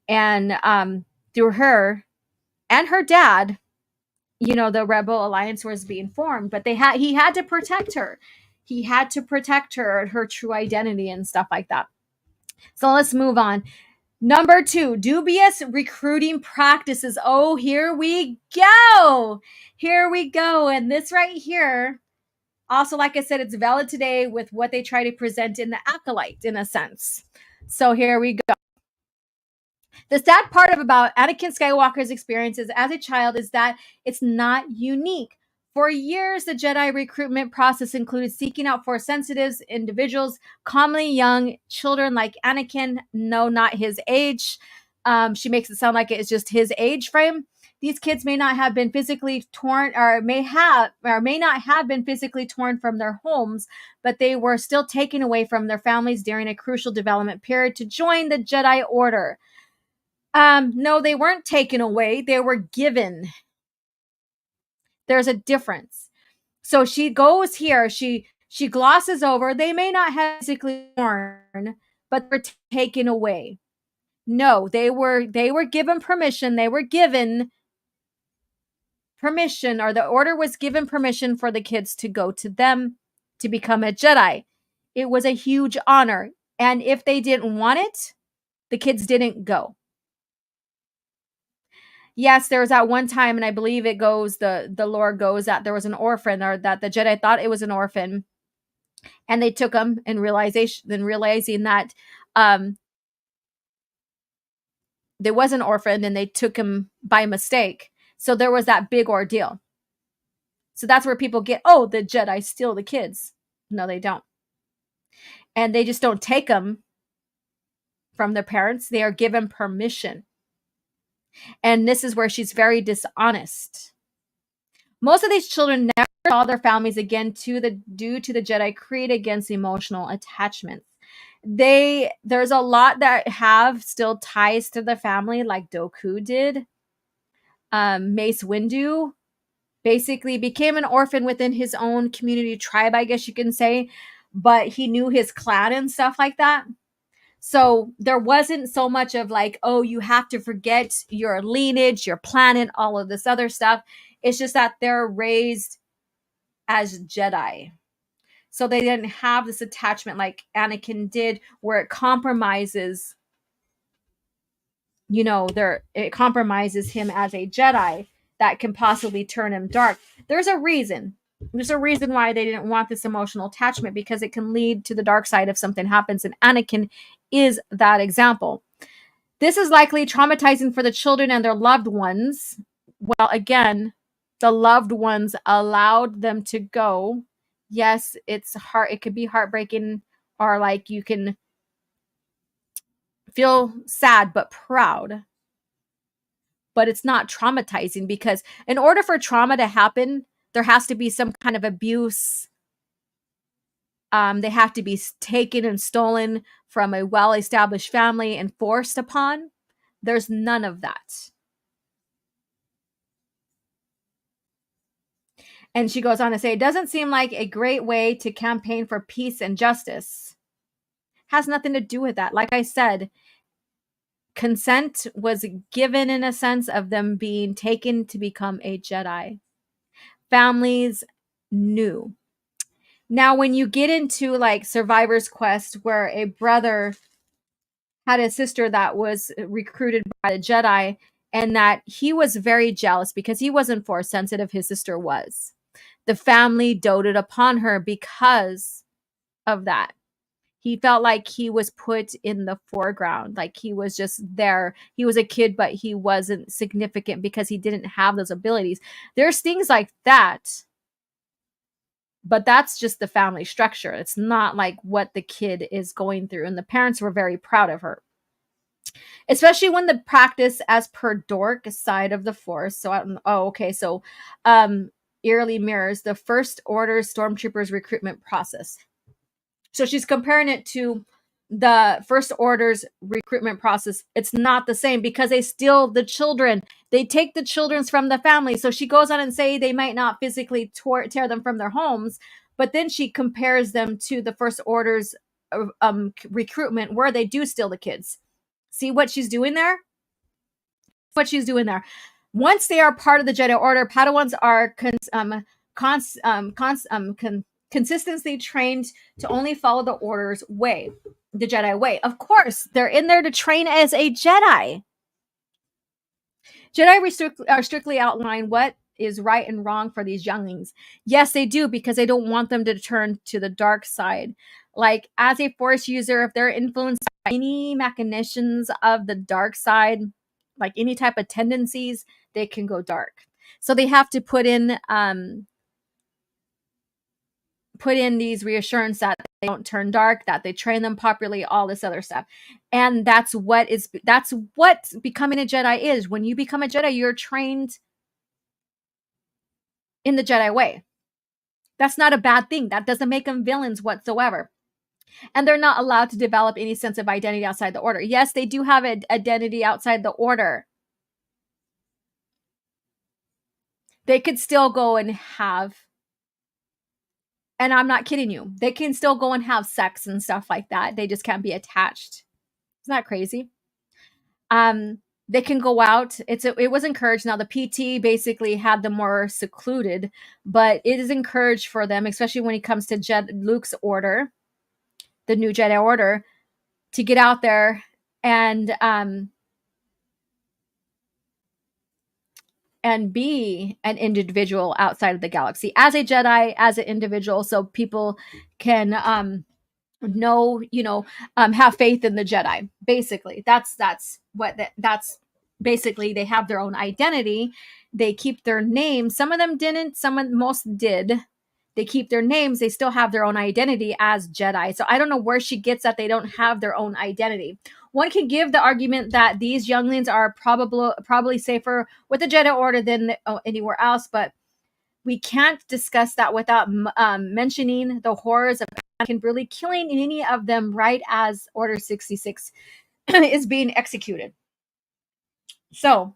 And through her and her dad, the Rebel Alliance was being formed, but he had to protect her. He had to protect her true identity and stuff like that. So let's move on. Number 2, dubious recruiting practices. Oh, here we go. Here we go. And this right here, also, like I said, it's valid today with what they try to present in the Acolyte, in a sense. So here we go. The sad part about Anakin Skywalker's experiences as a child is that it's not unique. For years, the Jedi recruitment process included seeking out Force sensitive individuals, commonly young children like Anakin. No, not his age. She makes it sound like it's just his age frame. These kids may not have been physically torn, or may not have been physically torn from their homes, but they were still taken away from their families during a crucial development period to join the Jedi Order. No, they weren't taken away. They were given. There's a difference. So she goes here. She glosses over. They may not have physically born, but they're taken away. No, they were given permission. They were given permission, or the order was given permission for the kids to go to them to become a Jedi. It was a huge honor. And if they didn't want it, the kids didn't go. Yes, there was that one time, and I believe it goes, the lore goes that there was an orphan, or that the Jedi thought it was an orphan, and they took him, and realizing that there was an orphan, and they took him by mistake. So there was that big ordeal. So that's where people get, oh, the Jedi steal the kids. No, they don't. And they just don't take them from their parents. They are given permission. And this is where she's very dishonest. Most of these children never saw their families again due to the Jedi creed against emotional attachments. There's a lot that have still ties to the family, like Dooku did. Mace Windu basically became an orphan within his own community tribe, I guess you can say, but he knew his clan and stuff like that. So there wasn't so much of like, oh, you have to forget your lineage, your planet, all of this other stuff. It's just that they're raised as Jedi. So they didn't have this attachment like Anakin did, where it compromises, it compromises him as a Jedi that can possibly turn him dark. There's a reason. There's a reason why they didn't want this emotional attachment, because it can lead to the dark side if something happens, and Anakin is that example. This is likely traumatizing for the children and their loved ones. Well, again, the loved ones allowed them to go. Yes, it's hard. It could be heartbreaking, or like you can feel sad but proud. But it's not traumatizing, because in order for trauma to happen, there has to be some kind of abuse. They have to be taken and stolen from a well-established family and forced upon. There's none of that. And she goes on to say, it doesn't seem like a great way to campaign for peace and justice. Has nothing to do with that. Like I said, consent was given in a sense of them being taken to become a Jedi. Families knew. Now, when you get into like Survivor's Quest, where a brother had a sister that was recruited by the Jedi, and that he was very jealous because he wasn't Force sensitive, his sister was. The family doted upon her because of that. He felt like he was put in the foreground, like he was just there. He was a kid, but he wasn't significant because he didn't have those abilities. There's things like that, but that's just the family structure. It's not like what the kid is going through. And the parents were very proud of her, especially when the practice as per dork side of the Force. So, eerily mirrors the First Order Stormtroopers recruitment process. So she's comparing it to the First Order's recruitment process. It's not the same, because they steal the children. They take the children from the family. So she goes on and say they might not physically tear them from their homes, but then she compares them to the First Order's recruitment, where they do steal the kids. See what she's doing there? Once they are part of the Jedi Order, Padawans are consistently trained to only follow the orders way, the Jedi way. Of course, they're in there to train as a Jedi. Jedi are strictly outline what is right and wrong for these younglings. Yes, they do, because they don't want them to turn to the dark side. Like, as a Force user, if they're influenced by any machinations of the dark side, like any type of tendencies, they can go dark. So they have to put in these reassurance that they don't turn dark, that they train them properly, all this other stuff. And that's what becoming a Jedi is. When you become a Jedi, you're trained in the Jedi way. That's not a bad thing. That doesn't make them villains whatsoever. And they're not allowed to develop any sense of identity outside the order. Yes, they do have an identity outside the order. They could still go and have, and I'm not kidding you, they can still go and have sex and stuff like that. They just can't be attached. Isn't that crazy? They can go out. It was encouraged. Now the PT basically had them more secluded, but it is encouraged for them, especially when it comes to Luke's order, the new Jedi Order, to get out there and be an individual outside of the galaxy as a Jedi, as an individual, so people can know, have faith in the Jedi. Basically, that's basically, they have their own identity. They keep their name. Some of them didn't. Most did. They keep their names. They still have their own identity as Jedi. So I don't know where she gets that they don't have their own identity. One can give the argument that these younglings are probably safer with the Jedi Order than anywhere else, but we can't discuss that without mentioning the horrors of Anakin really killing any of them right as Order 66 is being executed. So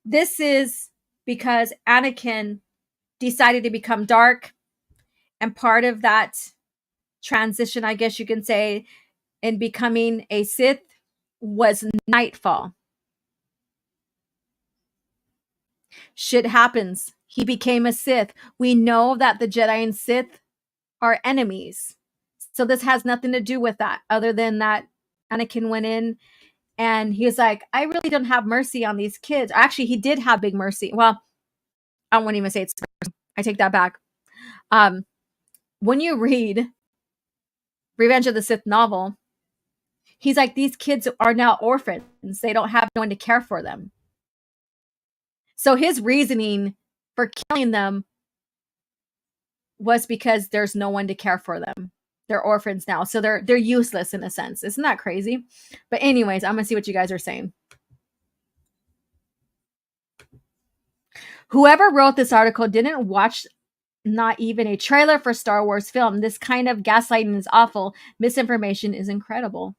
this is because Anakin decided to become dark, and part of that transition, I guess you can say, in becoming a Sith was nightfall. Shit happens. He became a Sith. We know that the Jedi and Sith are enemies. So this has nothing to do with that, other than that Anakin went in and he was like, I really don't have mercy on these kids. Actually, he did have big mercy. Well, I won't even say it's mercy. I take that back. When you read Revenge of the Sith novel, he's like, these kids are now orphans. They don't have no one to care for them. So his reasoning for killing them was because there's no one to care for them. They're orphans now. So they're useless in a sense. Isn't that crazy? But anyways, I'm going to see what you guys are saying. Whoever wrote this article didn't watch not even a trailer for Star Wars film. This kind of gaslighting is awful. Misinformation is incredible.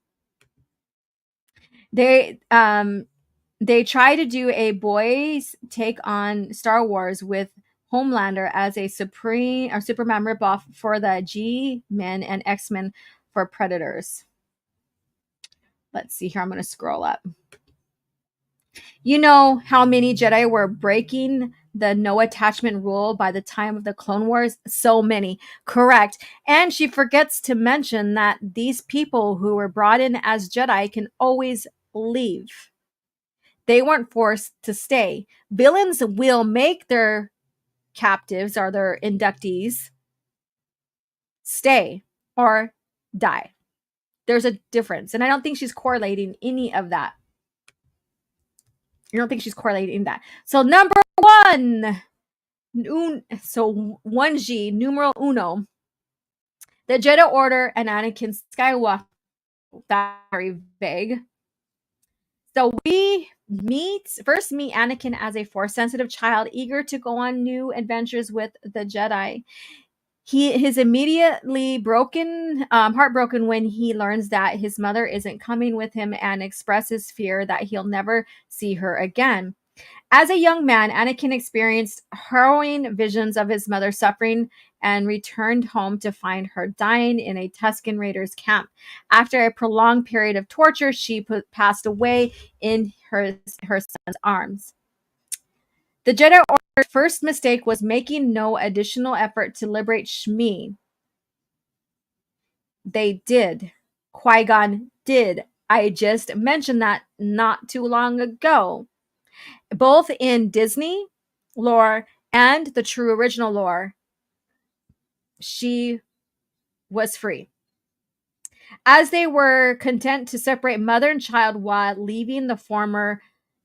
They try to do a boys take on Star Wars with Homelander as a Superman ripoff for the G-Men and X-Men for Predators. Let's see here. I'm going to scroll up. You know how many Jedi were breaking the no attachment rule by the time of the Clone Wars? So many. Correct. And she forgets to mention that these people who were brought in as Jedi can always leave. They weren't forced to stay. Villains will make their captives or their inductees stay or die. There's a difference. And I don't think she's correlating any of that. I don't think she's correlating that. So number one. So 1G, numeral uno. The Jedi Order and Anakin Skywalker. That's very vague. So we first meet Anakin as a Force-sensitive child, eager to go on new adventures with the Jedi. He is immediately heartbroken when he learns that his mother isn't coming with him and expresses fear that he'll never see her again. As a young man, Anakin experienced harrowing visions of his mother suffering and returned home to find her dying in a Tusken Raiders camp. After a prolonged period of torture, she passed away in her son's arms. The Jedi Order's first mistake was making no additional effort to liberate Shmi. They did. Qui-Gon did. I just mentioned that not too long ago. Both in Disney lore and the true original lore, she was free. As they were content to separate mother and child while leaving the former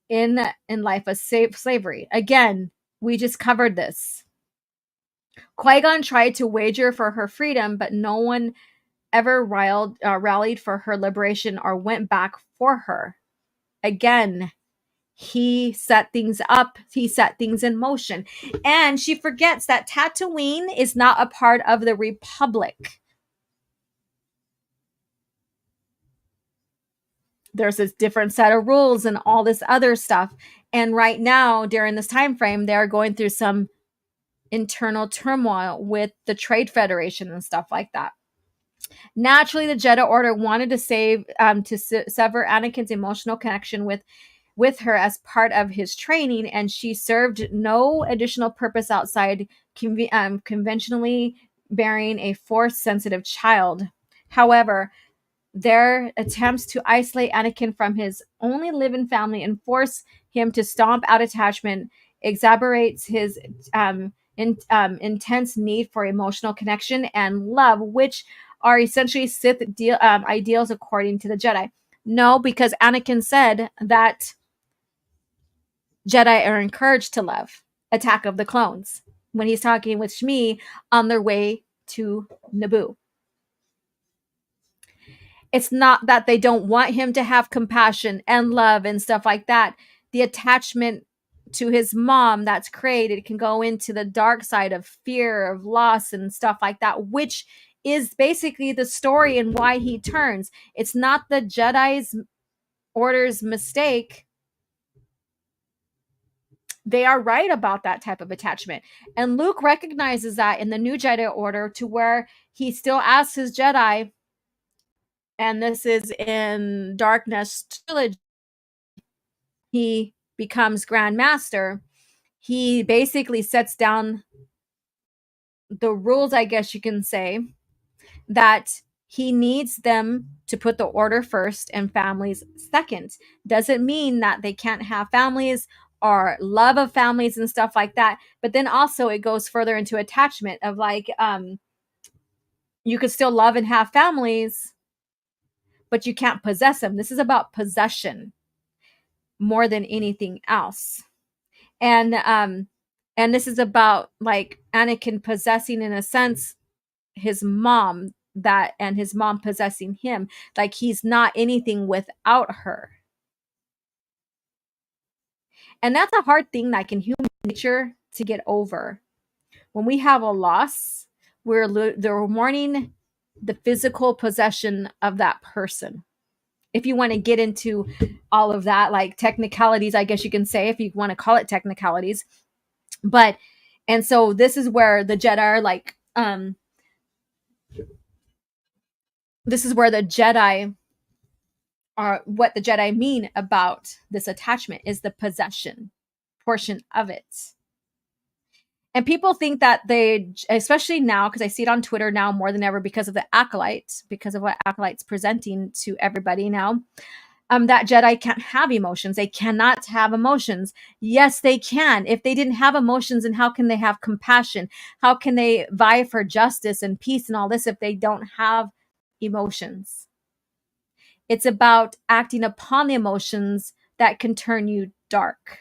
in life of slavery. Again, we just covered this. Qui-Gon tried to wager for her freedom, but no one ever rallied for her liberation or went back for her. Again, he set things up. He set things in motion. And she forgets that Tatooine is not a part of the Republic. There's this different set of rules and all this other stuff. And right now, during this time frame, they're going through some internal turmoil with the Trade Federation and stuff like that. Naturally, the Jedi Order wanted to sever Anakin's emotional connection with her as part of his training, and she served no additional purpose outside conventionally bearing a Force-sensitive child. However, their attempts to isolate Anakin from his only living family and force him to stomp out attachment exacerbates his intense need for emotional connection and love, which are essentially Sith ideals according to the Jedi. No, because Anakin said that Jedi are encouraged to love. Attack of the Clones, when he's talking with Shmi on their way to Naboo. It's not that they don't want him to have compassion and love and stuff like that. The attachment to his mom that's created can go into the dark side of fear, of loss, and stuff like that, which is basically the story and why he turns. It's not the Jedi's Order's mistake. They are right about that type of attachment. And Luke recognizes that in the new Jedi Order, to where he still asks his Jedi, and this is in Darkness Trilogy, he becomes Grand Master. He basically sets down the rules, I guess you can say, that he needs them to put the Order first and families second. Doesn't mean that they can't have families or love of families and stuff like that. But then also it goes further into attachment of like, you could still love and have families, but you can't possess them. This is about possession more than anything else. And this is about like Anakin possessing, in a sense, his mom, that, and his mom possessing him. Like he's not anything without her. And that's a hard thing, like in human nature, to get over. When we have a loss, we're mourning the physical possession of that person. If you want to get into all of that, like technicalities, I guess you can say, if you want to call it technicalities. But, and so this is where the Jedi are like, this is where the Jedi are, what the Jedi mean about this attachment is the possession portion of it. And people think that they, especially now, because I see it on Twitter now more than ever because of the Acolyte, because of what Acolyte's presenting to everybody now, that Jedi can't have emotions. They cannot have emotions. Yes, they can. If they didn't have emotions, then how can they have compassion? How can they vie for justice and peace and all this if they don't have emotions? It's about acting upon the emotions that can turn you dark.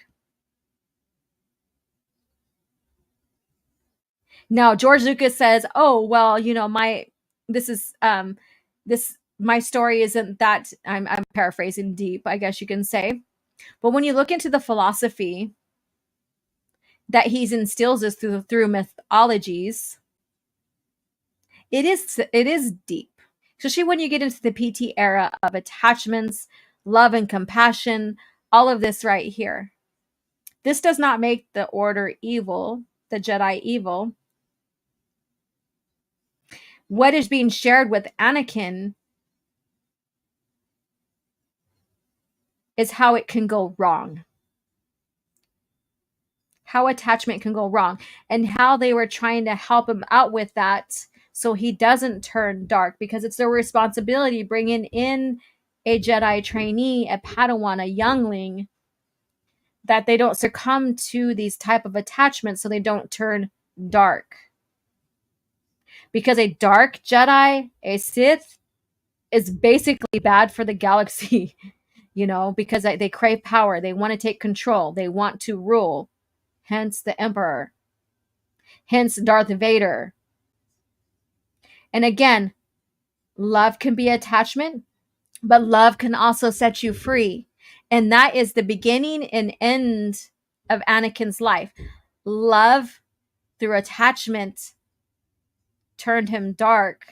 Now, George Lucas says, "Oh, well, you know, my story isn't that." I'm paraphrasing deep, I guess you can say. But when you look into the philosophy that he instills us through mythologies, it is deep. Especially when you get into the PT era of attachments, love and compassion, all of this right here. This does not make the Order evil, the Jedi evil. What is being shared with Anakin is how it can go wrong. how attachment can go wrong, and how they were trying to help him out with that so he doesn't turn dark, because it's their responsibility bringing in a Jedi trainee, a Padawan, a youngling, that they don't succumb to these type of attachments so they don't turn dark. Because a dark Jedi, a Sith, is basically bad for the galaxy, because they crave power. They want to take control. They want to rule. Hence the Emperor. Hence Darth Vader. And again, love can be attachment, but love can also set you free. And that is the beginning and end of Anakin's life. Love through attachment turned him dark,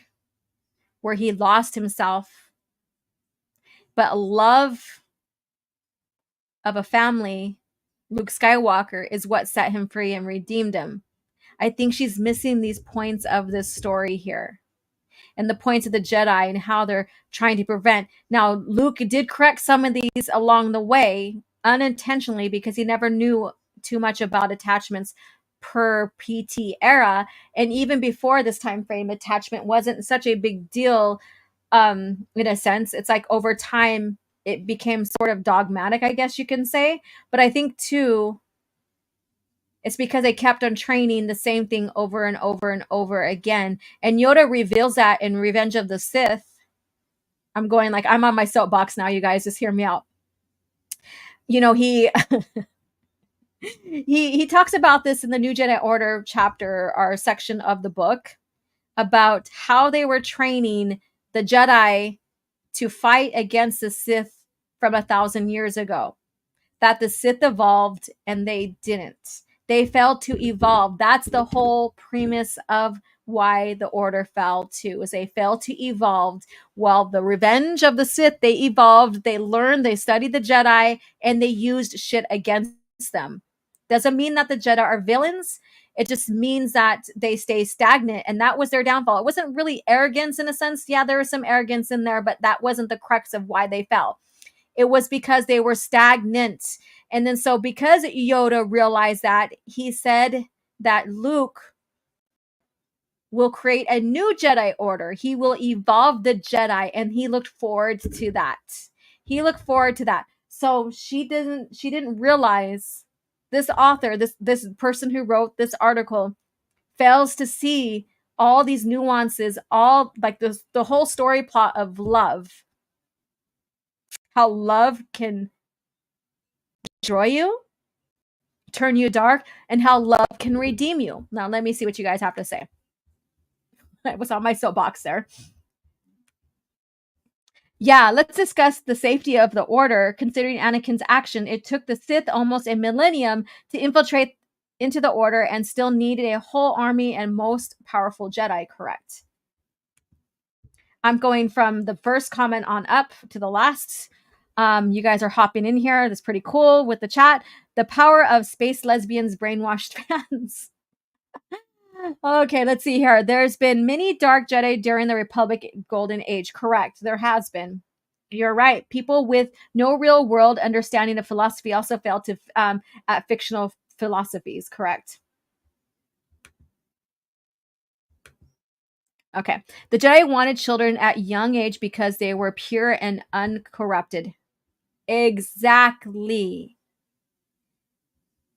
where he lost himself. But love of a family, Luke Skywalker, is what set him free and redeemed him. I think she's missing these points of this story here, and the points of the Jedi and how they're trying to prevent. Now, Luke did correct some of these along the way, unintentionally, because he never knew too much about attachments per PT era. And even before this time frame, attachment wasn't such a big deal. In a sense, it's like over time, it became sort of dogmatic, I guess you can say. But I think too, it's because they kept on training the same thing over and over and over again. And Yoda reveals that in Revenge of the Sith. I'm on my soapbox now, you guys. Just hear me out. He he talks about this in the New Jedi Order chapter or section of the book, about how they were training the Jedi to fight against the Sith from 1,000 years ago. That the Sith evolved and they didn't. They failed to evolve. That's the whole premise of why the Order fell too, is they failed to evolve. While the Revenge of the Sith, they evolved, they learned, they studied the Jedi, and they used shit against them. Doesn't mean that the Jedi are villains. It just means that they stay stagnant, and that was their downfall. It wasn't really arrogance in a sense. Yeah, there was some arrogance in there, but that wasn't the crux of why they fell. It was because they were stagnant. And then so because Yoda realized that, he said that Luke will create a new Jedi Order. He will evolve the Jedi, and he looked forward to that. He looked forward to that. So she didn't realize, this author, this person who wrote this article, fails to see all these nuances, all like the whole story plot of love. How love can destroy you, turn you dark, and how love can redeem you. Now, let me see what you guys have to say. I was on my soapbox there. Yeah, let's discuss the safety of the Order. Considering Anakin's action, it took the Sith almost a millennium to infiltrate into the Order and still needed a whole army and most powerful Jedi, correct? I'm going from the first comment on up to the last. You guys are hopping in here. That's pretty cool with the chat. The power of space lesbians brainwashed fans. Okay, let's see here. There's been many dark Jedi during the Republic Golden Age. Correct. There has been. You're right. People with no real world understanding of philosophy also fail to at fictional philosophies. Correct. Okay. The Jedi wanted children at young age because they were pure and uncorrupted. Exactly.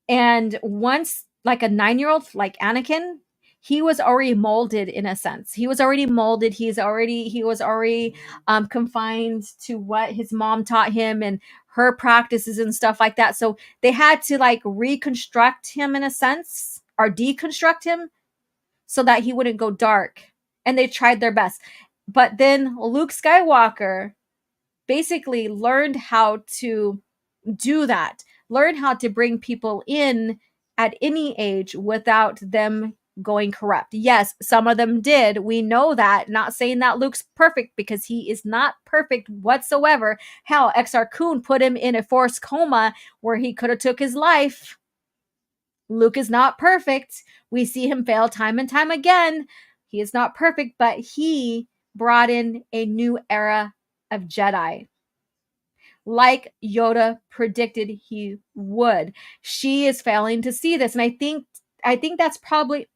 And once, like a 9-year-old, like Anakin, he was already molded in a sense. He was already molded. He was already confined to what his mom taught him and her practices and stuff like that. So they had to like reconstruct him in a sense, or deconstruct him, so that he wouldn't go dark. And they tried their best. But then Luke Skywalker basically learned how to do that, learn how to bring people in at any age without them going corrupt. Yes, some of them did. We know that. Not saying that Luke's perfect, because he is not perfect whatsoever. Hell, Exar Kun put him in a forced coma where he could have took his life. Luke is not perfect. We see him fail time and time again. He is not perfect, but he brought in a new era of Jedi. like Yoda predicted he would. She is failing to see this. And I think that's probably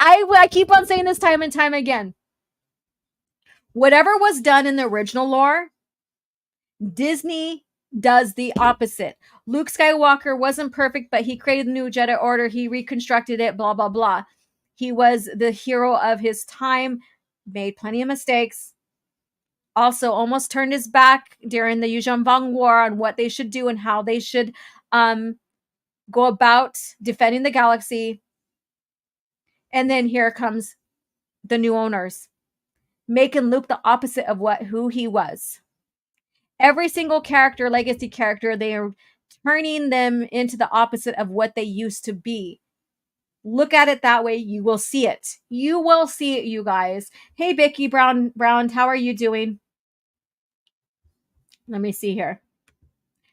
I keep on saying this time and time again. Whatever was done in the original lore, Disney does the opposite. Luke Skywalker wasn't perfect, but he created the new Jedi Order. He reconstructed it, blah, blah, blah. He was the hero of his time, made plenty of mistakes. Also, almost turned his back during the Yuuzhan Vong War on what they should do and how they should go about defending the galaxy. And then here comes the new owners, making Luke the opposite of who he was. Every single character, legacy character, they are turning them into the opposite of what they used to be. Look at it that way. You will see it. You will see it, you guys. Hey, Becky Brown, how are you doing? Let me see here.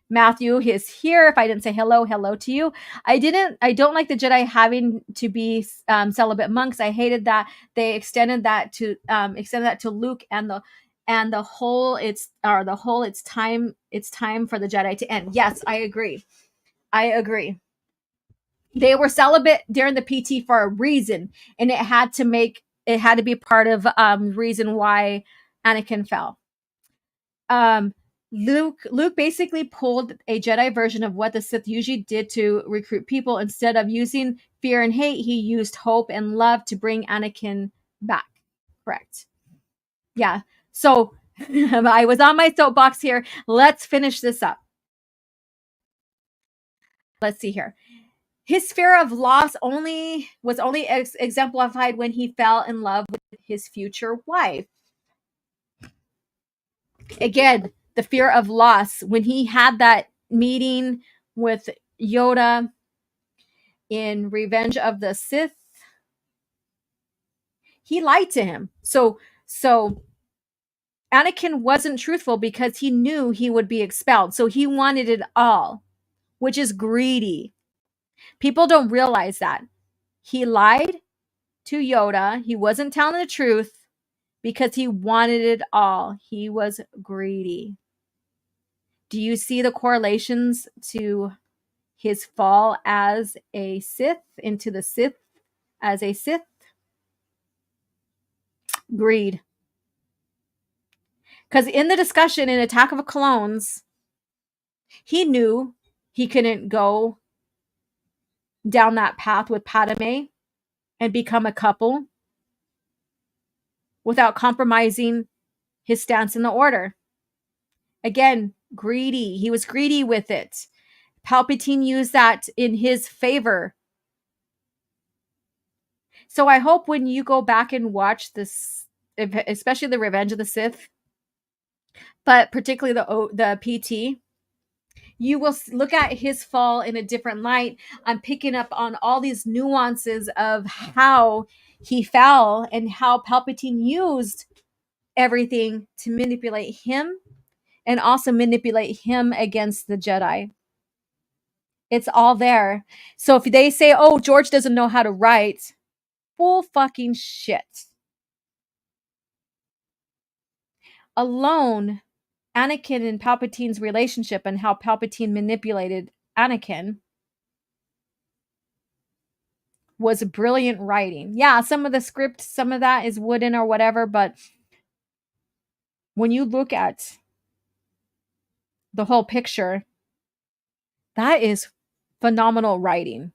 Matthew is here. If I didn't say hello to you. I don't like the Jedi having to be celibate monks. I hated that they extended that to Luke and the whole it's time for the Jedi to end. Yes, I agree. They were celibate during the PT for a reason, and it had to be part of reason why Anakin fell. Luke basically pulled a Jedi version of what the Sith usually did to recruit people. Instead of using fear and hate, he used hope and love to bring Anakin back. Correct. Yeah. So I was on my soapbox here. Let's finish this up. Let's see here. His fear of loss was only exemplified when he fell in love with his future wife. Again, the fear of loss when he had that meeting with Yoda in Revenge of the Sith. He lied to him. So Anakin wasn't truthful because he knew he would be expelled. So he wanted it all, which is greedy. People don't realize that. He lied to Yoda. He wasn't telling the truth because he wanted it all. He was greedy. Do you see the correlations to his fall as a Sith, into the Sith as a Sith? Greed. Because in the discussion in Attack of the Clones, he knew he couldn't go down that path with Padme and become a couple without compromising his stance in the Order. Again, greedy. He was greedy with it. Palpatine used that in his favor. So I hope when you go back and watch this, especially the Revenge of the Sith, but particularly the PT, you will look at his fall in a different light. I'm picking up on all these nuances of how he fell and how Palpatine used everything to manipulate him and also manipulate him against the Jedi. It's all there. So if they say, oh, George doesn't know how to write, full fucking shit. Alone, Anakin and Palpatine's relationship and how Palpatine manipulated Anakin was brilliant writing. Yeah, some of the script, some of that is wooden or whatever, but when you look at the whole picture, that is phenomenal writing.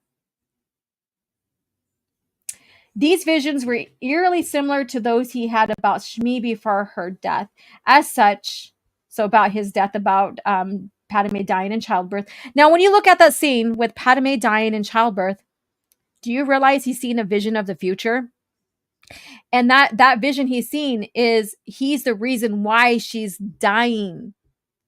These visions were eerily similar to those he had about Shmi before her death. As such, so about his death, about Padme dying in childbirth. Now, when you look at that scene with Padme dying in childbirth, do you realize he's seeing a vision of the future? And that vision he's seen he's the reason why she's dying.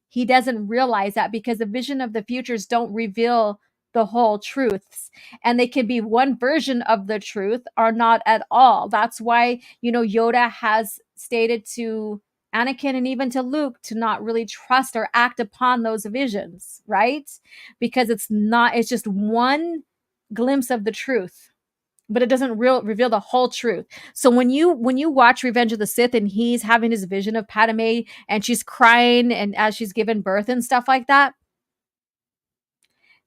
He doesn't realize that because the vision of the futures don't reveal the whole truths, and they can be one version of the truth or not at all. That's why, Yoda has stated to Anakin and even to Luke to not really trust or act upon those visions, right? Because it's just one glimpse of the truth. but it doesn't reveal the whole truth. So when you watch Revenge of the Sith and he's having his vision of Padme and she's crying and as she's giving birth and stuff like that,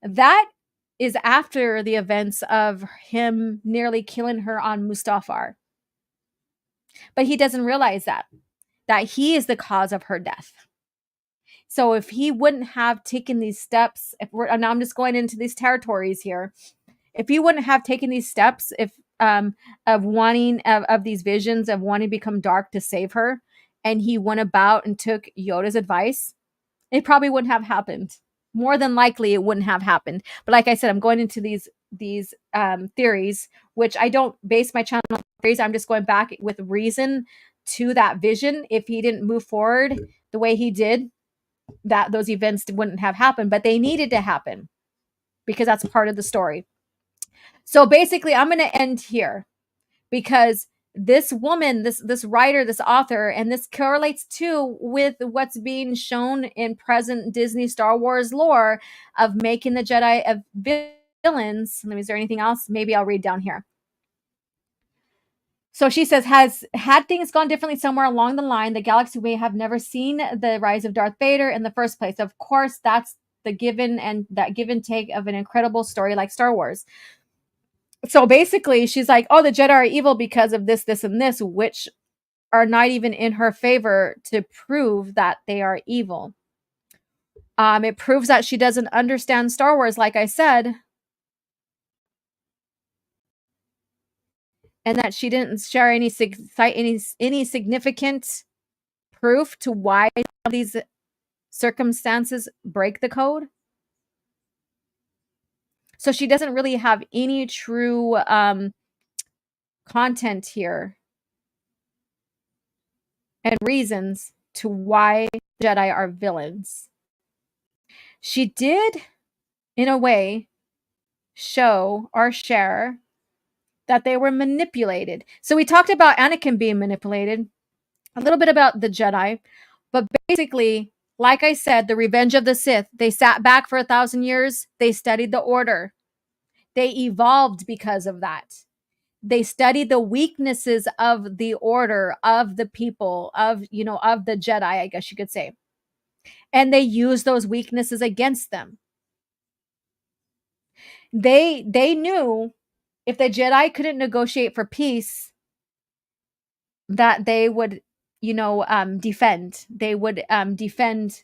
that is after the events of him nearly killing her on Mustafar. But he doesn't realize that he is the cause of her death. So if he wouldn't have taken these steps, and I'm just going into these territories here, if he wouldn't have taken these steps, of wanting of these visions of wanting to become dark to save her, and he went about and took Yoda's advice, it probably wouldn't have happened. More than likely, it wouldn't have happened. But like I said, I'm going into these theories, which I don't base my channel on theories. I'm just going back with reason to that vision. If he didn't move forward the way he did, that those events wouldn't have happened, but they needed to happen because that's part of the story. So basically, I'm going to end here because this woman, this writer, this author, and this correlates too with what's being shown in present Disney Star Wars lore of making the Jedi of villains. Is there anything else? Maybe I'll read down here. So she says, had things gone differently somewhere along the line, the galaxy may have never seen the rise of Darth Vader in the first place. Of course, that's the give and take of an incredible story like Star Wars. So basically, she's like, oh, the Jedi are evil because of this, this, and this, which are not even in her favor to prove that they are evil. It proves that she doesn't understand Star Wars, like I said, and that she didn't share any significant proof to why these circumstances break the code. So she doesn't really have any true content here and reasons to why Jedi are villains. She did, in a way, show or share that they were manipulated. So we talked about Anakin being manipulated, a little bit about the Jedi, but basically, like I said, the Revenge of the Sith, they sat back for 1,000 years. They studied the Order. They evolved because of that. They studied the weaknesses of the Order, of the people, of the Jedi, I guess you could say. And they used those weaknesses against them. They knew if the Jedi couldn't negotiate for peace, that they would, defend. They would defend.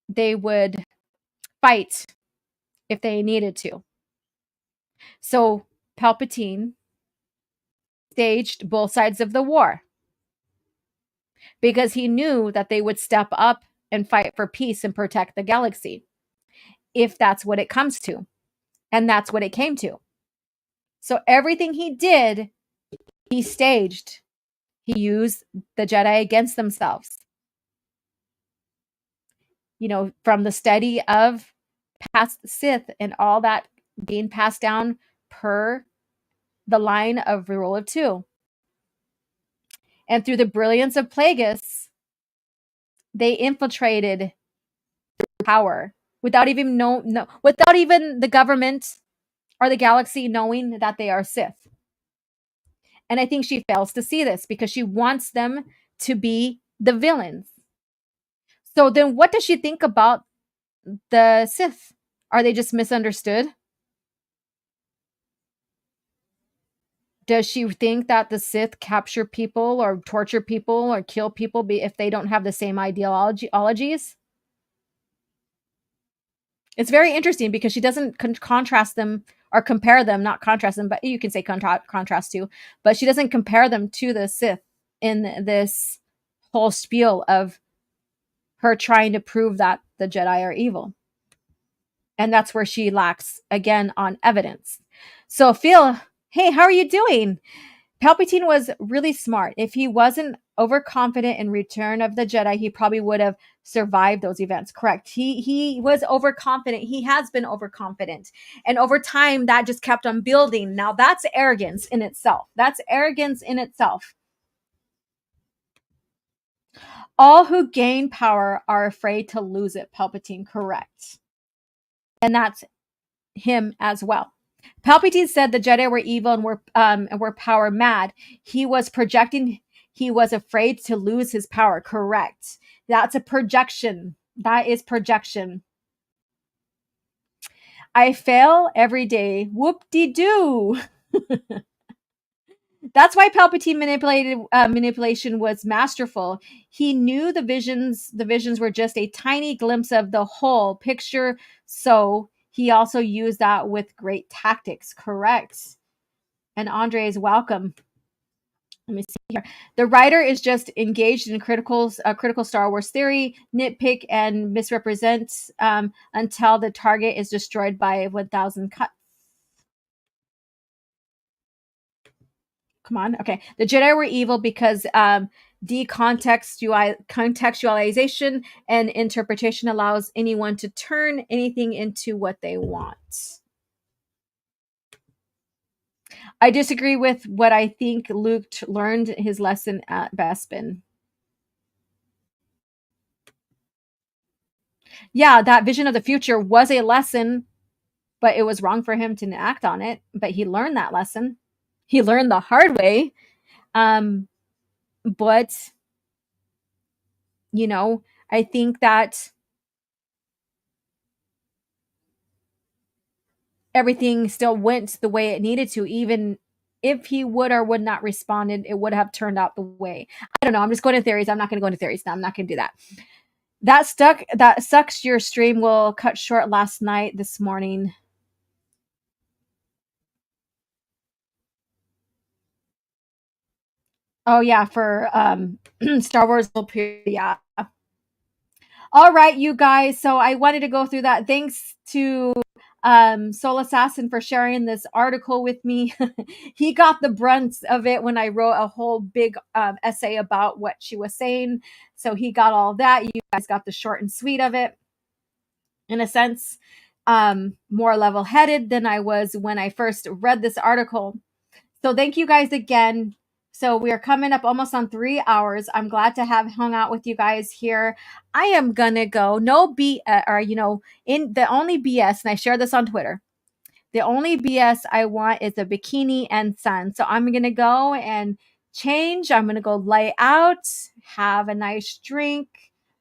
They would fight if they needed to. So Palpatine staged both sides of the war because he knew that they would step up and fight for peace and protect the galaxy if that's what it comes to. And that's what it came to. So everything he did, he staged. He used the Jedi against themselves. From the study of past Sith and all that being passed down per the line of the rule of two. And through the brilliance of Plagueis, they infiltrated power without even the government or the galaxy knowing that they are Sith. And I think she fails to see this because she wants them to be the villains. So then what does she think about the Sith? Are they just misunderstood? Does she think that the Sith capture people or torture people or kill people if they don't have the same ideologies? It's very interesting because she doesn't contrast them or compare them, not contrast them, but you can say contrast too, but she doesn't compare them to the Sith in this whole spiel of her trying to prove that the Jedi are evil. And that's where she lacks, again, on evidence. So Phil, hey, how are you doing? Palpatine was really smart. If he wasn't overconfident in Return of the Jedi, he probably would have survived those events. Correct. He was overconfident. He has been overconfident. And over time, that just kept on building. Now, that's arrogance in itself. All who gain power are afraid to lose it, Palpatine. Correct. And that's him as well. Palpatine said the Jedi were evil and were power mad. He was projecting. He was afraid to lose his power. Correct. That's a projection. That is projection. I fail every day. Whoop-de-doo. That's why Palpatine manipulation was masterful. He knew the visions. The visions were just a tiny glimpse of the whole picture. So he also used that with great tactics. Correct. And Andre is welcome. Let me see here. The writer is just engaged in critical Star Wars theory, nitpick and misrepresent until the target is destroyed by 1,000 cuts. Come on. Okay. The Jedi were evil because contextualization and interpretation allows anyone to turn anything into what they want. I disagree with what I think Luke learned his lesson at Bespin. Yeah, that vision of the future was a lesson, but it was wrong for him to act on it. But he learned that lesson. He learned the hard way. But, I think that everything still went the way it needed to, even if he would or would not responded, it would have turned out the way. I don't know. I'm just going to theories. I'm not going to go into theories now. I'm not going to do that. That sucks. Your stream will cut short last night, this morning. Oh yeah, for Star Wars. Yeah. All right, you guys. So I wanted to go through that. Thanks to Soul Assassin for sharing this article with me. He got the brunt of it when I wrote a whole big essay about what she was saying. So he got all of that. You guys got the short and sweet of it. In a sense, more level-headed than I was when I first read this article. So thank you guys again. So we are coming up almost on 3 hours. I'm glad to have hung out with you guys here. I am gonna go. No B or in the only BS, and I share this on Twitter. The only BS I want is a bikini and sun. So I'm gonna go and change. I'm gonna go lay out, have a nice drink,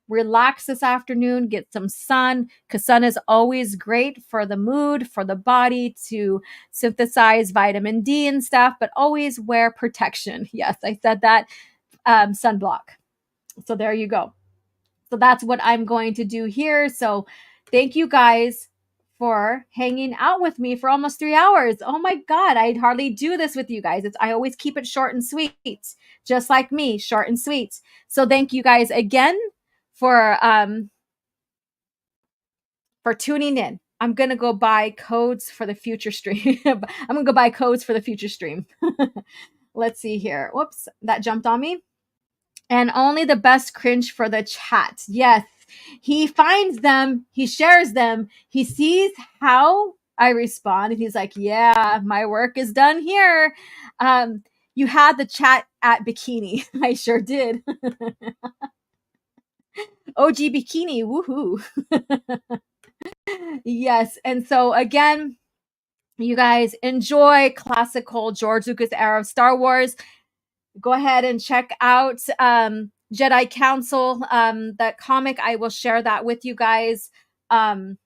relax this afternoon, get some sun, because sun is always great for the mood, for the body to synthesize vitamin D and stuff, but always wear protection. Yes, I said that. Sunblock. So there you go. So that's what I'm going to do here. So thank you guys for hanging out with me for almost 3 hours. Oh my God, I'd hardly do this with you guys. I always keep it short and sweet, just like me, short and sweet. So thank you guys again for tuning in. I'm going to go buy codes for the future stream. I'm going to go buy codes for the future stream. Let's see here. Whoops, that jumped on me. And only the best cringe for the chat. Yes, he finds them, he shares them, he sees how I respond, and he's like, yeah, my work is done here. You had the chat at bikini. I sure did. OG bikini, woohoo. Yes, and so again, you guys enjoy classical George Lucas era of Star Wars. Go ahead and check out Jedi Council, that comic. I will share that with you guys on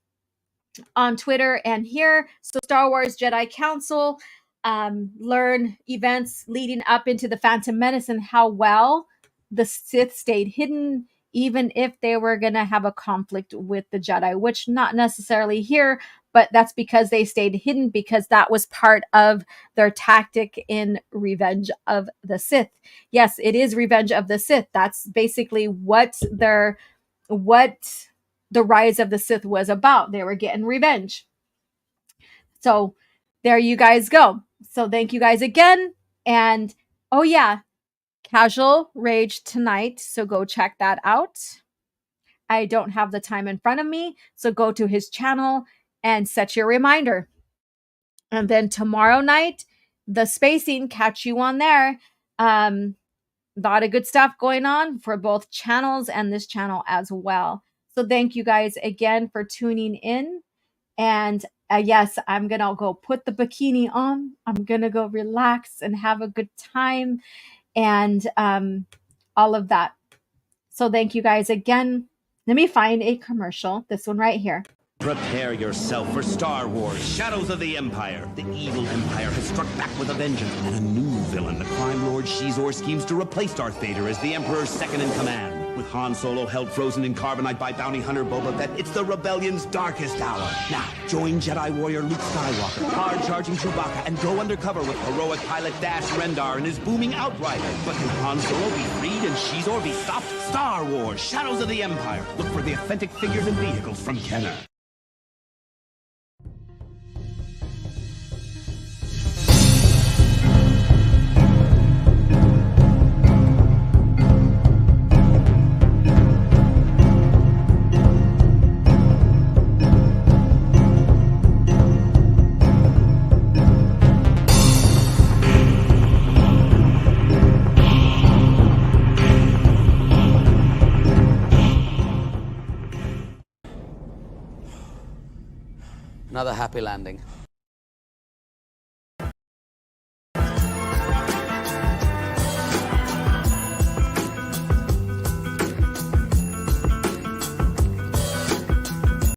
Twitter and here. So Star Wars Jedi Council, learn events leading up into the Phantom Menace and how well the Sith stayed hidden, even if they were going to have a conflict with the Jedi, which not necessarily here, but that's because they stayed hidden, because that was part of their tactic in Revenge of the Sith. Yes, it is Revenge of the Sith. That's basically what the Rise of the Sith was about. They were getting revenge. So there you guys go. So thank you guys again. And oh yeah, Casual Rage tonight. So go check that out. I don't have the time in front of me, so go to his channel and set your reminder. And then tomorrow night, the spacing, catch you on there. A lot of good stuff going on for both channels and this channel as well. So thank you guys again for tuning in. And yes, I'm going to go put the bikini on. I'm going to go relax and have a good time and all of that. So thank you guys again. Let me find a commercial. This one right here. Prepare yourself for Star Wars, Shadows of the Empire. The evil Empire has struck back with a vengeance, and a new villain, the crime lord Shizor, schemes to replace Darth Vader as the Emperor's second-in-command. With Han Solo held frozen in carbonite by bounty hunter Boba Fett, it's the rebellion's darkest hour. Now, join Jedi warrior Luke Skywalker, hard-charging Chewbacca, and go undercover with heroic pilot Dash Rendar and his booming Outrider. But can Han Solo be freed and Shizor be stopped? Star Wars, Shadows of the Empire. Look for the authentic figures and vehicles from Kenner. Another happy landing.